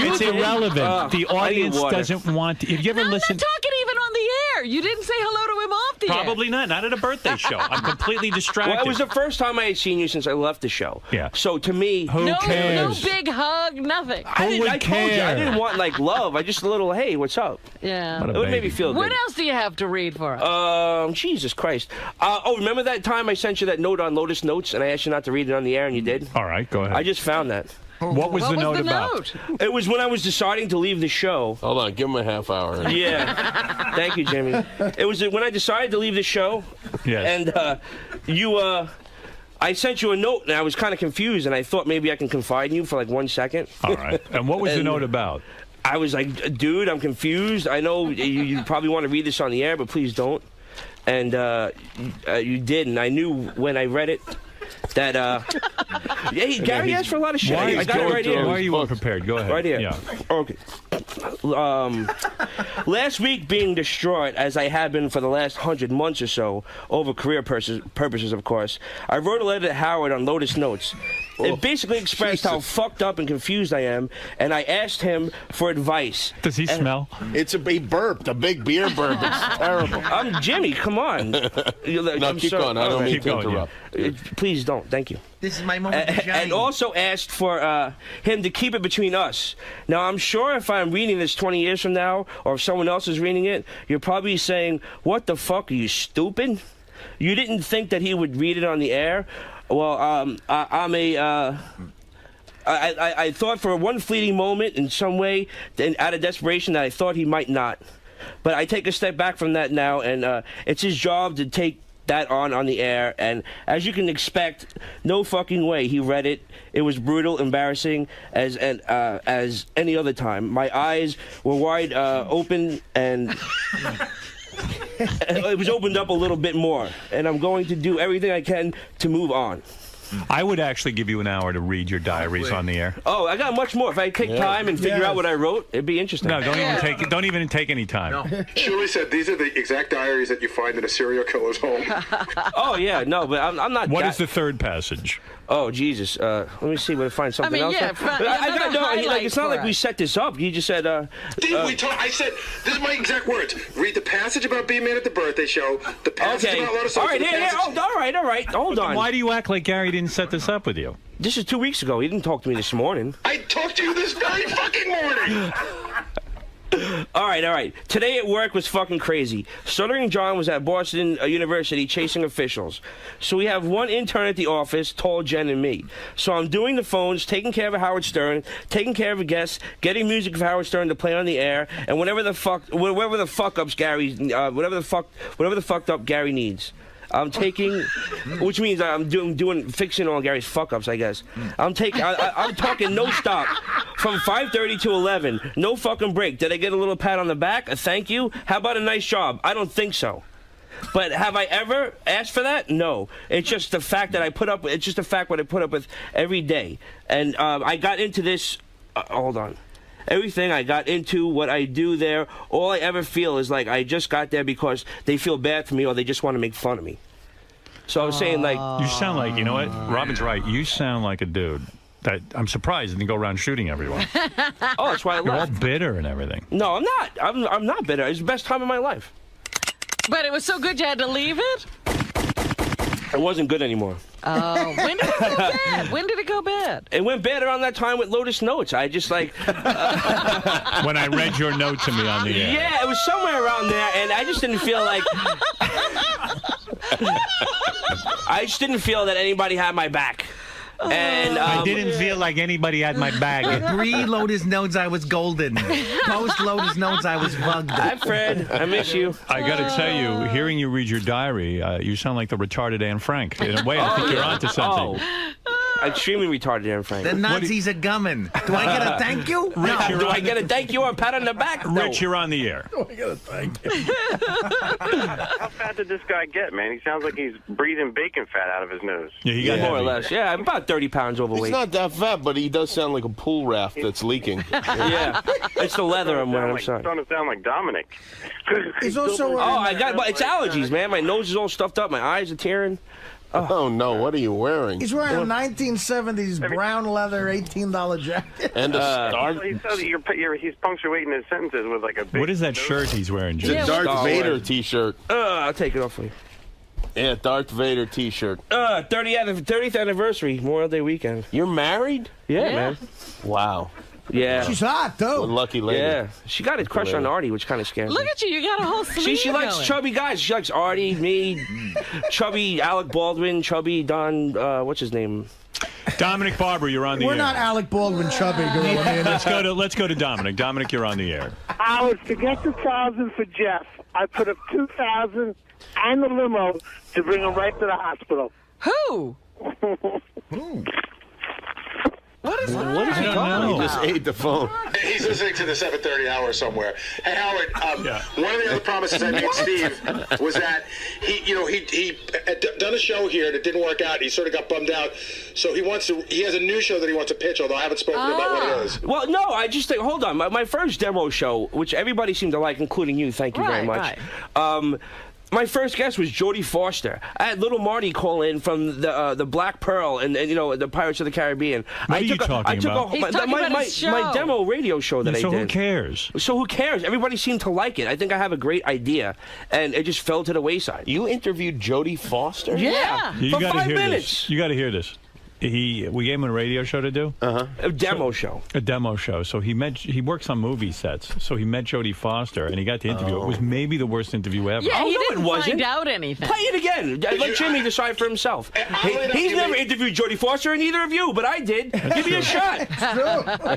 It's did. irrelevant. The I need audience water. doesn't want to. Have you ever I'm listened? not talking even on the air. You didn't say hello to him off the air. Probably not. Not at a birthday show. I'm completely distracted. Well, it was the first time I had seen you since I left the show. Yeah. So to me, Who No cares? big hug, nothing. I Who would told you, I care? didn't want like love. I just a little, hey, what's up? Yeah. What a It would make me baby. feel What good. else do you have to read for us? Jesus Christ. Remember that time I sent you that note on Lotus Notes and I asked you not to read it on the air and you did? All right, go ahead. I just found that. What was the note about? It was when I was deciding to leave the show. Hold on, give him a half hour. Yeah. Thank you, Jimmy. It was when I decided to leave the show. Yes. And I sent you a note and I was kind of confused and I thought maybe I can confide in you for like 1 second. All right. And what was the note about? I was like, dude, I'm confused. I know you probably want to read this on the air, but please don't. And you did, and I knew when I read it that Gary asked for a lot of shit. I got it right here. Why are you unprepared? Go ahead. Right here. Yeah. Okay. last week being distraught, as I have been for the last 100 months or so, over career purposes, of course, I wrote a letter to Howard on Lotus Notes. It basically expressed how fucked up and confused I am, and I asked him for advice. Does he smell? It's a burped, a big beer burp. It's terrible. I'm Jimmy, come on. No, keep going. I don't mean to interrupt. Please don't. Thank you. This is my moment to shine. And also asked for him to keep it between us. Now, I'm sure if I'm reading this 20 years from now, or if someone else is reading it, you're probably saying, what the fuck, are you stupid? You didn't think that he would read it on the air? Well, I thought for one fleeting moment in some way, out of desperation, that I thought he might not. But I take a step back from that now, and it's his job to take that on the air. And as you can expect, no fucking way he read it. It was brutal, embarrassing as any other time. My eyes were wide open, and it was opened up a little bit more. And I'm going to do everything I can to move on. I would actually give you an hour to read your diaries on the air. Oh, I got much more. If I take time and figure out what I wrote, it'd be interesting. No, don't even take any time. No. Julie said these are the exact diaries that you find in a serial killer's home. Oh yeah, no, but I'm not. What is the third passage? Oh Jesus! Let me see if I can find something else. It's not like we set this up. You just said. I said this is my exact words. Read the passage about being man at the birthday show. The passage about Lotus. All right, all right. Hold on. Why do you act like Gary didn't set this up with you? This is 2 weeks ago. He didn't talk to me this morning. I talked to you this very fucking morning. All right. Today at work was fucking crazy. Stuttering John was at Boston University chasing officials. So we have one intern at the office, Tall Jen, and me. So I'm doing the phones, taking care of Howard Stern, taking care of a guest, getting music for Howard Stern to play on the air, and whatever the fucked up Gary needs. I'm taking, which means I'm fixing all Gary's fuck-ups, I guess. I'm talking no stop from 5:30 to 11. No fucking break. Did I get a little pat on the back? A thank you? How about a nice job? I don't think so. But have I ever asked for that? No. It's just the fact that it's just a fact what I put up with every day. And I got into this, hold on. Everything I got into, what I do there, all I ever feel is like I just got there because they feel bad for me or they just want to make fun of me. So I was saying, like... You sound like, you know what? Robin's right. You sound like a dude that I'm surprised didn't go around shooting everyone. Oh, that's why I left. You're all bitter and everything. No, I'm not. I'm not bitter. It's the best time of my life. But it was so good you had to leave it? It wasn't good anymore. Oh, when did it go bad? When did it go bad? It went bad around that time with Lotus Notes. I just like... When I read your note to me on the air. Yeah, it was somewhere around there, and I just didn't feel like... I just didn't feel that anybody had my back. And I didn't feel like anybody had my bag. Pre-Lotus Notes, I was golden. Post-Lotus Notes, I was bugged. Hi, Fred. I miss you. I got to tell you, hearing you read your diary, you sound like the retarded Anne Frank. In a way, I think you're onto something. Extremely retarded, Anne Frank. The Nazis are gumming. Do I get a thank you? No. Do I get a thank you or a pat on the back? No. Rich, you're on the air. Do I get a thank you? How fat did this guy get, man? He sounds like he's breathing bacon fat out of his nose. Yeah, he got more or less. Yeah, I'm about 30 pounds overweight. He's not that fat, but he does sound like a pool raft that's leaking. Yeah, it's the leather I'm wearing. I'm sorry. He's starting to sound like Dominic. He's also... it's allergies, man. My nose is all stuffed up. My eyes are tearing. Oh, no, what are you wearing? He's wearing a 1970s brown leather $18 jacket. And he's punctuating his sentences with like a big... What is that shirt he's wearing, Jim? It's a Darth Vader t-shirt. I'll take it off for you. Yeah, Darth Vader t-shirt. 30th anniversary, Memorial Day weekend. You're married? Yeah, man. Wow. Yeah. She's hot, though. What a lucky lady. Yeah. She got a crush on Artie, which kind of scares me. Look at you. You got a whole sleeve She likes going. chubby guys. She likes Artie, me, chubby Alec Baldwin, chubby Don, what's his name? Dominic Barber, you're on the air. We're not Alec Baldwin chubby, girl. Let's go to Dominic. Dominic, you're on the air. Howard, forget the 1,000 for Jeff. I put up 2,000 and the limo to bring him right to the hospital. Who? What is that? What is he I don't talking know. about? He just ate the phone. He's listening to the 7:30 hour somewhere. Hey, Howard, one of the other promises I made Steve was that he had done a show here that didn't work out. He sort of got bummed out. So he has a new show that he wants to pitch, although I haven't spoken about what it is. Well, no, I just think, hold on. My first demo show, which everybody seemed to like, including you, thank you very much. My first guest was Jodie Foster. I had Little Marty call in from the Black Pearl and the Pirates of the Caribbean. What are you talking about? He's talking about his show. My demo radio show that I did. So who cares? So who cares? Everybody seemed to like it. I think I have a great idea, and it just fell to the wayside. You interviewed Jodie Foster? Yeah, You for gotta 5 hear minutes. This. You got to hear this. We gave him a radio show to do. A demo show. A demo show. So he works on movie sets. So he met Jodie Foster and he got to interview. It was maybe the worst interview ever. Yeah, he no, didn't it wasn't. find out anything. Play it again. Let Jimmy decide for himself. He's never interviewed Jodie Foster, and neither of you, but I did. Give me a shot.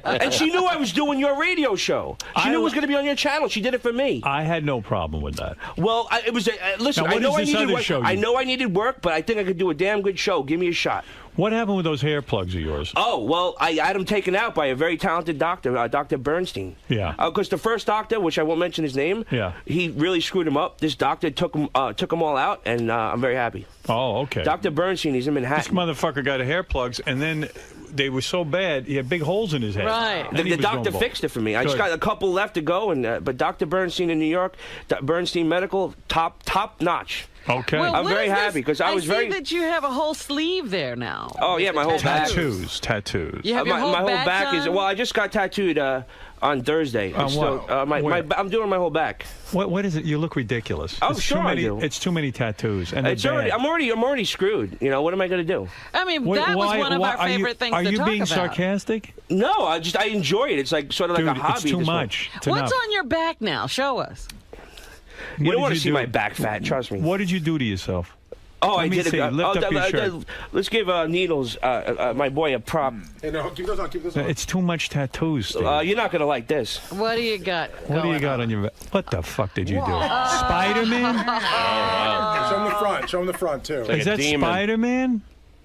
And she knew I was doing your radio show. She knew it was going to be on your channel. She did it for me. I had no problem with that. Well, it was. Listen, Now, I know what I is this needed other work. show I know I needed work, but I think I could do a damn good show. Give me a shot. What happened with those hair plugs of yours? Oh, well, I had them taken out by a very talented doctor, Dr. Bernstein. Yeah. Because the first doctor, which I won't mention his name, he really screwed him up. This doctor took them all out, and I'm very happy. Oh, okay. Dr. Bernstein, he's in This Manhattan. motherfucker got hair plugs, and then they were so bad, he had big holes in his head. Right. The doctor fixed it for me. I just got a couple left to go, and but Dr. Bernstein in New York, Bernstein Medical, top notch. Okay. Well, I'm what very is this? happy because I was see very. that you have a whole sleeve there now. Oh yeah, my whole back. Tattoos. You have your my whole back is. done? Well, I just got tattooed on Thursday. It's what? I'm doing my whole back. What is it? You look ridiculous. Oh, It's sure too many, I do. It's too many tattoos, and It's they're already. bad. I'm already screwed. You know what am I going to do? I mean, that was one of our favorite things Are to you talk being about. sarcastic? No, I enjoy it. It's like sort of Dude, like a hobby. it's too this one. much. It's What's enough. on your back now? Show us. You don't want to see my back fat. Trust me. What did you do to yourself? Oh, Let I me did. see. Lift up your shirt. Let's give Needles, my boy, a prop. Hey, no, keep those on. Keep those on. It's too much tattoos, Steve. You're not gonna like this. What do you got? What do you got on your back? What the fuck did you do? Spider-Man? Show him the front. Show him the front too. Is that Spider-Man?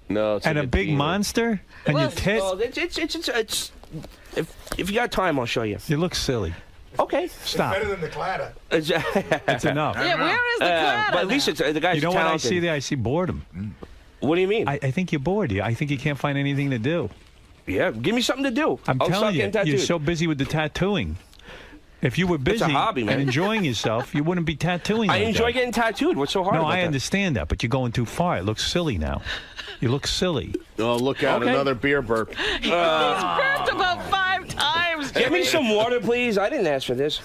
No, it's And like a big demon. monster? And your tits? Well, it's if you got time, I'll show you. You look silly. Okay. Stop. Better than the Claddagh. It's enough. Yeah, where is the Claddagh But at least it's, the guy's You know talented. what I see there? I see boredom. What do you mean? I think you're bored. I think you can't find anything to do. Yeah, give me something to do. I'm I'll telling start you, getting tattooed. you're so busy with the tattooing. If you were busy It's a hobby, man. and enjoying yourself, you wouldn't be tattooing. I like enjoy that. getting tattooed. What's so hard No, about I that? understand that, but you're going too far. It looks silly now. You look silly. Oh, look out, Okay. another beer burp. He's burped about 5 times. Get me some water, please. I didn't ask for this.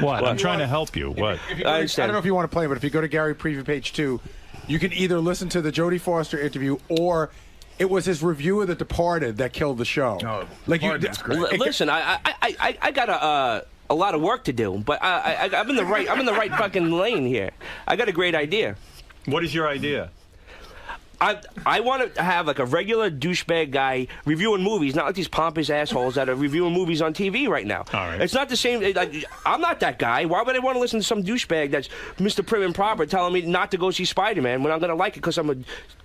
What? I'm trying to help you. What? If you go to, I don't know if you want to play, but if you go to Gary Preview page 2, you can either listen to the Jodie Foster interview or it was his review of The Departed that killed the show. Oh, like you, Listen, I got a lot of work to do, but I'm in the right fucking lane here. I got a great idea. What is your idea? I want to have like a regular douchebag guy reviewing movies, not like these pompous assholes that are reviewing movies on TV right now. All right. It's not the same. Like, I'm not that guy. Why would I want to listen to some douchebag that's Mr. Prim and Proper telling me not to go see Spider-Man when I'm going to like it because I'm a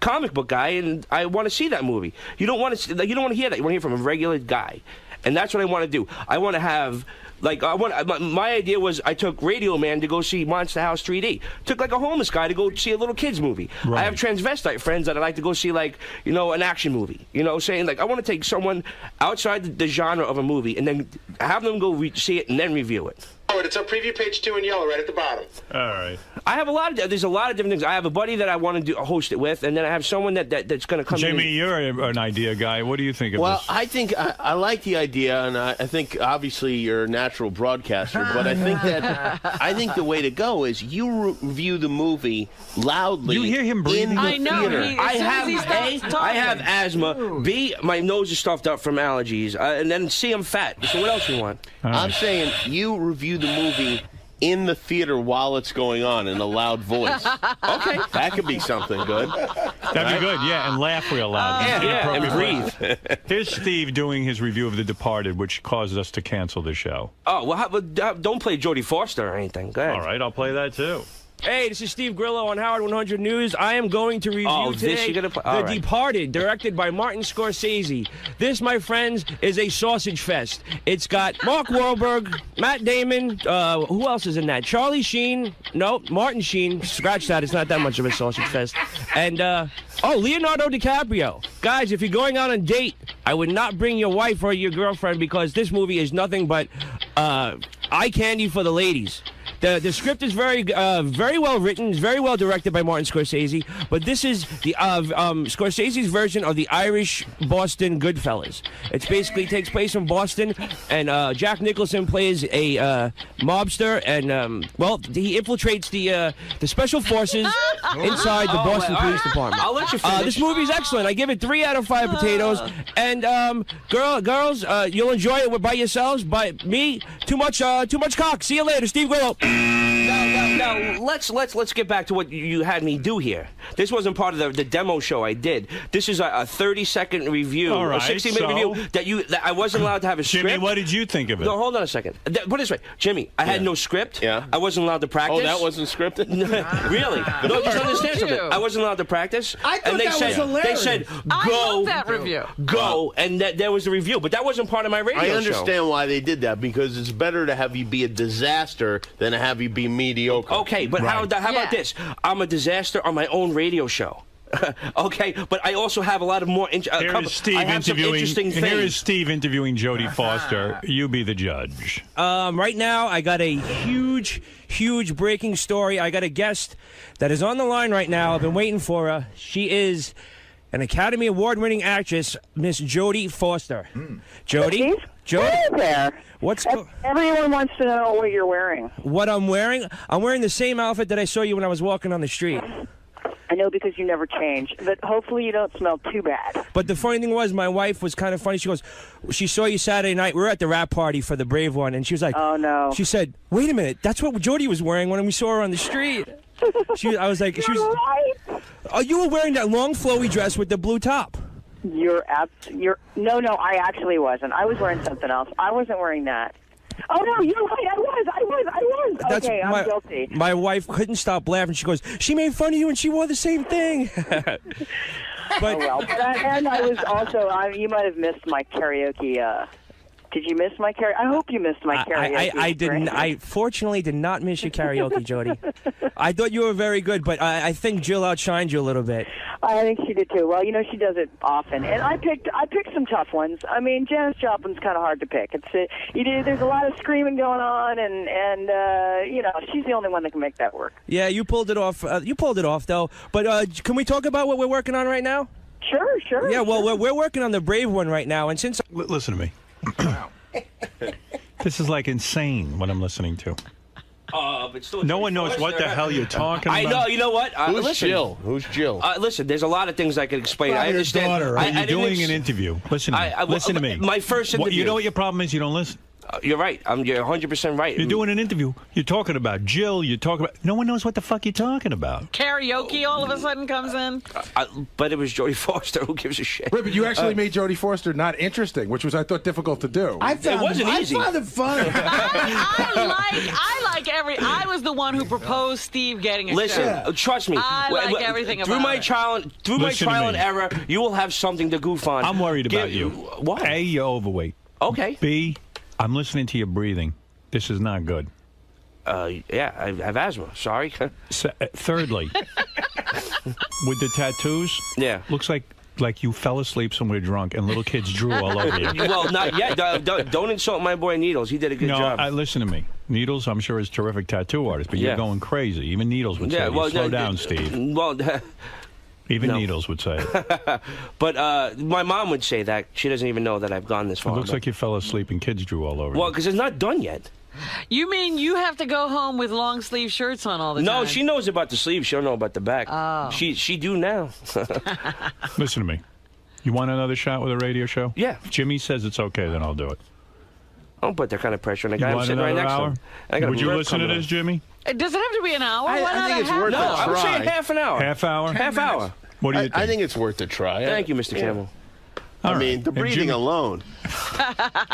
comic book guy and I want to see that movie? You don't want to. You don't want to hear that. You want to hear from a regular guy, and that's what I want to do. I want to have. Like my idea was I took Radio Man to go see Monster House 3D. Took like a homeless guy to go see a little kids movie. Right. I have transvestite friends that I like to go see like an action movie. Saying like I want to take someone outside the genre of a movie and then have them go see it and then review it. Oh, it's on Preview page 2 in yellow, right at the bottom. All right. I have there's a lot of different things. I have a buddy that I want to host it with, and then I have someone that's going to come in. Jimmy, you're an idea guy. What do you think of Well, this? I think I like the idea, and I think obviously you're a natural broadcaster, but I think the way to go is you review the movie loudly. You hear him breathing? in the I know, theater. he- as soon as he stops talking. I have asthma. B, my nose is stuffed up from allergies, and then C, I'm fat. So what else you want? I'm saying you review the movie in the theater while it's going on in a loud voice. Okay. That could be something good. That'd be good, yeah, and laugh real loud. Yeah, and Inappropriate. Here's Steve doing his review of The Departed, which caused us to cancel the show. Oh, well, don't play Jodie Foster or anything. Go ahead. All right, I'll play that too. Hey, this is Steve Grillo on Howard 100 News. I am going to review today The Departed, directed by Martin Scorsese. This, my friends, is a sausage fest. It's got Mark Wahlberg, Matt Damon, who else is in that? Charlie Sheen. No, Martin Sheen. Scratch that. It's not that much of a sausage fest. And, Leonardo DiCaprio. Guys, if you're going out on a date, I would not bring your wife or your girlfriend because this movie is nothing but eye candy for the ladies. The script is very well written. It's very well directed by Martin Scorsese. But this is the Scorsese's version of the Irish Boston Goodfellas. It basically takes place in Boston, and Jack Nicholson plays a mobster, and he infiltrates the special forces inside the Boston Police Department. I'll let you finish. This movie is excellent. I give it 3 out of 5 potatoes. And girls, you'll enjoy it by yourselves. By me, too much cock. See you later, Steve Grillo. Now, let's get back to what you had me do here. This wasn't part of the demo show I did. This is a 30-second review, All right, a 60-minute review that I wasn't allowed to have a script. Jimmy, what did you think of it? No, hold on a second. Put it this way, Jimmy, I had no script. Yeah. I wasn't allowed to practice. Oh, that wasn't scripted? Really? No, just understand something. I wasn't allowed to practice. I thought that was hilarious. They said, go. I love that review. Go, and there was the review. But that wasn't part of my radio show. I understand why they did that, because it's better to have you be a disaster than to have you be mediocre. Okay, but how about this? I'm a disaster on my own radio show. Okay, but I also have a lot of more. Here is Steve interviewing Jodie Foster. You be the judge. Right now, I got a huge breaking story. I got a guest that is on the line right now. I've been waiting for her. She is an Academy Award-winning actress, Miss Jodie Foster. Jodie? Hey there. Everyone wants to know what you're wearing. What I'm wearing? I'm wearing the same outfit that I saw you when I was walking on the street. I know, because you never change, but hopefully you don't smell too bad. But the funny thing was, my wife was kind of funny. She goes, she saw you Saturday night. We were at the rap party for the Brave One, and she was like, oh, no. She said, wait a minute, that's what Jodie was wearing when we saw her on the street. I was like, right. Oh, you were wearing that long flowy dress with the blue top. No, I actually wasn't. I was wearing something else. I wasn't wearing that. Oh, no, you're right. I was. Okay, I'm guilty. My wife couldn't stop laughing. She goes, she made fun of you and she wore the same thing. But, oh, well. And I was also, you might have missed my karaoke. Did you miss my karaoke? I hope you missed my karaoke. I didn't. I fortunately did not miss your karaoke, Jodie. I thought you were very good, but I think Jill outshined you a little bit. I think she did too. Well, she does it often, and I picked some tough ones. I mean, Janis Joplin's kind of hard to pick. There's a lot of screaming going on, and she's the only one that can make that work. Yeah, you pulled it off. You pulled it off, though. But can we talk about what we're working on right now? Sure. Yeah, well, we're working on the Brave One right now, and since listen to me. This is like insane what I'm listening to. But still, no one knows what the hell you're talking about. I know. You know what? Who's Jill? Listen, there's a lot of things I can explain. I understand. Daughter, right? You're doing an interview. Listen to me. Listen to me. My first interview. You know what your problem is? You don't listen. You're right. You're 100% right. You're doing an interview. You're talking about Jill. You're talking about. No one knows what the fuck you're talking about. Karaoke all of a sudden comes in. But it was Jodie Foster. Who gives a shit? Right, but you actually made Jodie Foster not interesting, which was, I thought, difficult to do. It wasn't easy. I found it funny. I was the one who proposed Steve getting a show. Trust me. I like everything about it. Through my trial and error, you will have something to goof on. I'm worried about you. Why? A, you're overweight. Okay. B, I'm listening to your breathing. This is not good. Yeah, I have asthma. Sorry. Thirdly, with the tattoos, looks like you fell asleep somewhere drunk and little kids drew all over you. Well, not yet. Don't insult my boy Needles. He did a good job. Listen to me. Needles, I'm sure, is a terrific tattoo artist, but you're going crazy. Even Needles would say, slow down, Steve. Well, even Needles would say it. But my mom would say that. She doesn't even know that I've gone this far. It looks like you fell asleep and kids drew all over you. Well, because it's not done yet. You mean you have to go home with long sleeve shirts on all the time? No, she knows about the sleeve. She don't know about the back. Oh. She do now. Listen to me. You want another shot with a radio show? Yeah. If Jimmy says it's okay, then I'll do it. I don't put that kind of pressure on the guy. I'm sitting right next to him. Would you listen to this, Jimmy? Does it have to be an hour? I think it's worth a try. I would say half an hour. Half hour? Half hour. What do you think? I think it's worth a try. Thank you, Mr. Campbell. I mean, the breathing alone.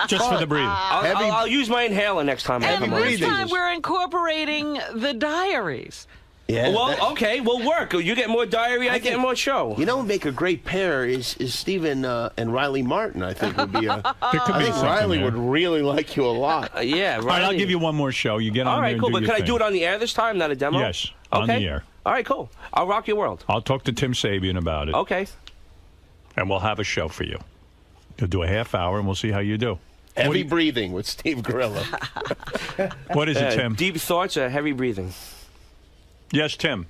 Just for the breathing. I'll use my inhaler next time. And this time we're incorporating the diaries. Yeah. Well, okay, we'll work. You get more diary, I get more show. You know what would make a great pair is Stephen and Riley Martin, I think, would be a... There could I be think something Riley there. would really like you a lot. Yeah, All right, I'll give you one more show. You get on All there right, and cool. do But your can I thing. do it on the air this time, not a demo? Yes, on the air. All right, cool. I'll rock your world. I'll talk to Tim Sabian about it. Okay. And we'll have a show for you. You'll do a half hour, and we'll see how you do. Heavy breathing with Steve Gorilla. What is it, Tim? Deep thoughts or heavy breathing? Yes, Tim.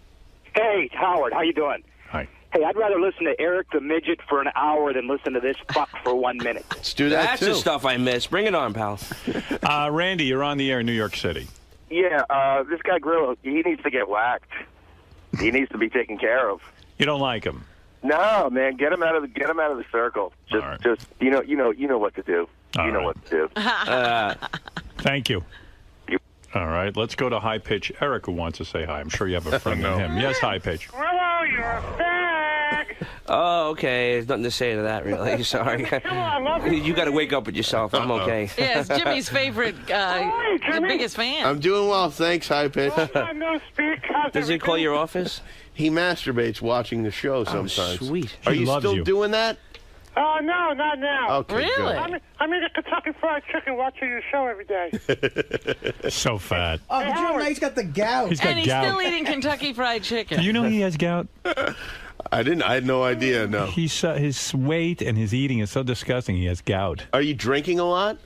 Hey, Howard, how you doing? Hi. Hey, I'd rather listen to Eric the Midget for an hour than listen to this fuck for 1 minute. Let's do that, That's too. the stuff I miss. Bring it on, pal. Randy, you're on the air in New York City. Yeah, this guy Grillo, he needs to get whacked. He needs to be taken care of. You don't like him? No, man, get him out of the circle. Just you know what to do. You know what to do. Thank you. All right, let's go to High Pitch. Eric, who wants to say hi. I'm sure you have a friend in him. Yes, High Pitch. Grillo, you're a fag. Oh, okay. There's nothing to say to that, really. Sorry. You got to wake up with yourself. I'm okay. Yeah, it's Jimmy's favorite, the biggest fan. I'm doing well, thanks, High Pitch. Does he call your office? He masturbates watching the show sometimes. Sweet. Are He you loves still you. doing that? Oh, no, not now. Okay, Really? good. I'm eating Kentucky Fried Chicken watching your show every day. So fat. Oh, but you know, he's got the gout. He's got And he's gout. still eating Kentucky Fried Chicken. Do you know he has gout? I didn't. I had no idea. No. He's his weight and his eating is so disgusting. He has gout. Are you drinking a lot?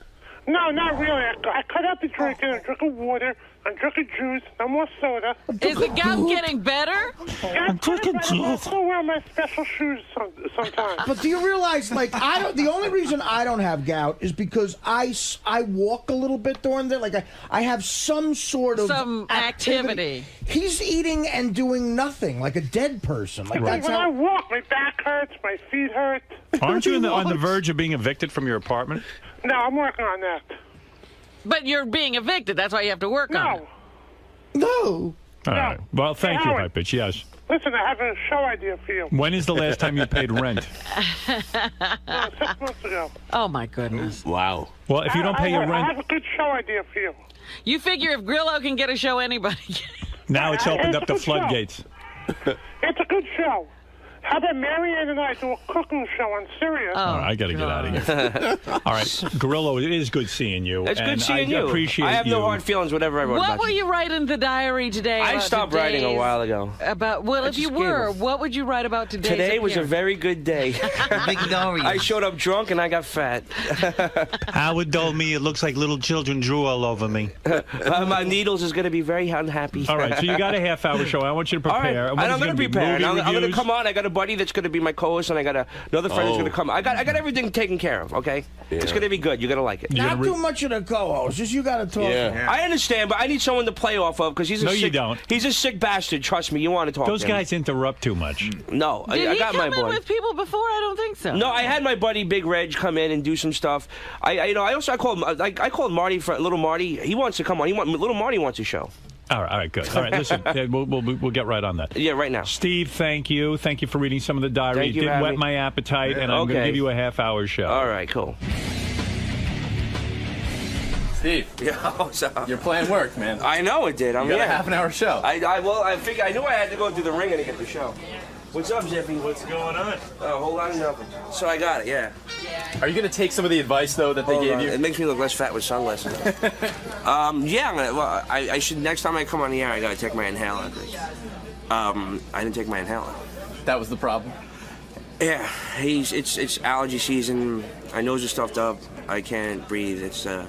No, not really. I cut out the drinking. I'm drinking water. I'm drinking juice. No more soda. Is the gout getting better? I'm drinking juice. I also wear my special shoes sometimes. But do you realize, like, I don't? The only reason I don't have gout is because I walk a little bit during the like I have some sort of Some activity. He's eating and doing nothing, like a dead person. Like When that's I how. walk, my back hurts, my feet hurt. Aren't you on the verge of being evicted from your apartment? No, I'm working on that. But you're being evicted. That's why you have to work on it. No. All right. Well, thank you, Howard. High Pitch. Yes. Listen, I have a show idea for you. When is the last time you paid rent? 6 months ago. Oh, my goodness. Wow. Well, if you don't pay your I rent, have a good show idea for you. You figure if Grillo can get a show, anybody can. now it's opened up the floodgates. It's a good show. How about Marianne and I do a cooking show on Sirius? All right, I got to get out of here. All right, Gorillo, it is good seeing you. It's good and seeing I you. appreciate I have you. no hard feelings, whatever I wrote What about will you. you write in the diary today? I about stopped writing a today's- while ago. About well, I if you just gave were, up. what would you write about today's Today was a appearance? very good day. I showed up drunk and I got fat. Howard told me it looks like little children drew all over me. My needles is going to be very unhappy. All right, so you got a half-hour show. I want you to All right, prepare. and What I'm is it going to gonna be, prepare. And movie I'm going to reviews? come on. I got a buddy that's going to be my co-host, and I got another friend who's going to come. I got everything taken care of. Okay, it's going to be good. You're going to like it. Not too much of the co-host. Just you got to talk. I understand, but I need someone to play off of because he's a No, you sick, don't. He's a sick bastard. Trust me, you want to talk. Those to him. guys interrupt too much. No, Did I he got come my in boy. with people before? I don't think so. No, I had my buddy Big Reg come in and do some stuff. I called Marty for little Marty. He wants to come on. Little Marty wants a show. All right, good. All right, listen, we'll get right on that. Yeah, right now. Steve, thank you. Thank you for reading some of the diary. Thank you It for did having whet me. my appetite, and I'm going to Okay. give you a half-hour show. All right, cool. Steve. Yeah, what's up? Your plan worked, man. I know it did. You got a half-an-hour show. I figured I knew I had to go through the ringer to get the show. What's up, Zippy? What's going on? Oh, whole lot of nothing. So I got it, yeah. Are you going to take some of the advice, though, that they gave you? It makes me look less fat with sunglasses. Yeah, I should, next time I come on the air, I got to take my inhaler, I think. I didn't take my inhaler. That was the problem? Yeah, it's allergy season. My nose is stuffed up. I can't breathe. It's a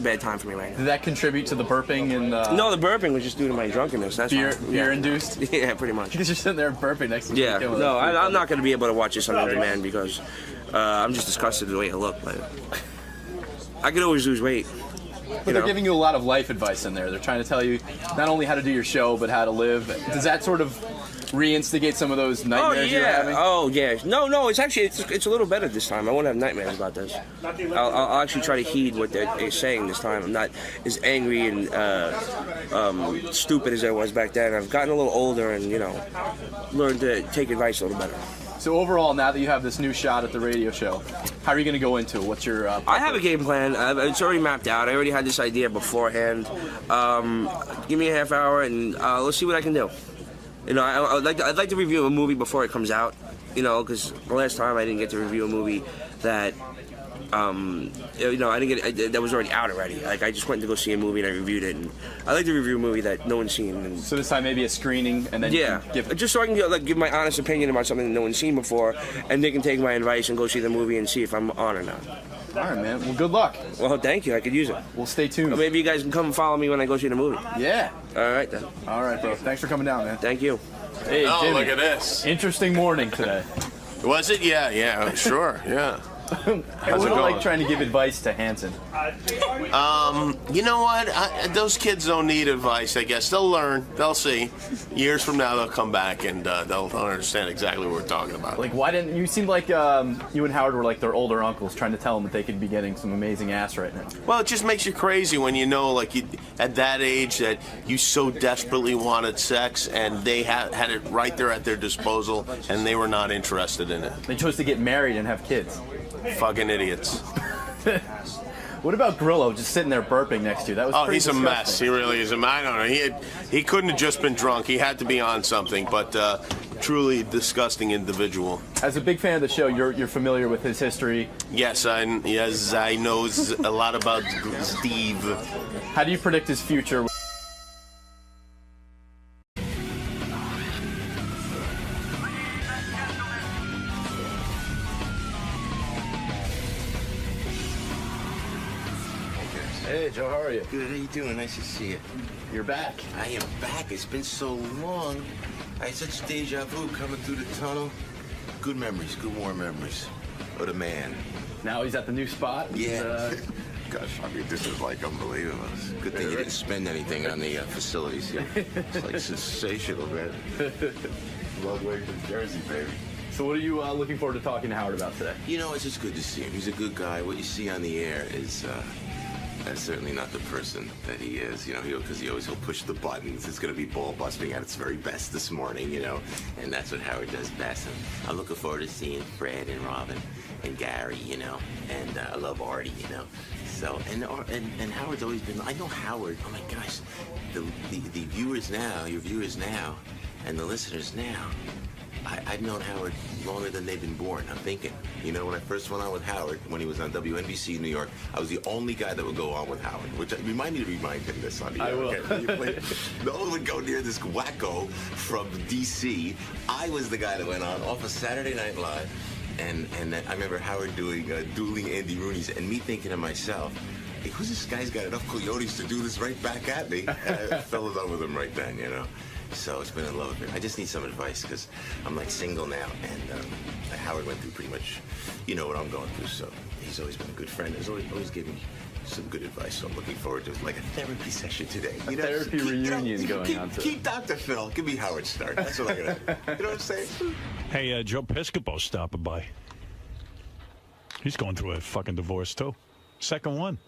bad time for me right now. Did that contribute to the burping and? No, the burping was just due to my drunkenness. That's beer induced. Yeah, pretty much. Because you're sitting there burping next to Yeah, you. no, I'm not going to be able to watch this on demand because I'm just disgusted with the way I look. But I could always lose weight. But they're giving you a lot of life advice in there. They're trying to tell you not only how to do your show, but how to live. Does that sort of reinstigate some of those nightmares you're having? Oh, yeah. No, it's actually, it's a little better this time. I won't have nightmares about this. I'll actually try to heed what they're saying this time. I'm not as angry and stupid as I was back then. I've gotten a little older and, learned to take advice a little better. So overall, now that you have this new shot at the radio show, how are you going to go into it? What's your I have a game plan. It's already mapped out. I already had this idea beforehand. Give me a half hour, and let's see what I can do. You know, I'd like to review a movie before it comes out. You know, because the last time I didn't get to review a movie that, you know, I didn't get that was already out already. Like, I just went to go see a movie and I reviewed it. And I like to review a movie that no one's seen. And, so this time maybe a screening, and then yeah, just so I can give my honest opinion about something that no one's seen before, and they can take my advice and go see the movie and see if I'm on or not. All right, man. Well, good luck. Well, thank you. I could use it. Well, stay tuned. Or maybe you guys can come and follow me when I go see the movie. Yeah. All right, then. All right, bro. Thanks for coming down, man. Thank you. Hey, oh, Jimmy. look at this. Interesting morning today. Was it? Yeah, sure, yeah. How's it going? Like trying to give advice to Hanson. You know what? Those kids don't need advice, I guess. They'll learn. They'll see. Years from now, they'll come back and they'll understand exactly what we're talking about. Like, why didn't you seem like you and Howard were like their older uncles trying to tell them that they could be getting some amazing ass right now? Well, it just makes you crazy when you know, like, at that age that you so desperately wanted sex and they had it right there at their disposal and they were not interested in it. They chose to get married and have kids. Fucking idiots. What about Grillo just sitting there burping next to you? That was pretty he's disgusting. a mess. He really is. I don't know. He couldn't have just been drunk. He had to be on something. But truly disgusting individual. As a big fan of the show, you're familiar with his history. Yes, I know a lot about Steve. How do you predict his future? Hey, Joe, how are you? Good, how you doing? Nice to see you. You're back. I am back. It's been so long. I had such deja vu coming through the tunnel. Good memories, good warm memories. What a man. Now he's at the new spot? Yeah. Gosh, I mean, this is like unbelievable. Good thing you didn't spend anything on the facilities here. It's like sensational, man. Long way from Jersey, baby. So what are you looking forward to talking to Howard about today? You know, it's just good to see him. He's a good guy. What you see on the air is that's certainly not the person that he is, you know, because he'll push the buttons. It's going to be ball busting at its very best this morning, you know, and that's what Howard does best. And I'm looking forward to seeing Fred and Robin and Gary, you know, and I love Artie, you know. So, and Howard's always been, I know Howard, oh my gosh, the viewers now, your viewers now, and the listeners now, I've known Howard longer than they've been born. I'm thinking, you know, when I first went on with Howard, when he was on WNBC New York, I was the only guy that would go on with Howard, which remind me to remind him this on the air. I will. Okay? No one would go near this wacko from D.C. I was the guy that went on off of Saturday Night Live, and I remember Howard doing dueling Andy Rooney's, and me thinking to myself, hey, who's this guy's got enough coyotes to do this right back at me? And I fell in love with him right then, you know. So it's been in love with him. I just need some advice because I'm like single now, and Howard went through pretty much, you know, what I'm going through. So he's always been a good friend. He's always given me some good advice. So I'm looking forward to like a therapy session today. You know, therapy reunion going on today. Keep Dr. Phil. Give me Howard Stern. That's what I'm gonna do. You know what I'm saying? Hey, Joe Piscopo's stopping by. He's going through a fucking divorce too. Second one.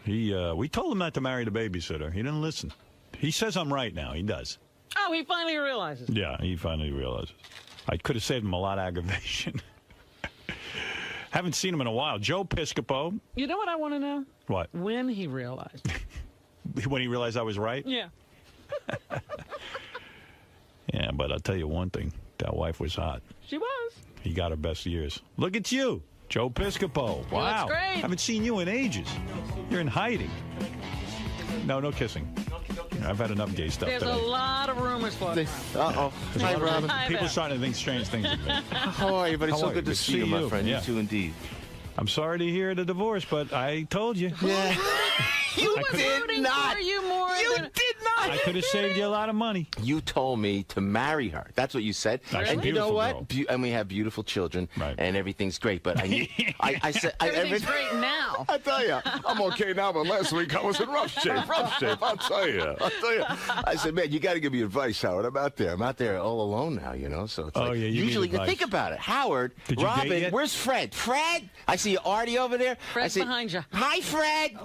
We told him not to marry the babysitter. He didn't listen. He says I'm right now. He does. Oh, he finally realizes. Yeah, he finally realizes. I could have saved him a lot of aggravation. Haven't seen him in a while. Joe Piscopo. You know what I want to know? What? When he realized. When he realized I was right? Yeah. Yeah, but I'll tell you one thing. That wife was hot. She was. He got her best years. Look at you. Joe Piscopo. Wow. That's great. Haven't seen you in ages. You're in hiding. No kissing. I've had enough gay stuff There's today. a lot of rumors floating around. Uh-oh. Hi, Robin. People starting to think strange things of me. How are you, buddy? So good to see you, my friend. Yeah. You too, indeed. I'm sorry to hear the divorce, but I told you. Yeah. You did not. You did not. I could have saved you a lot of money. You told me to marry her. That's what you said. Really? And you know Beautiful what? girl. And we have beautiful children, Right. and everything's great. But I said Everything's great now. I tell you, I'm okay now, but last week I was in rough shape. Rough shape, I'll tell you. I said, man, you got to give me advice, Howard. I'm out there all alone now, you know. So it's Oh, like, yeah, you need usually, advice. think about it. Howard, Did you date Robin, yet? where's Fred? Fred, I see Artie over there. Fred's I say, behind you. Hi, Fred.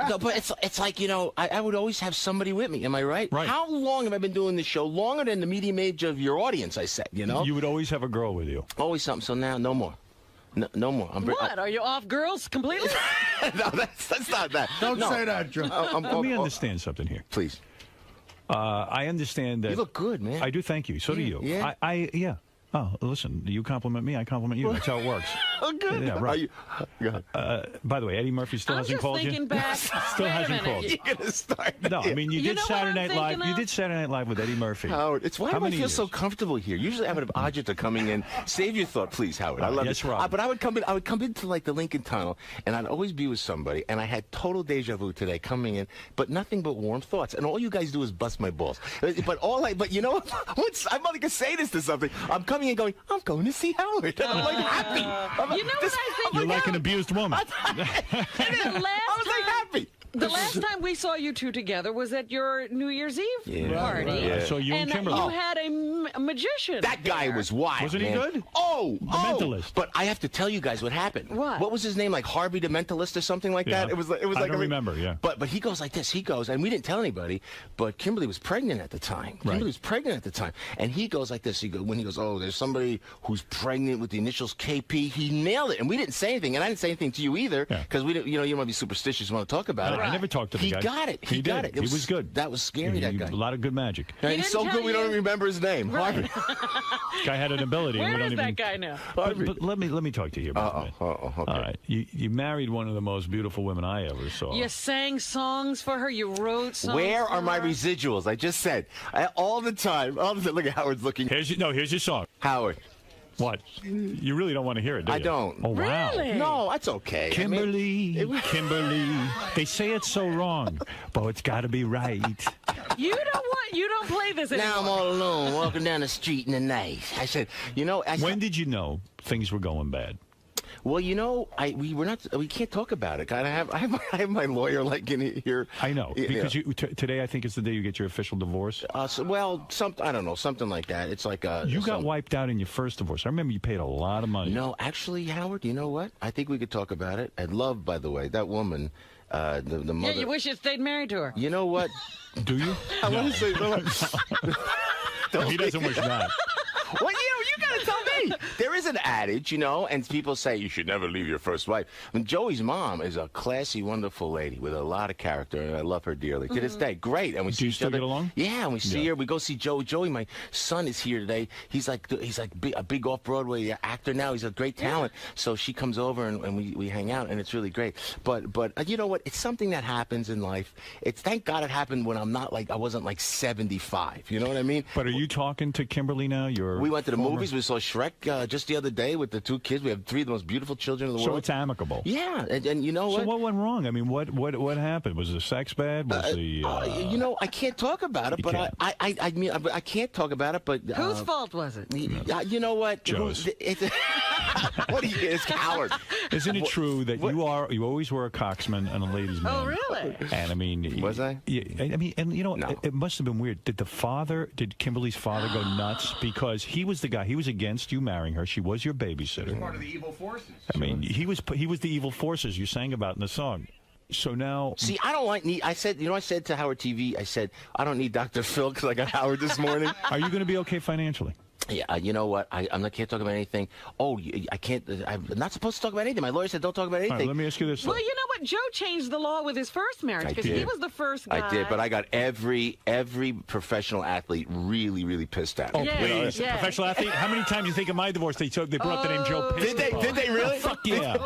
No, but it's like, you know, I would always have somebody with me. 20. Am I right? Right. How long have I been doing this show? Longer than the medium age of your audience, I said, you know? You would always have a girl with you. Always something. So now, no more. No more. What? Are you off girls completely? No, that's not that. Don't say that, Joe. Let me understand something here. Please. I understand that. You look good, man. I do, thank you. So do you. Yeah. Yeah. Oh, listen, you compliment me, I compliment you. That's how it works. Oh, good. Yeah, right. Go ahead. By the way, Eddie Murphy still hasn't called you? Back. Still hasn't called you. You're gonna start. No, I mean, you did know Saturday what I'm Night Live. thinking You of? did Saturday Night Live with Eddie Murphy. Howard, it's why How do I many feel years? so comfortable here? Usually I have an object coming in. Save your thought, please, Howard. I love yes, it. Rob. But I would come into like the Lincoln Tunnel, and I'd always be with somebody, and I had total deja vu today coming in, but nothing but warm thoughts. And all you guys do is bust my balls. But you know what? I'm not gonna say this to something. I'm coming in going, I'm going to see Howard. And I'm like happy. You know what I think? You're like an abused woman. I was like happy. The last time we saw you two together was at your New Year's Eve party. Yeah. I saw you and Kimberly. You had a magician. That guy was wild. Wasn't he man. good? Oh, The mentalist. But I have to tell you guys what happened. What was his name? Like Harvey the Mentalist or something like that? Yeah. It was like I don't remember, yeah. But he goes like this. He goes, and we didn't tell anybody, but Kimberly was pregnant at the time. Kimberly was pregnant at the time. And he goes like this. When he goes, oh, there's somebody who's pregnant with the initials KP. He nailed it. And we didn't say anything. And I didn't say anything to you either. Because we didn't, you don't want to be superstitious. You want to talk about it. I never talked to the guy. He got it. He got did. it. He was good. That was scary, that guy. A lot of good magic. And he's so good we don't even remember his name. Harvey. Guy had an ability. Where and we is don't that even... guy now? But let me talk to you about it. Okay. All right. You married one of the most beautiful women I ever saw. You sang songs for her. You wrote songs. Where for are my her. residuals? I just said all the time. Look at Howard's looking. Here's your song. Howard. What? You really don't want to hear it, do you? I don't. Oh, wow. Really? No, that's okay. Kimberly. They say it's so wrong, but it's got to be right. You don't play this anymore. Now I'm all alone walking down the street in the night. I said, When did you know things were going bad? Well, we can't talk about it. I have my lawyer like in here. I know because today I think is the day you get your official divorce. I don't know, something like that. It's like you got wiped out in your first divorce. I remember you paid a lot of money. No, actually, Howard, you know what? I think we could talk about it. I'd love, by the way, that woman, the mother. Yeah, you wish you stayed married to her. You know what? Do you? I want to say no. He doesn't wish that. Well, you got to tell me. There is an adage, and people say you should never leave your first wife. I mean, Joey's mom is a classy, wonderful lady with a lot of character, and I love her dearly. To this day, great. And we see you each still other. get along? Yeah, and we see her. We go see Joey. Joey, my son, is here today. He's like a big off-Broadway actor now. He's a great talent. So she comes over and we hang out, and it's really great. But you know what? It's something that happens in life. Thank God it happened when I wasn't like 75. You know what I mean? But are you talking to Kimberly now? We went to the movies. We saw Shrek just the other day with the two kids. We have 3 of the most beautiful children in the world. So it's amicable. Yeah, and you know what? So what went wrong? I mean, what happened? Was the sex bad? Was I can't talk about it, but I can't talk about it. But whose fault was it? You know what? Joe's. What it's Howard. Isn't it true that you always were a coxman and a ladies' man? Oh, really? And I mean, was I? Yeah, I mean, and it must have been weird. Did Kimberly's father go nuts because he was the guy? He was against you marrying her. She was your babysitter. Part of the evil forces. I mean, he was the evil forces you sang about in the song. So now, see, I don't like. I said to Howard TV, I said I don't need Dr. Phil because I got Howard this morning. Are you going to be okay financially? Yeah, you know what? I can't talk about anything. Oh, I can't. I'm not supposed to talk about anything. My lawyer said don't talk about anything. All right, let me ask you this. Well, you know what? Joe changed the law with his first marriage because he was the first guy. I did, but I got every professional athlete really, really pissed at me. Oh, please. Professional athlete? How many times do you think in my divorce they brought the name Joe Piscopo? Did they really? Oh, fuck yeah.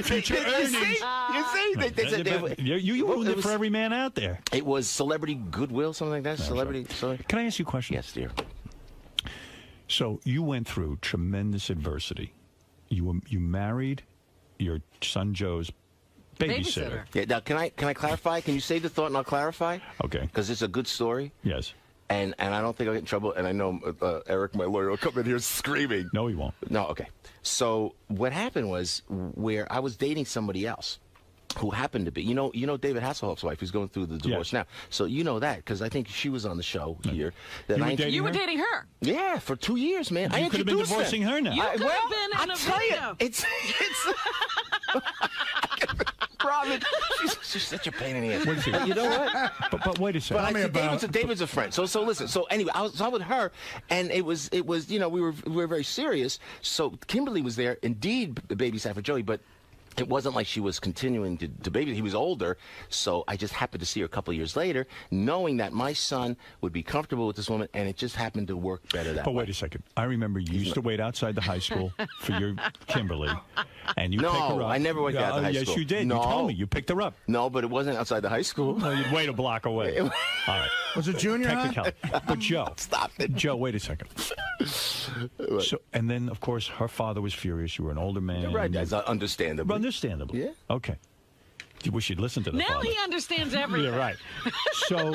Future earnings. You see? You ruined it for every man out there. It was Celebrity Goodwill, something like that. Celebrity. Can I ask you a question? Yes, dear. So you went through tremendous adversity. You married your son Joe's babysitter. Yeah. Now, can I clarify? Can you say the thought and I'll clarify? Okay. Because it's a good story. Yes. And I don't think I'll get in trouble. And I know Eric, my lawyer, will come in here screaming. No, he won't. No. Okay. So what happened was where I was dating somebody else. Who happened to be, you know David Hasselhoff's wife, who's going through the divorce now. So you know that because I think she was on the show here. You were dating her? Yeah, for 2 years, man. You could have been divorcing her now. You could have been in a video. It's Robin, she's such a pain in the ass. Wait a second. You know what? But wait a second. But David's a friend. So listen. So anyway, I was with her, and it was we were very serious. So Kimberly was there, indeed, babysat for Joey, but it wasn't like she was continuing to baby. He was older, so I just happened to see her a couple of years later, knowing that my son would be comfortable with this woman, and it just happened to work better that way. But wait a second. I remember you used to wait outside the high school for your Kimberly, and you pick her up. No, I never waited out the high school. Yes, you did. No. You told me. You picked her up. No, but it wasn't outside the high school. No, you'd wait a block away. All right. Was it junior high? Technicality. But Joe. Stop it. Joe, wait a second. So, and then, of course, her father was furious. You were an older man. Right, that's understandable. Understandable. Yeah. Okay. You wish you'd listen to the Now father. he understands everything. Yeah, right. So,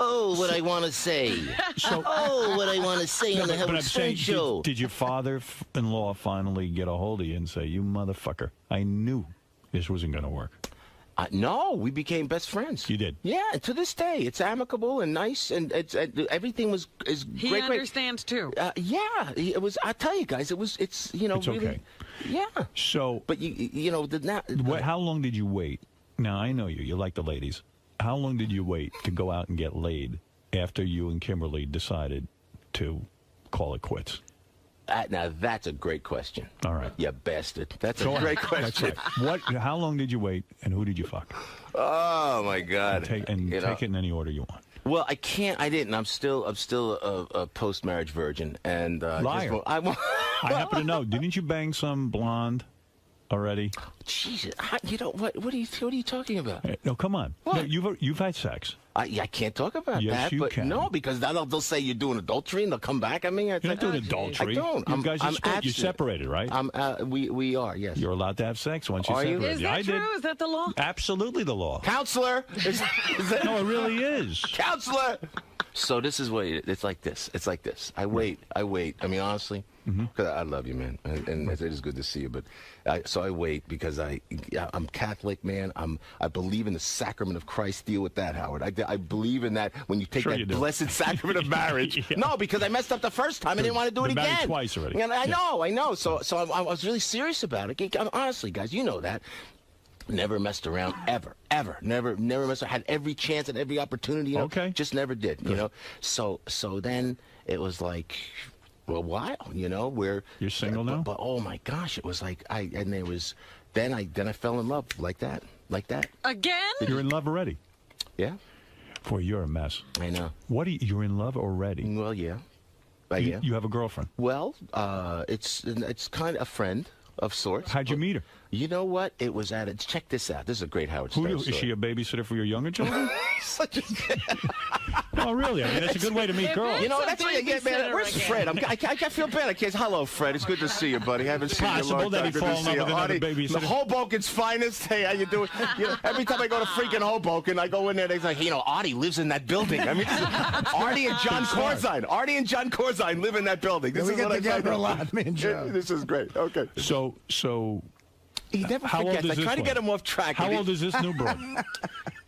Oh, what I want to say. What I want to say on the but I'm Howard Stern saying, show. did your father-in-law finally get a hold of you and say, "You motherfucker, I knew this wasn't going to work"? No, we became best friends. You did? Yeah, to this day, it's amicable and nice, and it's everything is He great. understands too. Yeah, it was. I tell you guys, it's It's really, okay. Yeah. So, but how long did you wait? Now I know you like the ladies. How long did you wait to go out and get laid after you and Kimberly decided to call it quits? Now that's a great question. All right, you bastard. That's Go a on. great question. That's right. How long did you wait, and who did you fuck? Oh my God! Take it in any order you want. Well, I can't. I didn't. I'm still a post-marriage virgin, and liar. I happen to know. Didn't you bang some blonde already? Jesus, you know what? What are you talking about? No, come on. What? No, you've had sex. I can't talk about Yes, that. you but can. No, because they'll say you're doing adultery, and they'll come back. I mean, You're not doing adultery. I don't. You guys are you're separated, right? We are. Yes. You're allowed to have sex once you're Are you? separated. Is that I true? did. Is that the law? Absolutely the law. Counselor. No, it really is. Counselor. So this is what it's like. It's like this. I wait. I mean, honestly, because I love you, man, and it is good to see you. But I wait because I'm Catholic, man. I believe in the sacrament of Christ. Deal with that, Howard. I believe in that when you take that blessed sacrament of marriage. Yeah. No, because I messed up the first time. I didn't want to do it again. Married twice already. And I know. So I was really serious about it. Honestly, guys, you know that. Never messed around ever. Never messed around. Had every chance and every opportunity. You know, okay. Just never did. You know. So then it was like, well, a while. You know, where you're single now. But oh my gosh, it was like then I fell in love like that. Again? You're in love already. Yeah. Boy, you're a mess. I know. You're in love already? Well, yeah. You have a girlfriend? Well, it's kind of a friend of sorts. How'd you meet her? You know what? It was check this out. This is a great Howard Stern story. Is she a babysitter for your younger children? Such a... Oh, really? I mean, that's a good way to meet girls. You know, that's what you get, man. Where's Fred? I feel bad. I can't. Hello, Fred. It's good to see you, buddy. I haven't seen you in a long time. That he fall in love with another babysitter. The Hoboken's finest. Hey, how you doing? You know, every time I go to freaking Hoboken, I go in there. They're like, Artie lives in that building. I mean, Artie and John Corzine live in that building. This we is get what together a lot, me and Joe. This is great. Okay. So. He never how forgets. Old is I this try to one? get him off track. How old is this new broad?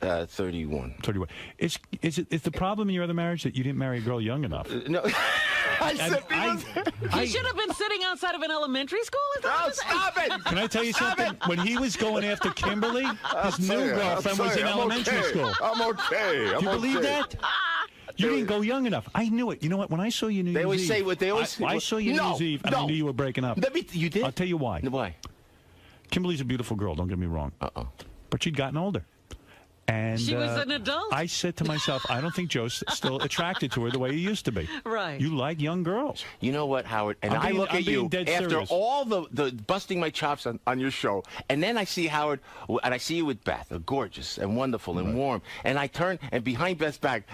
31. 31. Is the problem in your other marriage that you didn't marry a girl young enough? No. I said He should have been sitting outside of an elementary school. Stop it! Can I tell you something? When he was going after Kimberly, his new girlfriend was in elementary school. I'm okay. Do you believe that? You didn't go young enough. I knew it. You know what? When I saw you New Year's Eve, always say what they always. I saw you New Year's Eve, and I knew you were breaking up. You did? I'll tell you why. Why? Kimberly's a beautiful girl. Don't get me wrong. But she'd gotten older. And she was an adult. I said to myself, I don't think Joe's still attracted to her the way he used to be. Right. You like young girls. You know what, Howard? And I look at you after all the busting my chops on your show, and then I see Howard, and I see you with Beth, gorgeous and wonderful and warm, and I turn, and behind Beth's back,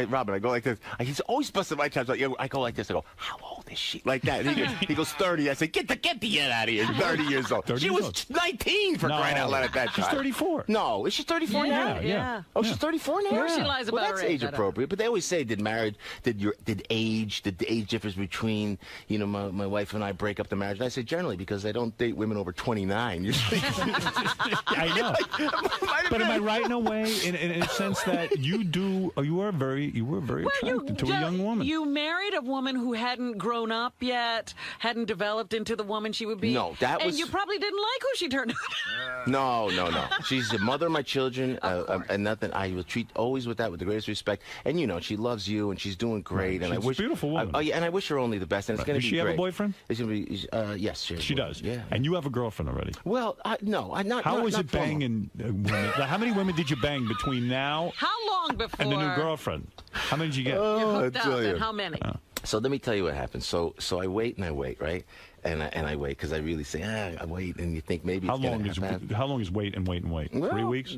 Robin, I go like this. He's always busting my chops. I go like this. I go, how old is she? Like that. And he goes 30. I say, get the out of here. 30 years old. She was 19 for crying out loud at that time. She's 34. No, is she 34 now? that, yeah. Oh, she's 34 now? Yeah. She lies about well, her that's age, age appropriate. But they always say, did the age difference between, my wife and I break up the marriage? And I say, generally, because I don't date women over 29. Usually. I know. But am I right in a way, in a sense that you were very attracted to a young woman? You married a woman who hadn't grown up yet, hadn't developed into the woman she would be. No, and you probably didn't like who she turned out. No. She's the mother of my children, and nothing. I will treat always with the greatest respect. And she loves you, and she's doing great. Right. And She's a beautiful woman. And I wish her only the best. And it's going to be great. Does she have a boyfriend? It's going to be yes. She does. Yeah. And you have a girlfriend already. Well, no, I'm not. How was not it banging women? How many women did you bang between now? How long before? And the new girlfriend. How many did you get? You hooked up, and how many? So let me tell you what happened. So I wait and I wait, right? And I wait because I really say, I wait, and you think maybe how long is wait and wait and wait? Well, 3 weeks?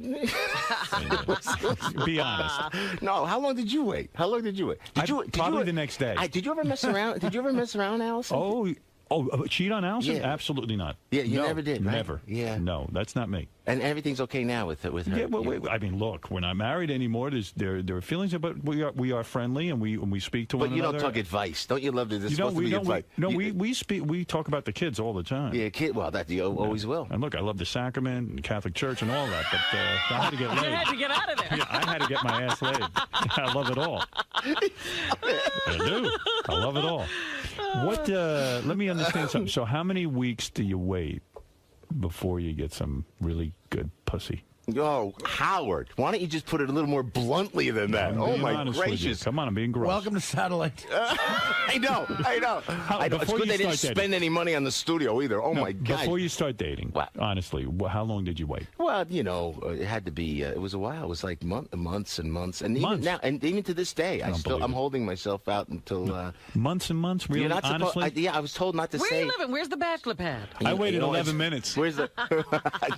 Be honest. No, how long did you wait? Probably the next day. Did you ever mess around? Did you ever mess around, Allison? Cheat on Allison? Yeah. Absolutely not. Yeah, you never did, right? Never. Yeah. No, that's not me. And everything's okay now with her. Yeah, well, I mean, look, we're not married anymore. There are feelings, but we are friendly and we speak to one another. But you don't talk advice. Don't you love to? This supposed to be advice. We talk about the kids all the time. Yeah, well, that you always will. And look, I love the sacrament and Catholic Church and all that, but I had to get laid. You had to get out of there. Yeah, I had to get my ass laid. I love it all. I do. I love it all. What? Let me understand something. So, how many weeks do you wait before you get some really good pussy? Oh, Howard, why don't you just put it a little more bluntly than that? Oh, my gracious. Come on, I'm being gross. Welcome to Satellite. I know. It's good they didn't spend any money on the studio either. Oh, my God. Before you start dating, honestly, how long did you wait? Well, it had to be, it was a while. It was like months and months. And even now, and even to this day, I'm holding myself out until... months and months? Really? You're not honestly? I was told not to say... Where are you living? Where's the bachelor pad? I waited 11 minutes. Where's the...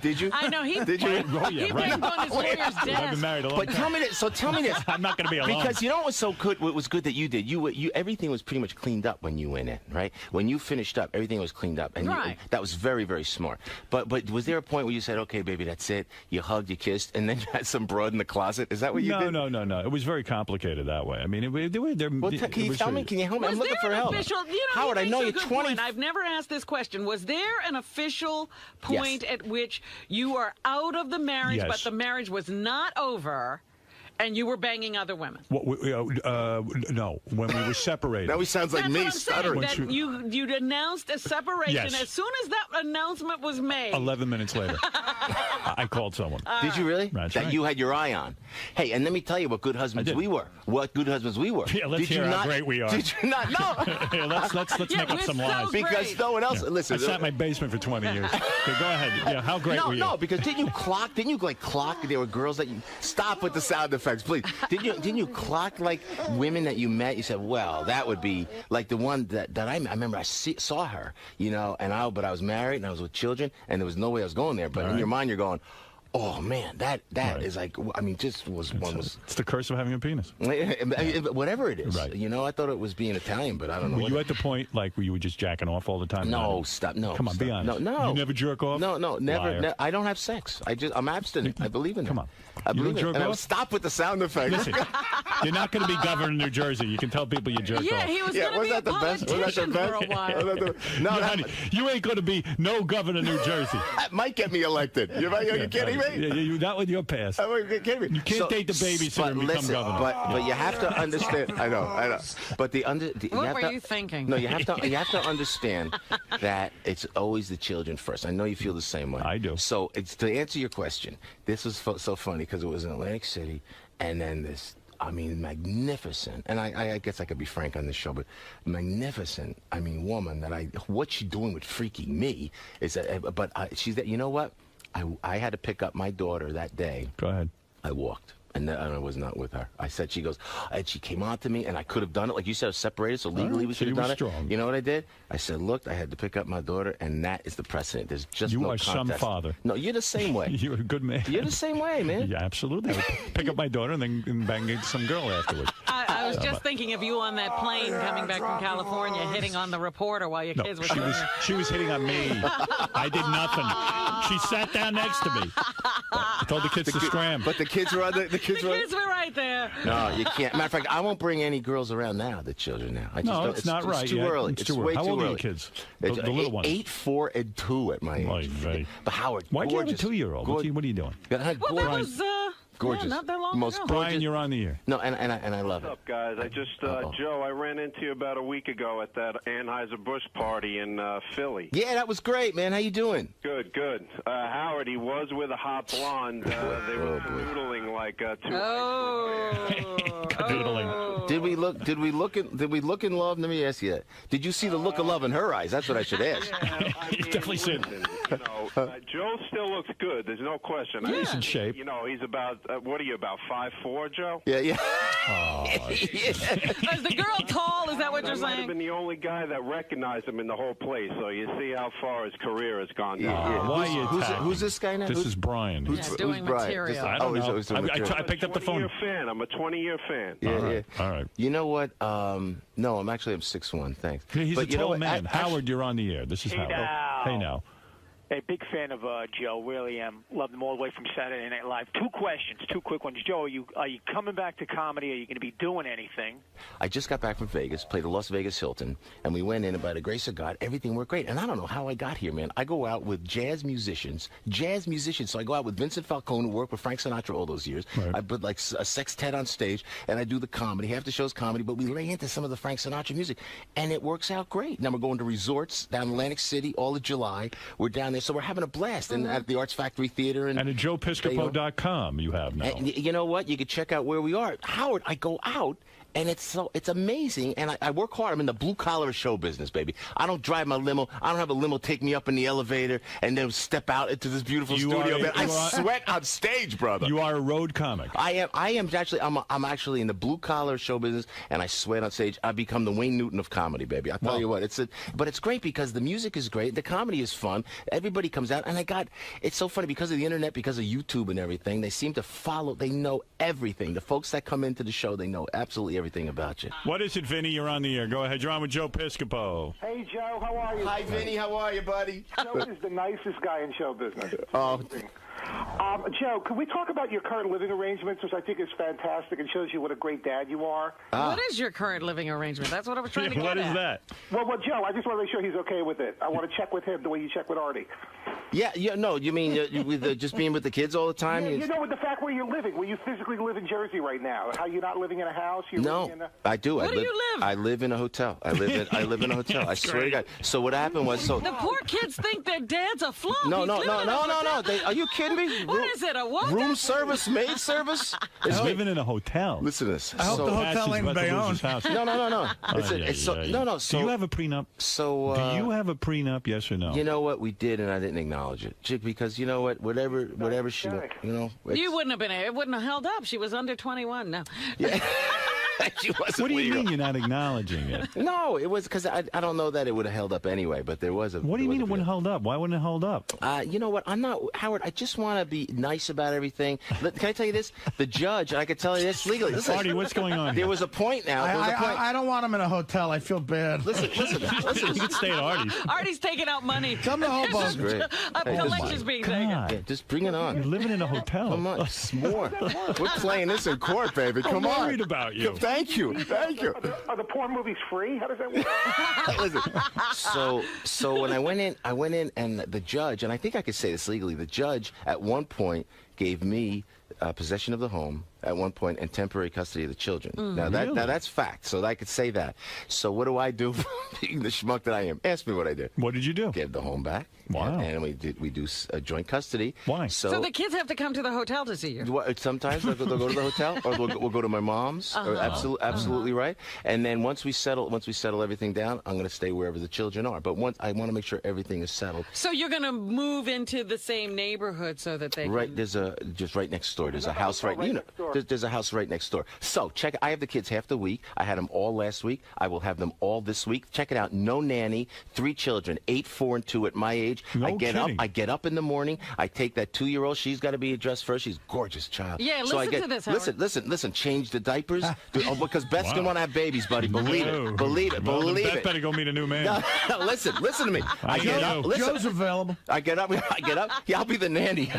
Did you? I know. Did you? Yeah, he right. banged on his lawyer's desk. I've been married a long time. Tell me this. I'm not going to be alone. Because you know what was so good? What was good that you did? You everything was pretty much cleaned up when you went in, right? When you finished up, everything was cleaned up, and that was very, very smart. But was there a point where you said, "Okay, baby, that's it"? You hugged, you kissed, and then you had some broad in the closet. Is that what you did? No. It was very complicated that way. I mean, can you tell me? Can you help me? I'm looking for help. Howard, I know you're 20. I've never asked this question. Was there an official point at which you are out of the marriage, but the marriage was not over, and you were banging other women? No, when we were separated. Now he sounds like me stuttering. That you'd announced a separation. Yes. As soon as that announcement was made. 11 minutes later, I called someone. Did you really? That's that right. you had your eye on. Hey, and let me tell you what good husbands we were. What good husbands we were. Yeah, let's hear how great we are. Did you not? No. Yeah, let's make up some lies. Because no one else. Listen. I sat in my basement for 20 years. Okay, go ahead. Yeah, how great were you? No, because didn't you clock? There were girls that you stop with the sound effects, please. Didn't you clock like women that you met? You said, well, that would be like the one that I remember. I saw her, but I was married and I was with children, and there was no way I was going there. But in your mind, you're going, oh man, that is like, I mean, just was one was. It's the curse of having a penis. Whatever it is, right. I thought it was being Italian, but I don't know. Were you at the point where you were just jacking off all the time? No, stop. No, come on, stop. be honest. No. You never jerk off? No, never. I don't have sex. I'm abstinent. I believe in it. Come on. I believe you don't jerk off? Stop with the sound effects. Listen, you're not going to be governor in New Jersey. You can tell people you jerk off. Yeah, he was going to be a politician for a while. No, honey, you ain't going to be no governor in New Jersey. That might get me elected. You kidding me? Yeah, that with your past. You kidding me? You can't date the babysitter and become governor. But you have to understand. I know. But what were you thinking? No, you have to understand that it's always the children first. I know you feel the same way. I do. So to answer your question, this was so funny because it was in Atlantic City, and then this. I mean, magnificent, and I guess I could be frank on this show, but magnificent. I mean, woman what she's doing with freaking me is that. But she's that. You know what? I had to pick up my daughter that day. Go ahead. I walked. And I was not with her. She goes, and she came on to me, and I could have done it. Like you said, I was separated, so legally we should have done it. Strong. You know what I did? I said, look, I had to pick up my daughter, and that is the precedent. There's just no contest. You are some father. No, you're the same way. You're a good man. You're the same way, man. Yeah, absolutely. I would pick up my daughter and then bang into some girl afterwards. I was just thinking of you on that plane coming back from California, hitting on the reporter while your kids were she was hitting on me. I did nothing. She sat down next to me. I told the kids to scram. But the kids were on the kids The kids were right there. No, you can't. Matter of fact, I won't bring any girls around now. The children now. I just No, don't, it's not right. It's too Yeah, early. it's too way early. How too old are early. your kids? The little ones. 8, 4, and 2 at my age. Right, right. But Howard, Why do you have a gorgeous. 2-year-old? What are you doing? Well, that was gorgeous. yeah, not that long Most ago. Brian, you're on the air. No, and I love it. What's up, guys? I just, Joe, I ran into you about a week ago at that Anheuser-Busch party in Philly. Yeah, that was great, man. How you doing? Good, good. Howard, he was with a hot blonde. They were canoodling like two. Canoodling. Did we look in love? Let me ask you that. Did you see the look of love in her eyes? That's what I should ask. You definitely should. You know, Joe still looks good. There's no question. Yeah, he's in shape. You know, he's about what are you about 5'4", Joe? Yeah, yeah. Is the girl tall? Is that what you're I might have saying? been the only guy that recognized him in the whole place. So you see how far his career has gone down. Why are you who's this guy now? This is Brian. Yeah, doing material. I don't know. He's doing material. I picked up the phone. I'm a 20-year fan. Yeah, All right. You know what? No, I'm 6'1". Thanks. Yeah, he's but a you know tall what? man. Howard, you're on the air. This is Hey Howard. now. Hey now. Hey, big fan of Joe. Really am. Love him all the way from Saturday Night Live. 2 questions, 2 quick ones. Joe, are you coming back to comedy? Are you going to be doing anything? I just got back from Vegas, played the Las Vegas Hilton, and we went in, and by the grace of God, everything worked great. And I don't know how I got here, man. I go out with jazz musicians. So I go out with Vincent Falcone, who worked with Frank Sinatra all those years. Right. I put like a sextet on stage, and I do the comedy. Half the show's comedy, but we lay into some of the Frank Sinatra music, and it works out great. Now we're going to resorts down in Atlantic City all of July. We're down there, so we're having a blast. And at the Arts Factory Theater. And at joepiscopo.com you have now. And you know what? You can check out where we are. Howard, I go out, and it's amazing. And I work hard. I'm in the blue-collar show business, baby. I don't drive my limo. I don't have a limo take me up in the elevator and then step out into this beautiful studio. Man, I sweat on stage, brother. You are a road comic. I am actually. I'm actually in the blue-collar show business, and I sweat on stage. I become the Wayne Newton of comedy, baby. I tell you what, but it's great because the music is great. The comedy is fun. Everybody comes out, and it's so funny because of the internet, because of YouTube and everything. They seem to follow. They know everything. The folks that come into the show, they know absolutely everything about you. What is it, Vinny? You're on the air. Go ahead. You're on with Joe Piscopo. Hey, Joe. How are you? Hi, Vinny. How are you, buddy? Joe is the nicest guy in show business. Oh. Joe, can we talk about your current living arrangements, which I think is fantastic and shows you what a great dad you are? What is your current living arrangement? That's what I was trying to get What is at. that? Well, Joe, I just want to make sure he's okay with it. I want to check with him the way you check with Artie. Yeah, no, you mean with just being with the kids all the time? Yeah, you know, with the fact where you're living, where you physically live in Jersey right now, how you're not living in a house? You're living in a... I do. Where do you live? I live in a hotel. I live in a hotel. I swear to God. So what happened was, The poor kids think their dad's a flunk. No. He's living in a hotel. Are you kidding me? What is it? A what? Room service, maid service? He's living in a hotel. Listen to this. I hope the hotel ain't Bayonne. No. Do you have a prenup? So do you have a prenup? Yes or no? You know what? We did, and I didn't acknowledge it, because you know what? Whatever she, You wouldn't have been. It wouldn't have held up. She was under 21. No. Yeah. What do you mean you're not acknowledging it? No, it was because I don't know that it would have held up anyway, but there was a... What do you mean it wouldn't hold up? Why wouldn't it hold up? You know what? I'm not... Howard, I just want to be nice about everything. Can I tell you this? The judge, and I can tell you this legally. Listen, Artie, what's going on There here? was a point now. I don't want him in a hotel. I feel bad. Listen. You could stay at Artie's. Artie's taking out money. Come to There's Hoboken. A collection's being taken. Yeah, just bring it on. You're living in a hotel. Come on. More. We're playing this in court, baby. Come on. I'm worried about you. Thank you. Are the porn movies free? How does that work? Listen, so when I went in, and the judge, and I think I could say this legally, the judge at one point gave me possession of the home at one point and temporary custody of the children. Now that's fact, so I could say that. So what do I do, being the schmuck that I am? Ask me what I did. What did you do? Give the home back. Wow. And we do joint custody. Why? So the kids have to come to the hotel to see you. Sometimes they'll go to the hotel, or we'll go to my mom's. Absolutely right. And then once we settle everything down, I'm going to stay wherever the children are. But I want to make sure everything is settled. So you're going to move into the same neighborhood so that they There's just right next door. There's a house right. There's a house right next door. So check. I have the kids half the week. I had them all last week. I will have them all this week. Check it out. No nanny. 3 children, 8, 4, and 2 at my age. No I get up. kidding. I get up in the morning. I take that 2-year-old. She's got to be addressed first. She's a gorgeous child. Yeah, so listen to this, Howard. Listen. Change the diapers because Beth's gonna want to have babies, buddy. Believe No. it. Believe it. Well, Believe Beth it. better go meet a new man. No, listen to me. I get up. Listen. Joe's available. I get up. Yeah, I'll be the nanny.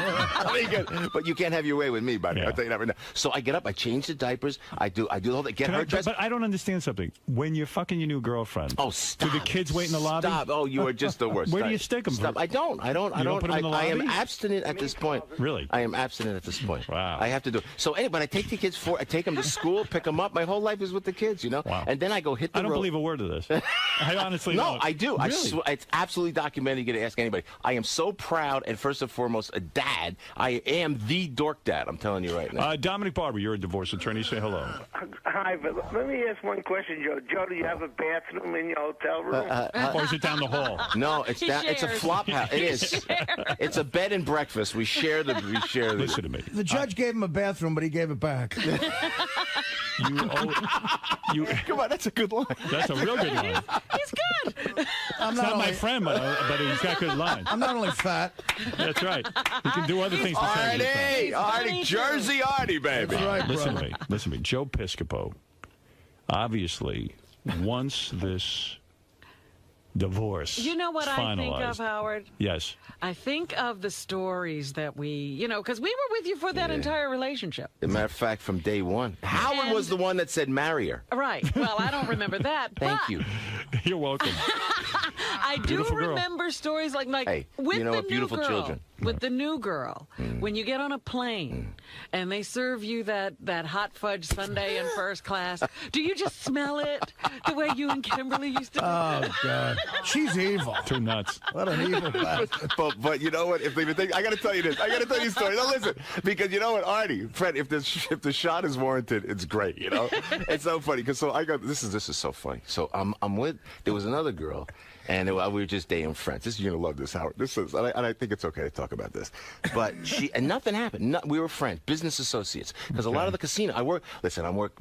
But you can't have your way with me, buddy. Yeah. I'll tell you that right now. So I get up. I change the diapers. I do all that. Get her dressed. But I don't understand something. When you're fucking your new girlfriend, stop. do the kids wait in the lobby? Stop. Oh, you are just the worst. Where do you stick them? Stop. I don't. You don't put 'em in the I am lobby? abstinent at this point. Really? I am abstinent at this point. Wow. I have to do it. So anyway, but I take the kids I take them to school, pick them up. My whole life is with the kids, you know. Wow. And then I go hit the road. I don't believe a word of this. I honestly No, don't. I do. Really? It's absolutely documented. You get to ask anybody. I am so proud, and first and foremost, a dad. I am the dork dad. I'm telling you right now. Dominic Barber, you're a divorce attorney. Say hello. Hi, but let me ask one question, Joe. Joe, do you have a bathroom in your hotel room? Or is it down the hall? No, it's down. It's a flop house. It is. It's a bed and breakfast. We share the. Listen to me. The judge gave him a bathroom, but he gave it back. Come on, that's a good line. That's a real good line. He's good. It's not my friend, but he's got good lines. I'm not only fat. That's right. He can do other things besides being fat. Artie, Jersey Artie, baby. That's right, Listen to me. Listen to me. Joe Piscopo, obviously, once this divorce You know what is I think finalized- of, Howard? Yes. I think of the stories that we, because we were with you for that entire relationship. As a matter of fact, from day one, Howard was the one that said marry her. Right. Well, I don't remember that. Thank but you. You're welcome. I do Beautiful girl. remember stories like Hey, with you know the what? Beautiful new girl. children. With the new girl, when you get on a plane and they serve you that hot fudge sundae in first class, do you just smell it the way you and Kimberly used to? Oh God, she's evil. Too nuts. What an evil bastard. But you know what? If they think, I got to tell you this. I got to tell you a story. Now listen, because you know what, Artie, Fred, if the shot is warranted, it's great. You know, it's so funny because this is so funny. So I'm with there was another girl. And we were just dating friends. You're gonna love this, Howard. And I think it's okay to talk about this. But and nothing happened. We were friends, business associates. Because a lot of the casino, I work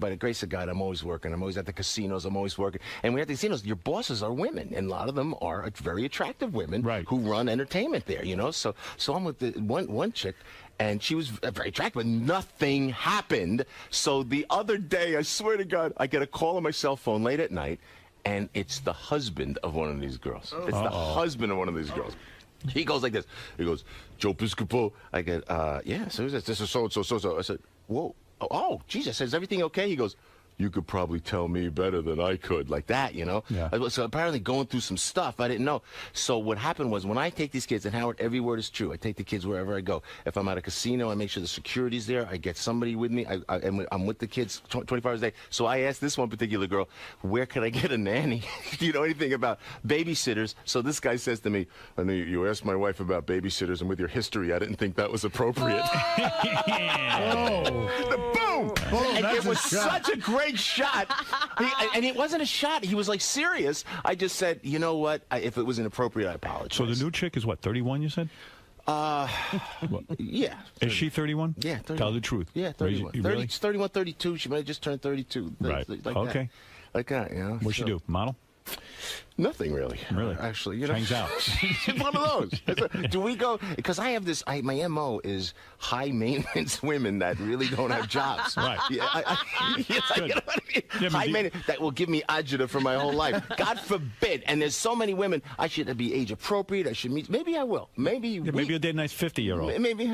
by the grace of God. I'm always working. I'm always at the casinos. I'm always working. And when you're at the casinos, your bosses are women, and a lot of them are very attractive women who run entertainment there. You know, so I'm with the one chick. And she was very attractive, but nothing happened. So the other day, I swear to God, I get a call on my cell phone late at night. And it's the husband of one of these girls. It's the husband of one of these girls. He goes like this. He goes, Joe Piscopo. I get, yeah, so this is so. I said, whoa. Oh, geez. I said, is everything okay? He goes, you could probably tell me better than I could, like that, you know? Yeah. So apparently going through some stuff I didn't know. So what happened was when I take these kids, and Howard, every word is true. I take the kids wherever I go. If I'm at a casino, I make sure the security's there. I get somebody with me. I'm with the kids 24 hours a day. So I asked this one particular girl, where could I get a nanny? Do you know anything about babysitters? So this guy says to me, I know you asked my wife about babysitters, and with your history, I didn't think that was appropriate. And it was such a great shot. And it wasn't a shot. He was like serious. I just said, you know what? If it was inappropriate, I apologize. So the new chick is what, 31, you said? Yeah. Is she 31? Yeah, 31. Tell the truth. Yeah, 31. Really? 31, 32. She might have just turned 32. Right. Like okay. That. Like that, you know. What'd she do? Model? Nothing really. Really? Actually, you know. Hangs out. It's one of those. Do we go? Because I have this. My MO is high maintenance women that really don't have jobs. Right. Yeah. You know what I mean? Yeah, high maintenance that will give me agita for my whole life. God forbid. And there's so many women. I should be age appropriate. I should meet. Maybe I will. Maybe. Yeah, maybe you'll date a nice 50-year-old. Maybe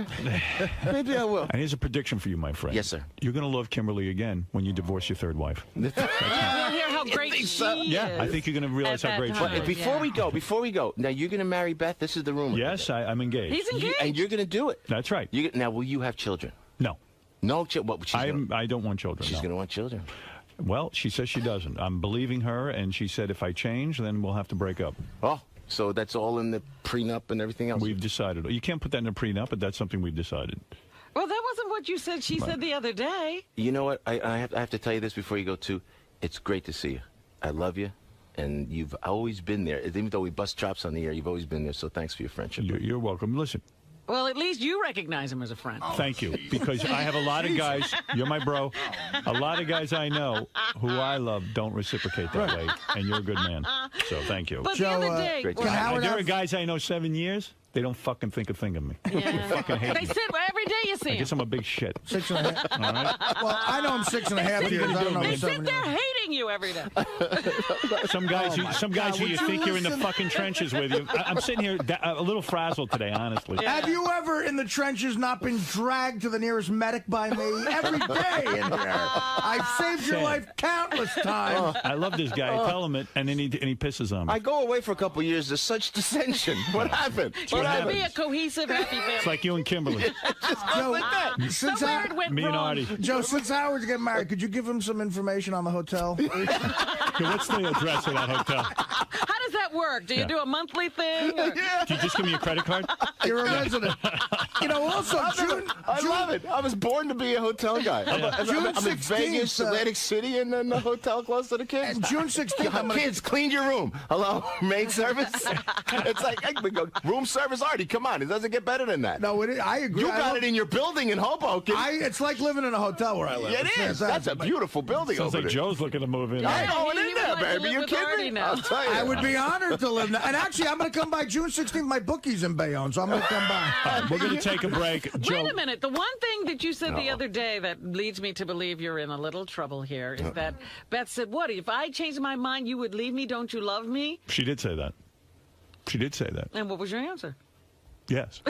I will. And here's a prediction for you, my friend. Yes, sir. You're going to love Kimberly again when you divorce your third wife. We'll hear how great she is. Yeah, I think you're going to realize how great she But is. before we go, now you're going to marry Beth. This is the rumor. Yes, I'm engaged. He's engaged. And you're going to do it. That's right. Now, will you have children? No. No children. I don't want children. She's no. going to want children. Well, she says she doesn't. I'm believing her, and she said if I change, then we'll have to break up. Oh, so that's all in the prenup and everything else? We've decided. You can't put that in a prenup, but that's something we've decided. Well, that wasn't what you said. She said the other day. You know what? I have to tell you this before you go, too. It's great to see you. I love you. And you've always been there. Even though we bust chops on the air, you've always been there. So thanks for your friendship. You're welcome. Listen, Well, at least you recognize him as a friend. Thank you, because I have a lot of guys. You're my bro. A lot of guys I know who I love don't reciprocate that way, and you're a good man. So thank you. But the other day, there are guys I know 7 years. They don't fucking think a thing of me. Yeah. They fucking hate They me. sit every day you see I him. guess I'm a big shit. 6.5. All right. Well, I know him 6.5 years. I don't know They him sit 7 there years. hating you every day. Some guys, who you would you think you're in the listen? fuchere trenches with you. I'm sitting here a little frazzled today, honestly. Have you ever in the trenches not been dragged to the nearest medic by me? Every day in here. I've saved your Sam. life countless times. I love this guy. I tell him it, and then he pisses on me. I go away for a couple years. There's such dissension. What happened? Should be a cohesive, happy family. It's like you and Kimberly. Joe, like that. since Somewhere it went Me and wrong. Artie. Joe, since Howard's getting married, could you give him some information on the hotel? Okay, what's the address of that hotel? How does that work? Do you do a monthly thing? Or? Do you just give me your credit card? You're a resident. You know, also, I love it. I was born to be a hotel guy. June I'm in 16th, Vegas, Atlantic City, and then the hotel close to the kids. And June 16th, Kids, clean your room. Hello, maid service. It's like, hey, we go, room service, Artie. Come on, it doesn't get better than that. No, I agree. You got it in your building in Hoboken. It's like living in a hotel where I live. It It's is. fantastic. That's a beautiful building Sounds over like there. Joe's looking to move in. I'm Right? going He in would there, like to baby. live You with kidding Artie me? now. I'll tell you. I would be honored to live there. And actually, I'm going to come by June 16th. My bookie's in Bayonne, so I'm going to come by. We're going to take a break. Joe, Wait a minute. The one thing that you said the other day that leads me to believe you're in a little trouble here is that Beth said, what, if I changed my mind, you would leave me? Don't you love me? she did say that. She did say that. And what was your answer? Yes.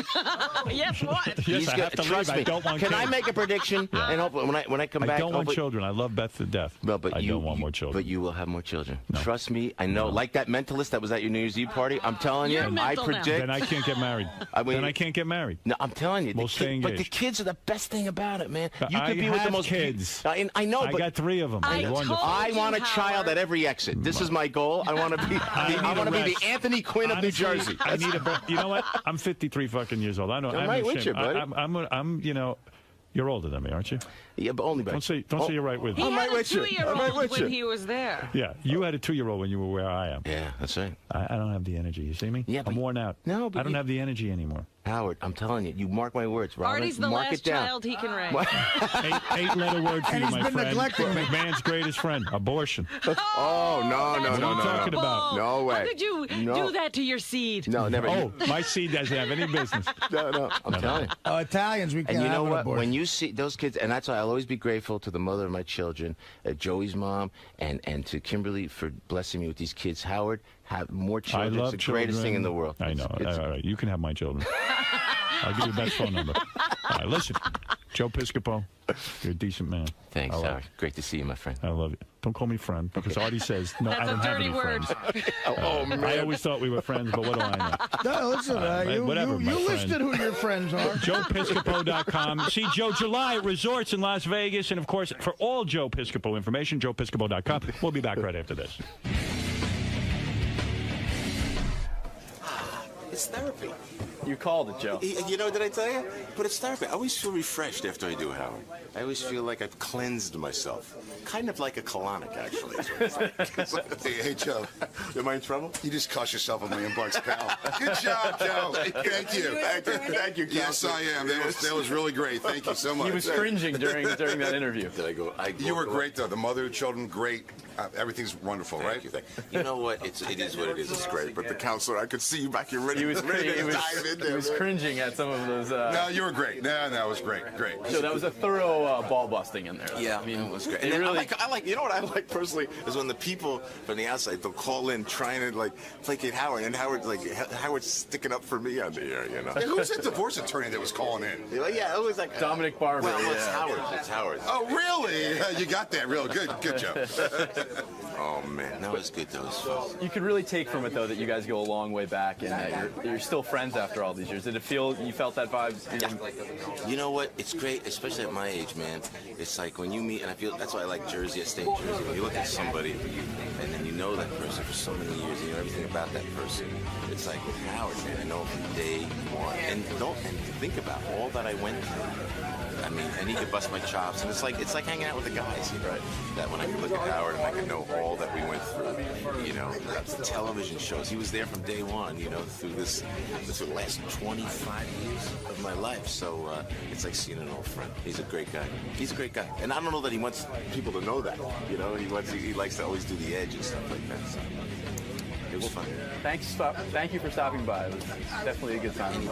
Yes, what? Yes, I have to trust leave. me. I don't want Can kids. I make a prediction? Yeah. And hopefully, when I come back, I don't want hopefully- children. I love Beth to death. No, but I don't want more children. But you will have more children. No. Trust me. I know. Like that mentalist that was at your New Year's Eve party. I'm telling You're you. I mental now. predict. Then I can't get married. Then I can't get married. No, I'm telling you. We'll stay engaged. But the kids are the best thing about it, man. You I could be with the have most kids. I know, I but got 3 of them. I They're wonderful. told I want a you, child Howard. at every exit. This is my goal. I want to be. I want to be the rest. Anthony Quinn of New Honestly, Jersey. I need a. You know what? I'm 53 fucking years old. I know. I'm I'm right no with shame. you, buddy. I'm. You know, you're older than me, aren't you? Yeah, but only by. Don't say you're right with He me. I'm had right a with you. I'm right 2-year-old with you. when he was there. Yeah, you had a 2-year-old when you were where I am. Yeah, that's right. I don't have the energy. You see me? Yeah, I'm but- worn out. No, but I don't have the energy anymore. Howard, I'm telling you. You mark my words, Robin. Artie's the mark last it down. child he can raise. 8-letter word for And you, he's my been friend. neglecting me. Man's greatest friend, abortion. Oh no, That's no, What are you talking horrible. about? No way. How could you No. do that to your seed? No, never. Oh, my seed doesn't have any business. No. I'm telling you. Italians, we can't And you know have an what? abortion. When you see those kids, and that's why I'll always be grateful to the mother of my children, Joey's mom, and to Kimberly for blessing me with these kids. Howard, have more I children. love It's the greatest children. thing in the world. I know. It's- All right, you can have my children. I'll give you Beth's phone number. All right, listen, Joe Piscopo, you're a decent man. Thanks, I love Howard. Great to see you, my friend. I love you. Don't call me friend, because Artie says, no, That's I don't a have dirty any word. friends. Oh, man. I always thought we were friends, but what do I know? No, listen, whatever, my you friend. listed who your friends are. JoePiscopo.com. See Joe July at resorts in Las Vegas. And, of course, for all Joe Piscopo information, JoePiscopo.com. We'll be back right after this. It's therapy. You called it, Joe. You know, did I tell you? But it's therapy. I always feel refreshed after I do Howard. I always feel like I've cleansed myself. Kind of like a colonic, actually. is what it's like. Hey, Joe. Am I in trouble? You just cost yourself $1 million, pal. Good job, Joe. Thank you. Thank you, Yes, I am. That was really great. Thank you so much. He was cringing during that interview. Did I go? You were great, though. The mother, the children, great. Everything's wonderful, right? You know what? It is what it is. It's great. But the counselor, I could see you back here ready, He was, ready to he was, dive in there. he was man. cringing at some of those. No, you were great. No, it was great. Great. So that was a thorough ball busting in there. Yeah, I mean, it was great. it And then really, I like, you know what I like personally is when the people from the outside they'll call in trying to like placate Howard, and Howard's sticking up for me on the air, you know. Hey, who was that divorce attorney that was calling in? Yeah, it was like Dominic Barber. Well, it's yeah. Howard. It's Howard. Oh, really? You got that real good. Good, Joe. Oh man, that was good. That was fun. You could really take from it though that you guys go a long way back and that you're still friends after all these years. Did it feel you felt that vibe? You know what? It's great, especially at my age, man. It's like when you meet, and I feel that's why I like Jersey. I stay in Jersey. When you look at somebody, and then you know that person for so many years, and you know everything about that person. It's like with Howard, man. I know from day one, and think about all that I went through. I mean, and he could bust my chops, and it's like hanging out with the guys, right? That when I could look at Howard and I could know all that we went through, you know, the television shows. He was there from day one, you know, through this would last 25 years of my life. So it's like seeing an old friend. He's a great guy. He's a great guy, and I don't know that he wants people to know that. You know, he likes to always do the edge and stuff like that. So it was fun. Thank you for stopping by. It was definitely a good time.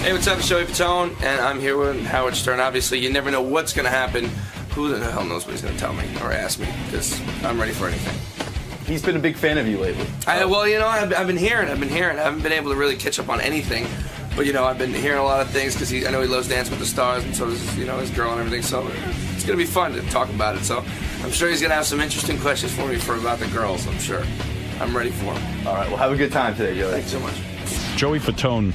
Hey, what's up? It's Joey Fatone, and I'm here with Howard Stern. Obviously, you never know what's going to happen. Who the hell knows what he's going to tell me or ask me, because I'm ready for anything. He's been a big fan of you lately. Well, you know, I've been hearing. I haven't been able to really catch up on anything. But, you know, I've been hearing a lot of things because I know he loves Dancing with the Stars, and so does, you know, his girl and everything. So it's going to be fun to talk about it. So I'm sure he's going to have some interesting questions for me about the girls, I'm sure. I'm ready for him. All right, well, have a good time today, Joey. Thanks so much. Joey Fatone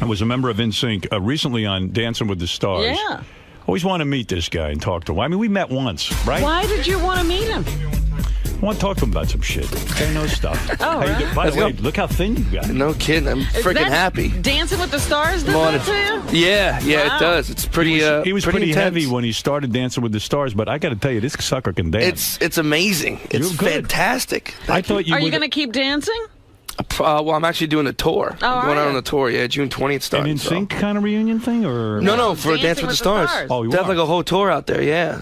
was a member of NSYNC recently on Dancing with the Stars. Yeah. Always want to meet this guy and talk to him. I mean, we met once, right? Why did you want to meet him? I want to talk to him about some shit. Guy knows stuff. Oh, right. By the way, look how thin you got. No kidding. I'm freaking happy. Dancing with the Stars does that to you? Yeah, Wow. it does. It's pretty. He was pretty intense. heavy when he started Dancing with the Stars, but I got to tell you, this sucker can dance. It's amazing. It's You're good. fantastic. I thought you Are you would- going to keep dancing? Well, I'm actually doing a tour. Oh, going are out you? on the tour. Yeah, June 20th starting. An NSYNC kind of reunion thing, or No, for Dance with the Stars. Oh, you They have are? like a whole tour out there. Yeah,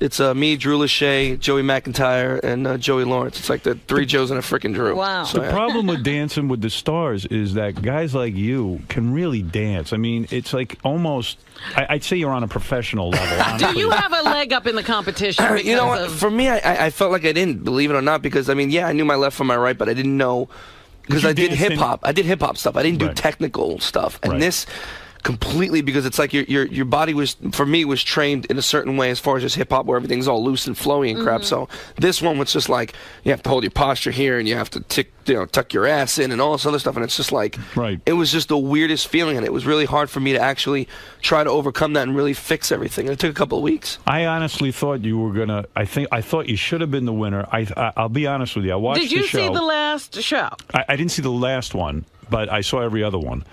it's me, Drew Lachey, Joey McIntyre, and Joey Lawrence. It's like the three Joes and a frickin' Drew. Wow. So, The yeah. problem with Dancing with the Stars is that guys like you can really dance. I mean, it's like almost, I'd say you're on a professional level. Do honestly. you have a leg up in the competition? You know what? because of- For me, I felt like I didn't, believe it or not, because I mean, yeah, I knew my left from my right, but I didn't know because you I did danced in- hip hop. I did hip hop stuff. I didn't do Right. technical stuff, and Right. this completely because it's like your body was, for me, was trained in a certain way as far as just hip hop where everything's all loose and flowy and crap. So this one was just like you have to hold your posture here and you have to tuck your ass in and all this other stuff, and it's just like it was just the weirdest feeling, and it was really hard for me to actually try to overcome that and really fix everything. And it took a couple of weeks. I honestly thought you were gonna. I thought you should have been the winner. I'll be honest with you. I watched Did you the show. see the last show? I didn't see the last one, but I saw every other one.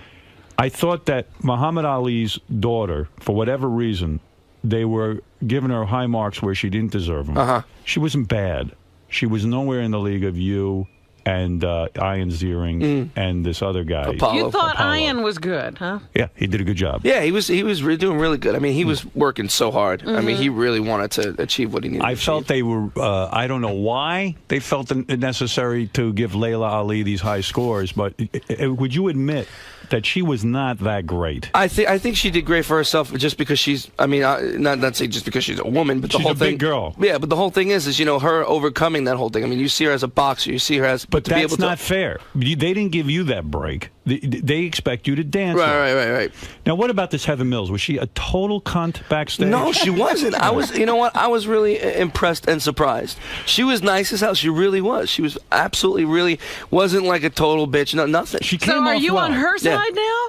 I thought that Muhammad Ali's daughter, for whatever reason, they were giving her high marks where she didn't deserve them. She wasn't bad. She was nowhere in the league of you and Ian Ziering and this other guy. You thought Ian was good, huh? Yeah, he did a good job. Yeah, he was doing really good. I mean, he was working so hard. I mean, he really wanted to achieve what he needed. I felt they were, I don't know why they felt it necessary to give Layla Ali these high scores, but would you admit that she was not that great? I think she did great for herself just because she's, I mean, not say just because she's a woman, but the She's whole a thing. big girl. Yeah, but the whole thing is, you know, her overcoming that whole thing. I mean, you see her as a boxer, you see her as, But to be that's able to, not fair. They didn't give you that break. They expect you to dance. Right. Now, what about this Heather Mills? Was she a total cunt backstage? No, she wasn't. I was, you know what? I was really impressed and surprised. She was nice as hell. She really was. She was absolutely really wasn't like a total bitch. No, nothing. She came So are off you well. on her Yeah. side now?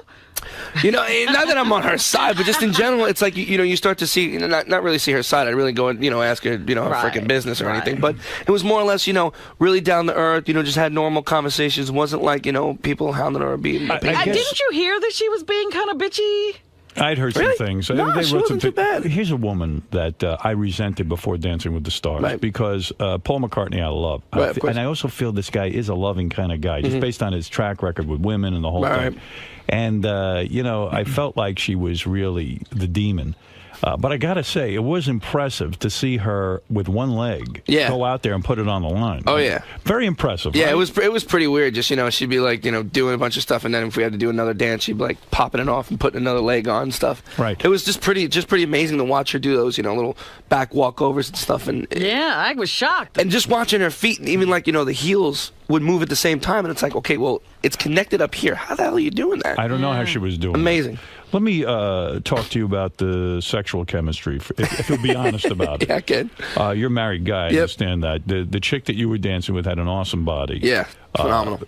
You know, not that I'm on her side, but just in general, it's like, you know, you start to see, not really see her side. I really go and, you know, ask her, you know, her freaking business or anything. But it was more or less, you know, really down to earth, you know, just had normal conversations. It wasn't like, you know, people hounding her or beating her. Didn't you hear that she was being kind of bitchy? I'd heard Really? some things. No, They she wrote wasn't some too bad. Here's a woman that I resented before Dancing with the Stars because Paul McCartney I love. Right, of course. And I also feel this guy is a loving kind of guy, just based on his track record with women and the whole Right. thing. And, you know, I felt like she was really the demon. But I got to say, it was impressive to see her with one leg go out there and put it on the line. Oh, yeah. Very impressive. Yeah, right? it was pretty weird. Just, you know, she'd be like, you know, doing a bunch of stuff, and then if we had to do another dance, she'd be like popping it off and putting another leg on and stuff. Right. It was just pretty amazing to watch her do those, you know, little back walkovers and stuff. And Yeah, I was shocked. and just watching her feet, and even like, you know, the heels would move at the same time, and it's like, okay, well, it's connected up here. How the hell are you doing that? I don't know how she was doing. Amazing. Let me talk to you about the sexual chemistry, if you'll be honest about it. Yeah, I can. You're a married guy, I understand that. The chick that you were dancing with had an awesome body. Yeah. Phenomenal.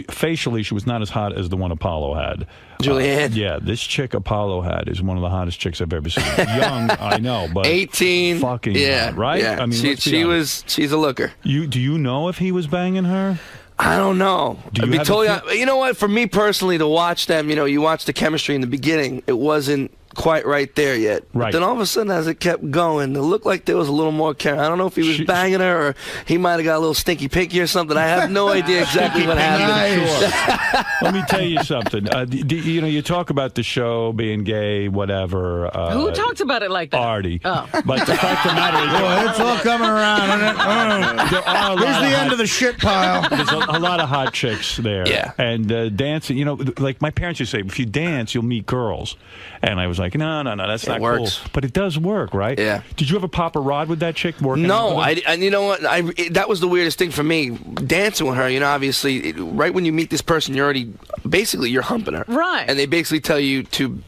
Facially, she was not as hot as the one Apollo had. Julianne? Yeah, this chick Apollo had is one of the hottest chicks I've ever seen. Young, I know, but 18. Fucking hot, right? Yeah. I mean, she's a looker. Do you know if he was banging her? I don't know. You know what? For me personally, to watch them, you watch the chemistry in the beginning. It wasn't quite right there yet. Right. But then all of a sudden, as it kept going, it looked like there was a little more care. I don't know if he was banging her or he might have got a little stinky pinky or something. I have no idea exactly what happened. Let me tell you something. You talk about the show being gay, whatever. Who talks about it like that? Artie. Oh. But the fact of the matter is, it's all coming around, isn't it? Here's the end of the shit pile. There's a lot of hot chicks there. Yeah. And dancing, like my parents used to say, if you dance, you'll meet girls. And I was like, no, that's not works. cool. But it does work, right? Yeah. Did you ever pop a rod with that chick working? No, and you know what? That was the weirdest thing for me, dancing with her. Obviously, right when you meet this person, you're humping her. Right. And they basically tell you to,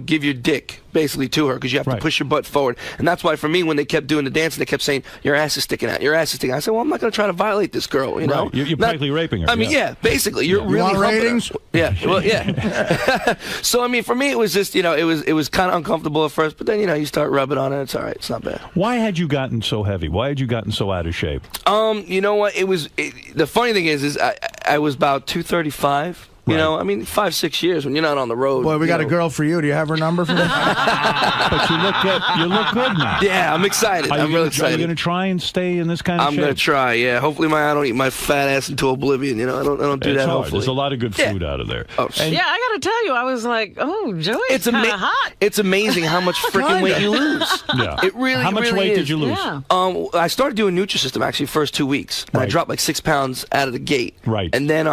give your dick basically to her because you have to push your butt forward. And that's why for me, when they kept doing the dance, they kept saying, your ass is sticking out, your ass is sticking out. I said, well, I'm not going to try to violate this girl, you know? You're practically raping her. I mean, yeah, basically. You're really want humping ratings? her. Yeah, well, yeah. So, I mean, for me, it was just, it was kind of uncomfortable at first, but then, you start rubbing on it, it's all right, it's not bad. Why had you gotten so heavy? Why had you gotten so out of shape? You know what? The funny thing is I was about 235. You know, I mean, 5-6 years when you're not on the road. Boy, we got a girl for you. Do you have her number for that? But you look good. You look good now. Yeah, I'm excited. I'm real excited. Are you going to try and stay in this kind of shape? I'm going to try, yeah. Hopefully I don't eat my fat ass into oblivion, I don't do that, hard. hopefully. There's a lot of good food out of there. Oh, yeah, I got to tell you, I was like, oh, Joey's kind of hot. It's amazing how much freaking weight you lose. Yeah. It really, How much really weight is. did you lose? Yeah. I started doing Nutrisystem actually first 2 weeks. And I dropped like 6 pounds out of the gate. Right. And then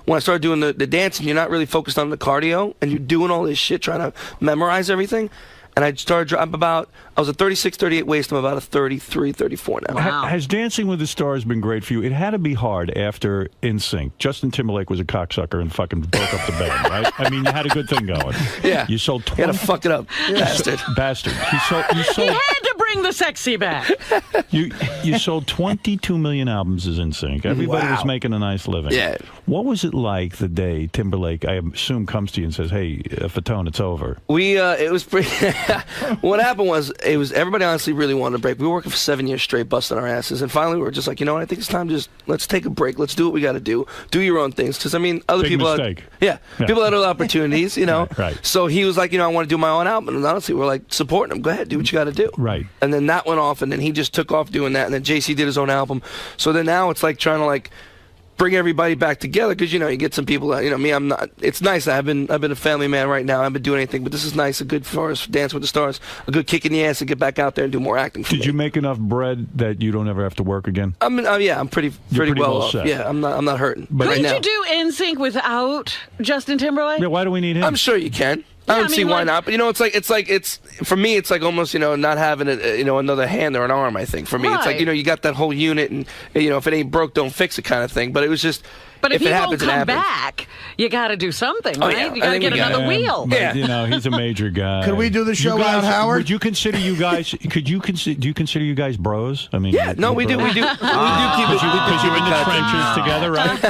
when I started doing the dancing, you're not really focused on the cardio, and you're doing all this shit trying to memorize everything. And I started, I was a 36, 38 waist. I'm about a 33, 34 now. Wow. Has Dancing with the Stars been great for you? It had to be hard after NSYNC. Justin Timberlake was a cocksucker and fucking broke up the band, right? I mean, you had a good thing going. Yeah. You sold 20. You had to fuck it up, bastard. Bastard. You sold, He had to bring the sexy back. You sold 22 million albums as NSYNC. Everybody was making a nice living. Yeah. What was it like the day Timberlake, I assume, comes to you and says, hey, Fatone, it's over? It was pretty... What happened was, everybody honestly really wanted a break. We were working for 7 years straight, busting our asses. And finally, we were just like, you know what, I think it's time to let's take a break. Let's do what we got to do. Do your own things. Because, I mean, other people... Mistake. People had other opportunities, Right. So he was like, I want to do my own album. And honestly, we're like, supporting him. Go ahead, do what you got to do. Right. And then that went off, and then he just took off doing that. And then JC did his own album. So then now it's like trying to, bring everybody back together because you get some people that me, I'm not. It's nice. I've been a family man right now. I haven't been doing anything, but this is nice. A good for us, Dance with the Stars, a good kick in the ass to get back out there and do more acting. Did you make enough bread that you don't ever have to work again? I mean, yeah, I'm pretty well off. set. Yeah, I'm not hurting. But right Couldn't now. you do NSYNC without Justin Timberlake? Yeah, why do we need him? I'm sure you can. I don't see why not, but it's for me, it's like almost not having another hand or an arm. I think for me, it's like you got that whole unit, and if it ain't broke, don't fix it kind of thing. But it was just. But if it he happens, won't come it happens. back, you got to do something, Oh, right? yeah. You got to get another wheel. But, he's a major guy. Could we do the show without Howard? Would you consider you guys? Do you consider you guys bros? I mean, Yeah, no, we do. We do keep it. Because you're in the trenches together, right?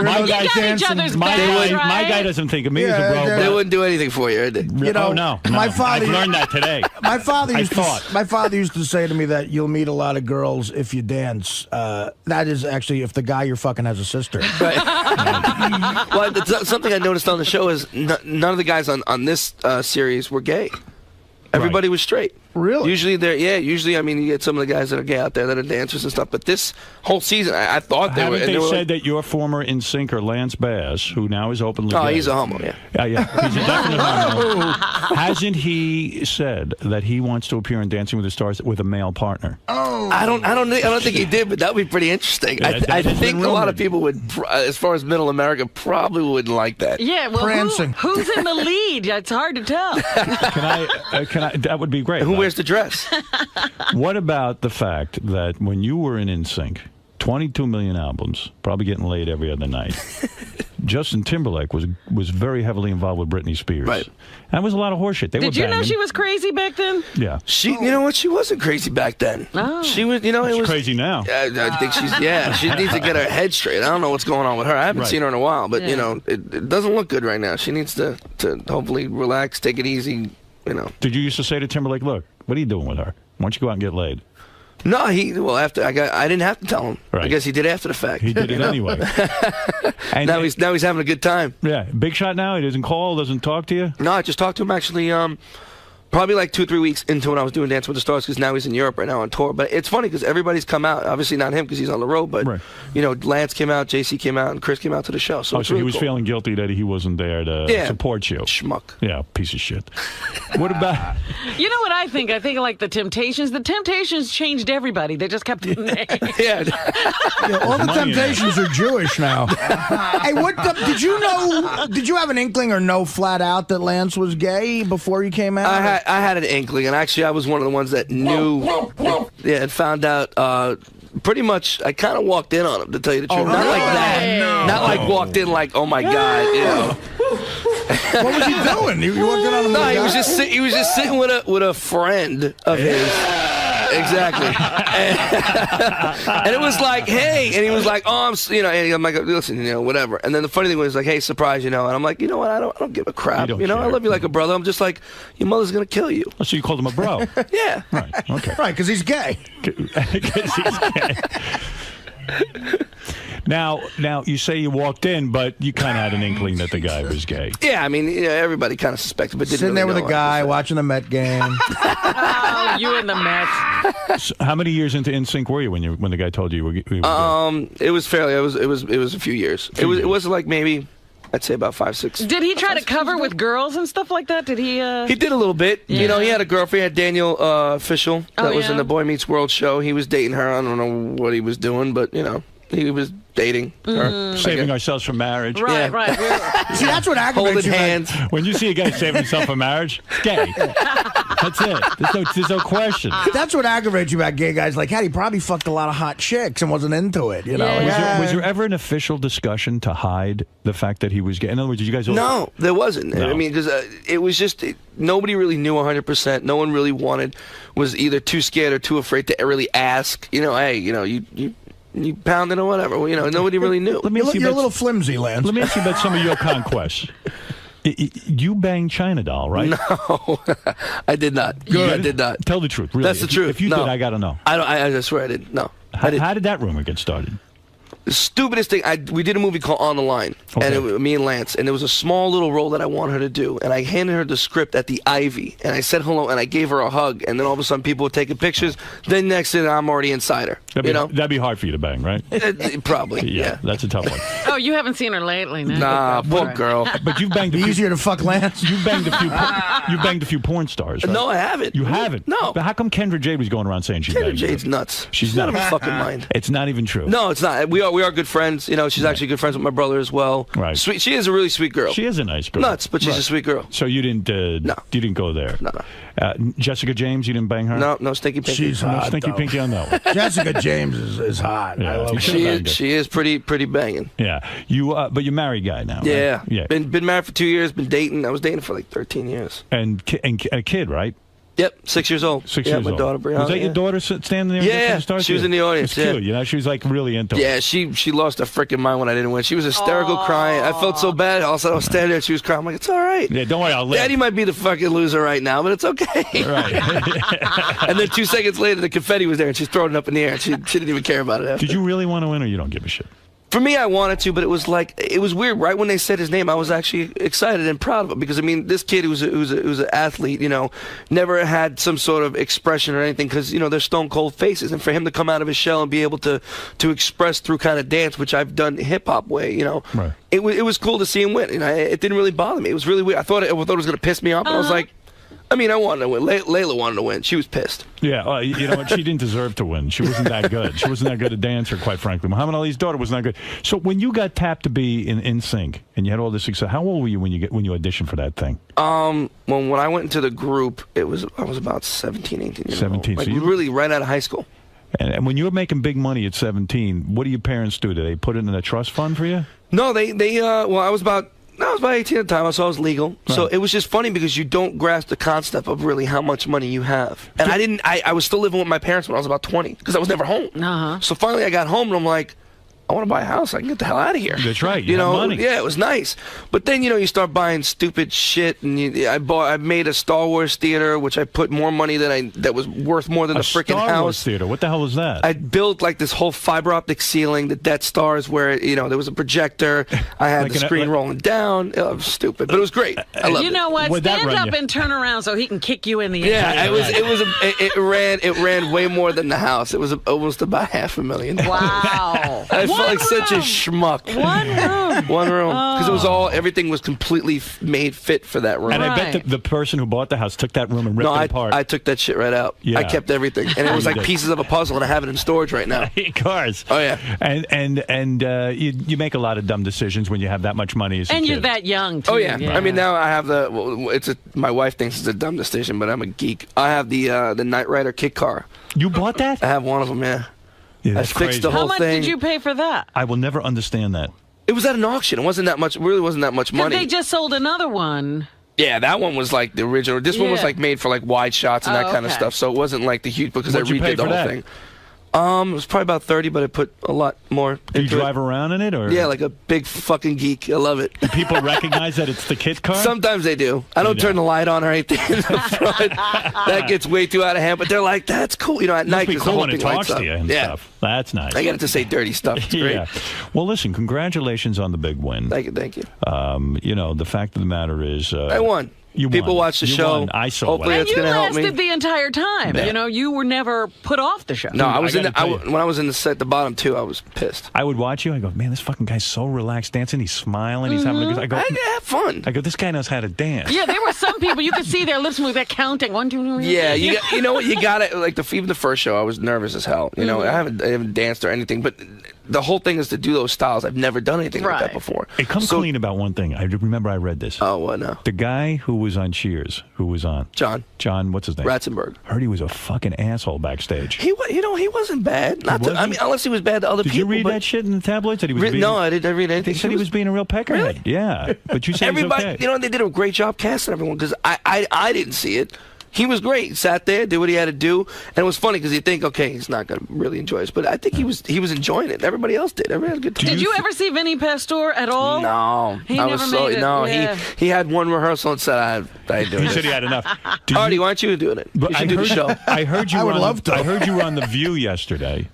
My guy dancing. My guy doesn't think of me as a bro. They wouldn't do anything for you. No. My father. I've learned that today. My father used to say to me that you'll meet a lot of girls if you dance. That is actually if the guy you're fucking has a sister. Right. Well, something I noticed on the show is none of the guys on this series were gay. Everybody was straight. Really? Usually, I mean, you get some of the guys that are gay out there that are dancers and stuff. But this whole season, I thought they were. Haven't they said that your former NSYNCer, Lance Bass, who now is openly gay. He's a homo, yeah. Yeah, he's a definite homo. Hasn't he said that he wants to appear in Dancing with the Stars with a male partner? Oh. I don't think he did, but that would be pretty interesting. Yeah, I think a lot of people would, as far as Middle America, probably wouldn't like that. Yeah, well, who's in the lead? It's hard to tell. Can I? That would be great. Who wears the dress? What about the fact that when you were in NSYNC, 22 million albums, probably getting laid every other night, Justin Timberlake was very heavily involved with Britney Spears. Right. That was a lot of horseshit. Did you know she was crazy back then? Yeah. You know what? She wasn't crazy back then. Oh. She was, it was crazy now. I think she needs to get her head straight. I don't know what's going on with her. I haven't seen her in a while, but it doesn't look good right now. She needs to hopefully relax, take it easy. Did you used to say to Timberlake, "Look, what are you doing with her? Why don't you go out and get laid?" No, after I didn't have to tell him. Right. I guess he did after the fact. He did it anyway. And now he's having a good time. Yeah, big shot now. He doesn't call, doesn't talk to you. No, I just talked to him actually. Probably like 2 or 3 weeks into when I was doing Dance with the Stars, because now he's in Europe right now on tour. But it's funny because everybody's come out. Obviously not him because he's on the road, but Lance came out, JC came out, and Chris came out to the show. So, so he was feeling guilty that he wasn't there to support you. Schmuck. Yeah, piece of shit. What about? You know what I think? I think like the Temptations. The Temptations changed everybody. They just kept the name. All the Temptations are Jewish now. Hey, did you know? Did you have an inkling or know flat out that Lance was gay before he came out? I had an inkling, and actually I was one of the ones that knew, and found out pretty much. I kind of walked in on him, to tell you the truth. Not like that. No. Not like walked in like, oh my God, What was he doing? You walked in on him? No, he was just sitting with a friend of his. Exactly. And it was like, hey, and he was like, oh, and I'm like, listen, whatever. And then the funny thing was like, hey, surprise, and I'm like, you know what? I don't give a crap. I love you like a brother. I'm just like, your mother's gonna kill you. Oh, so you called him a bro? Yeah. Right. Okay. Right, because he's gay. Because he's gay. Now, you say you walked in, but you kind of had an inkling that the guy was gay. Yeah, I mean, everybody kind of suspected, but didn't Sitting really there with know, a guy watching the Met game. Oh, you and the Mets. So how many years into NSYNC were you when the guy told you you were gay? It was fairly. It was a few years. It was like maybe, I'd say about 5, 6. Did he try to cover with girls and stuff like that? Did he? He did a little bit. Yeah. He had a girlfriend. He had Daniel Fishel that was in the Boy Meets World show. He was dating her. I don't know what he was doing, but he was dating her. Saving ourselves for marriage. Right, right. See, that's what aggravates Holding you. hands. When you see a guy saving himself for marriage, gay. That's it. There's no question. That's what aggravates you about gay guys. Like, he probably fucked a lot of hot chicks and wasn't into it. Was there ever an official discussion to hide the fact that he was gay? In other words, did you guys? No, there wasn't. No. I mean, because it was just nobody really knew 100%. No one really was either too scared or too afraid to really ask. Hey, you pounded or whatever. Nobody really knew. You're a little flimsy, Lance. Let me ask you about some of your conquests. You banged China Doll, right? No, I did not. Good. I did not. Tell the truth. Really. That's the truth. If you did, I got to know. I swear I didn't. No. How did that rumor get started? The stupidest thing, we did a movie called On the Line, and it was me and Lance, and there was a small little role that I wanted her to do, and I handed her the script at the Ivy, and I said hello, and I gave her a hug, and then all of a sudden people were taking pictures. Then next thing I'm already inside her. That'd be hard for you to bang, right? Probably. Yeah, that's a tough one. Oh, you haven't seen her lately, no? Nah, poor girl. But you've banged easier to fuck Lance. You banged a few porn stars. Right? No, I haven't. You haven't? No. But how come Kendra Jade was going around saying she Kendra banged Jade's you? nuts. She's out of her fucking mind. It's not even true. No, it's not. We are good friends. She's actually good friends with my brother as well. Right. Sweet. She is a really sweet girl. She is a nice girl. Nuts, but she's a sweet girl. So you didn't? No. You didn't go there. No. Jessica James, you didn't bang her? No, Stinky Pinky. She's hot. No Stinky Pinky on that one. Jessica James is hot. Yeah. I love her. She is pretty banging. Yeah. But you're a married guy now. Yeah. Right? Yeah. Been married for 2 years. Been dating. I was dating for like 13 years. And a kid, right? Yep, 6 years old. 6 years my old. daughter Brianna. Was that your daughter standing there? Yeah, she was in the audience. It's cute. She was like really into it. Yeah, she lost her freaking mind when I didn't win. She was hysterical, crying. I felt so bad. All of a sudden I was standing there and she was crying. I'm like, it's all right. Yeah, don't worry, I'll live. Daddy might be the fucking loser right now, but it's okay. Right. And then 2 seconds later, the confetti was there and she's throwing it up in the air. And she didn't even care about it after. Did you really want to win, or you don't give a shit? For me, I wanted to, but it was weird. Right when they said his name, I was actually excited and proud of him because this kid who's an athlete, never had some sort of expression or anything because they're stone cold faces, and for him to come out of his shell and be able to express through kind of dance, which I've done hip hop way, right. It was cool to see him win. It didn't really bother me. It was really weird. I thought it was going to piss me off, but I was like. I wanted to win. Layla wanted to win. She was pissed. Yeah, you know what? She didn't deserve to win. She wasn't that good. She wasn't that good a dancer, quite frankly. Muhammad Ali's daughter was not good. So when you got tapped to be in NSYNC and you had all this success, how old were you when you auditioned for that thing? When I went into the group, I was about 17, 18 years 17. old. So you really right out of high school. And when you were making big money at 17, what do your parents do? Do they put it in a trust fund for you? No, well, I was about 18 at the time, so I was legal. Right. So it was just funny because you don't grasp the concept of really how much money you have. And I was still living with my parents when I was about 20 because I was never home. So finally I got home and I'm like, I want to buy a house. I can get the hell out of here. That's right. You know, money. Yeah, it was nice. But then, you start buying stupid shit. And I made a Star Wars theater, which I put more money that was worth more than the freaking house. Star Wars theater. What the hell was that? I built like this whole fiber optic ceiling, the Death Stars, where there was a projector. I had the screen rolling down. It was stupid, but it was great. I loved it. You know what? Stand up and turn around so he can kick you in the air. Yeah, it ran way more than the house. It was almost about $500,000. Wow. I felt like such a schmuck. One room. Because everything was completely made fit for that room. And I bet the person who bought the house took that room and ripped it apart. I took that shit right out. Yeah. I kept everything. And it was like pieces of a puzzle, and I have it in storage right now. Of course. Oh, yeah. And you make a lot of dumb decisions when you have that much money as a kid. And you're that young, too. Oh, yeah. I mean, now I have my wife thinks it's a dumb decision, but I'm a geek. I have the Knight Rider kit car. You bought that? I have one of them, yeah. Yeah, I fixed the whole thing. How much did you pay for that? I will never understand that. It was at an auction. It wasn't that much. Really wasn't that much money. They just sold another one. Yeah, that one was like the original. This one was like made for like wide shots and that kind of stuff. So it wasn't like the huge because I redid the whole thing. It was probably about 30, but I put a lot more into it. Do you drive around in it, or? Yeah, like a big fucking geek. I love it. Do people recognize that it's the kit car? Sometimes they do. I don't turn the light on or anything in the front. That gets way too out of hand. But they're like, "That's cool." At night, be the cool whole when thing it talks lights up. to you and stuff. That's nice. I get it to say dirty stuff. It's great. Yeah. Well, listen, congratulations on the big win. Thank you. The fact of the matter is, I won. People watch the show. Won. I saw. Hopefully, and it's going to help me. You lasted the entire time. Yeah. You were never put off the show. No, I was when I was in the set, the bottom two, I was pissed. I would watch you. I go, man, this fucking guy's so relaxed dancing. He's smiling. He's having a good. I have fun. I go, this guy knows how to dance. Yeah, there were some people you could see their lips move. They're counting 1, 2, 3. Yeah, you know what? You got it. Like even the first show, I was nervous as hell. I haven't danced or anything, but the whole thing is to do those styles. I've never done anything like that before. Hey, come clean about one thing. I remember I read this. Oh, what now? The guy who was on Cheers, who was on John, what's his name? Ratzenberg. Heard he was a fucking asshole backstage. He wasn't bad. Unless he was bad to other people. Did you read that shit in the tabloids? That he was no, I didn't read anything. They said he was being a real peckerhead. Really? Yeah, but you said everybody. He's okay. They did a great job casting everyone because I didn't see it. He was great. He sat there, did what he had to do, and it was funny because you think, okay, he's not going to really enjoy this, but I think he was enjoying it. Everybody else did. Everybody had a good time. Did you ever see Vinny Pastor at all? No, he had one rehearsal and said I didn't do it. He said he had enough. Artie, why aren't you doing it? You should do the show. I heard you. I would love to. I heard you were on The View yesterday.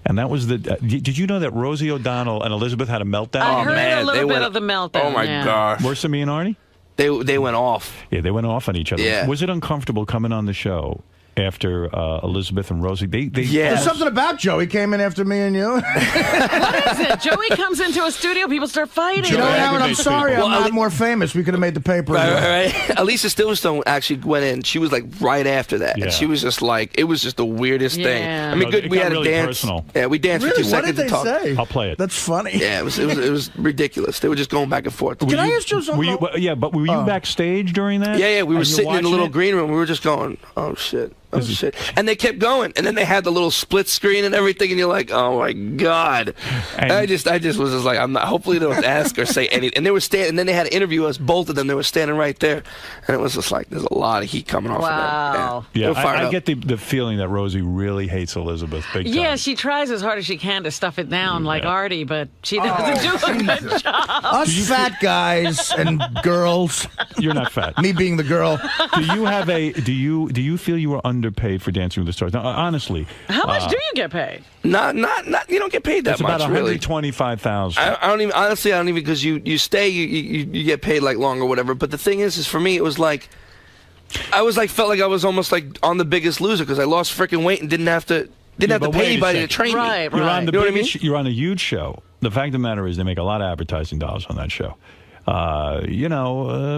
And that was did you know that Rosie O'Donnell and Elizabeth had a meltdown? I heard a little bit of the meltdown. Oh my gosh. Worse than me and Artie? They went off. Yeah, they went off on each other. Yeah. Was it uncomfortable coming on the show after Elizabeth and Rosie? There's something about Joey came in after me and you. What is it? Joey comes into a studio, people start fighting. You know, Howard, I'm sorry I'm not more famous. We could have made the paper. Right. Alicia Silverstone actually went in. She was like right after that. Yeah. And she was just like, it was just the weirdest thing. I mean, good. We had really a dance. Personal. Yeah, we danced for 2 seconds. What did they say? I'll play it. That's funny. Yeah, it was ridiculous. They were just going back and forth. Can I ask you something? Were you backstage during that? Yeah, we were sitting in the little green room. We were just going, oh shit. Oh shit! And they kept going, and then they had the little split screen and everything, and you're like, "Oh my god!" And I just was just like, "I'm not." Hopefully, they don't ask or say anything. And they were standing, and then they had to interview us, both of them. They were standing right there, and it was just like, there's a lot of heat coming off of them. Yeah, I get the feeling that Rosie really hates Elizabeth big time. Yeah, she tries as hard as she can to stuff it down like Artie, but she doesn't do a good job. Us fat guys and girls. You're not fat. Me being the girl. Do you feel you were underpaid for Dancing with the Stars? Now, honestly, how much do you get paid? Not you don't get paid that much. It's about $125,000. I don't even honestly because you stay you get paid like long or whatever. But the thing is for me it was like felt like I was almost like on The Biggest Loser because I lost freaking weight and didn't have to pay anybody to train me. Right. You're on you're on a huge show. The fact of the matter is they make a lot of advertising dollars on that show.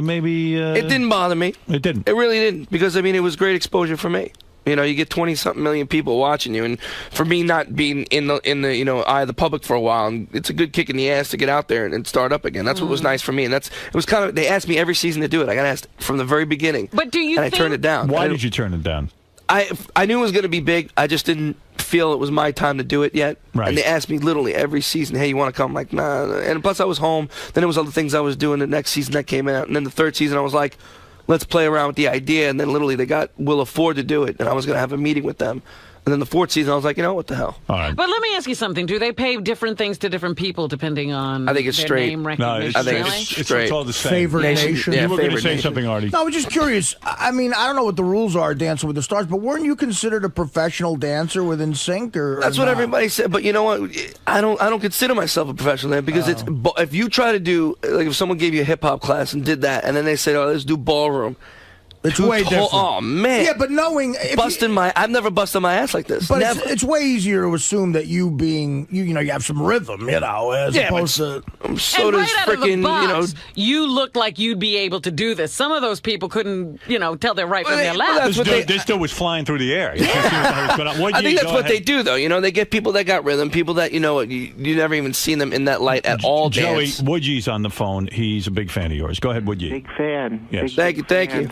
Maybe it didn't bother me. It didn't. It really didn't because I mean it was great exposure for me. You get 20-something million people watching you, and for me not being in the eye of the public for a while, and it's a good kick in the ass to get out there and start up again. That's what was nice for me, and it was kind of. They asked me every season to do it. I got asked from the very beginning. But do you? And I turned it down. Why did you turn it down? I knew it was going to be big. I just didn't feel it was my time to do it yet. Right. And they asked me literally every season, hey, you want to come? I'm like, nah. And plus I was home. Then there was other things I was doing the next season that came out. And then the third season I was like, let's play around with the idea. And then literally they will afford to do it. And I was going to have a meeting with them. And then the fourth season, I was like, you know, what the hell? All right. But let me ask you something. Do they pay different things to different people depending on I think it's their straight. name No, recognition? it's, Really? it's all the same. Favorite nation. You were going to favorite say nation. something, Artie. No, I was just curious. I mean, I don't know what the rules are, Dancing with the Stars, but weren't you considered a professional dancer with NSYNC? Or That's what not? everybody said. But you know what? I don't consider myself a professional dancer because if you try to do, like if someone gave you a hip-hop class and did that, and then they said, oh, let's do ballroom. It's way different. Oh, man. Yeah, but knowing... I've never busted my ass like this. But never. it's way easier to assume that you being, you know, you have some rhythm, you know, as opposed to... So and does right out of the freaking, box, you look like you'd be able to do this. Some of those people couldn't, you know, tell their right from their left. This dude was flying through the air. I think that's what they do, though. You know, they get people that got rhythm, people that, you know, you never even seen them in that light at all. Joey, dance. Woodgie's on the phone. He's a big fan of yours. Go ahead, Woodgie. Big fan. Yes. Thank you.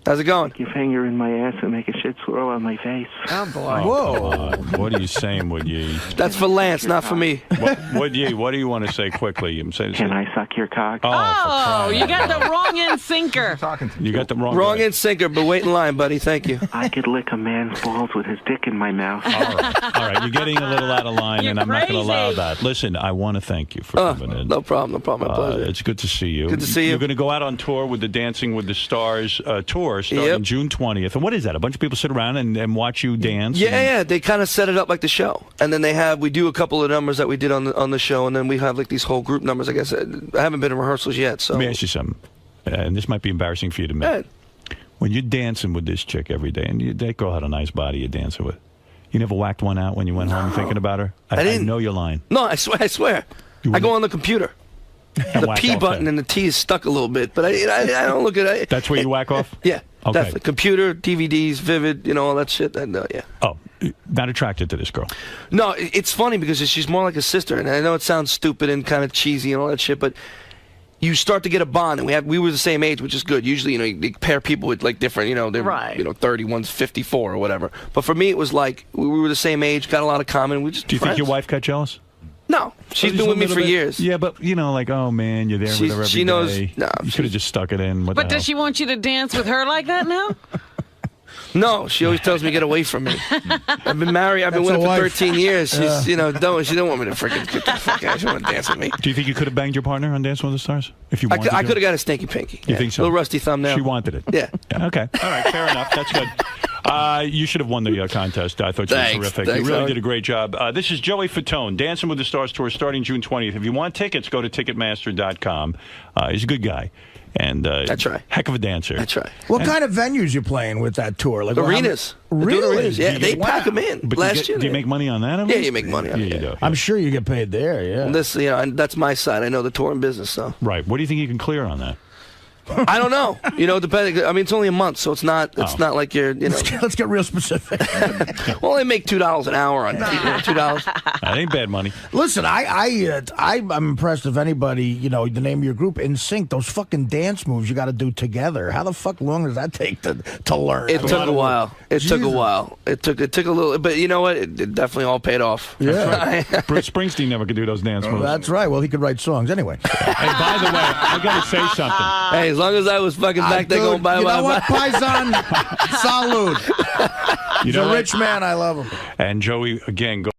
How's it going? Stick your finger in my ass and make a shit swirl on my face. Oh, boy. Whoa. What are you saying, Woodgie? That's for Lance, not for me. Woodgie, what do you want to say quickly? Can I suck your cock? Oh, you got the wrong end sinker. You got the wrong Wrong end sinker, but wait in line, buddy. Thank you. I could lick a man's balls with his dick in my mouth. All right. You're getting a little out of line, and I'm not going to allow that. Listen, I want to thank you for coming in. No problem. My pleasure. It's good to see you. Good to see you. You're going to go out on tour with the Dancing with the Stars tour starting June 20th. And what is that? A bunch of people sit around and watch you dance? Yeah. They kind of set it up like the show, and then we do a couple of numbers that we did on the show, and then we have like these whole group numbers. Like I said, I haven't been in rehearsals yet. So let me ask you something, and this might be embarrassing for you to admit. When you're dancing with this chick every day, and that girl had a nice body you're dancing with, you never whacked one out when you went home thinking about her? I didn't. I know you're lying. No, I swear. I go on the computer. The P button and the T is stuck a little bit, but I don't look at it. That's where you whack off? Yeah, okay. Definitely. Computer, DVDs, Vivid, you know, all that shit. Yeah. Oh, not attracted to this girl? No, it's funny because she's more like a sister, and I know it sounds stupid and kind of cheesy and all that shit, but you start to get a bond, and we were the same age, which is good. Usually, you know, you pair people with like different, you know, they're 30, one's 54 or whatever. But for me, it was like we were the same age, got a lot of common. We just Do you think your wife got jealous? No, she's been with me for years. Yeah, but you know, like, oh man, you're there with her every day. She knows. No, you could have just stuck it in. But does she want you to dance with her like that now? No, she always tells me get away from me. I've been married. I've been with her for 13 years. She's, you know, she don't want me to freaking get the fuck out. She don't want to dance with me. Do you think you could have banged your partner on Dancing with the Stars if you wanted? I could have got a stinky pinky. You think so? A little rusty thumbnail. She wanted it. Yeah. Okay. All right. Fair enough. That's good. You should have won the contest. I thought you were terrific. Thanks, you really did a great job. This is Joey Fatone, Dancing with the Stars tour starting June 20th. If you want tickets, go to Ticketmaster.com. He's a good guy. And that's right. Heck of a dancer. That's right. What kind of venues you playing with that tour? Like arenas. Really? Arenas. Yeah, they pack them in. But last year. Do you make money on that? Yeah, you make money on it. Yeah, you do. I'm sure you get paid there. Yeah. And this, you know, and that's my side. I know the touring business, so. Right. What do you think you can clear on that? I don't know. You know, depending. I mean, it's only a month, so it's not. It's not like you're. You know. Let's get real specific. Well, they make $2 an hour on $2. That ain't bad money. Listen, I'm impressed if anybody, you know, the name of your group, In Sync, those fucking dance moves you got to do together. How the fuck long does that take to learn? It took a while. It took a while. It took a little, but you know what? It definitely all paid off. Yeah. Bruce Springsteen never could do those dance moves. That's right. Well, he could write songs anyway. And by the way, I got to say something. Hey, as long as I was fucking back there going bye. You know what, Paisan? Salud. He's a rich man. I love him. And Joey, again, go.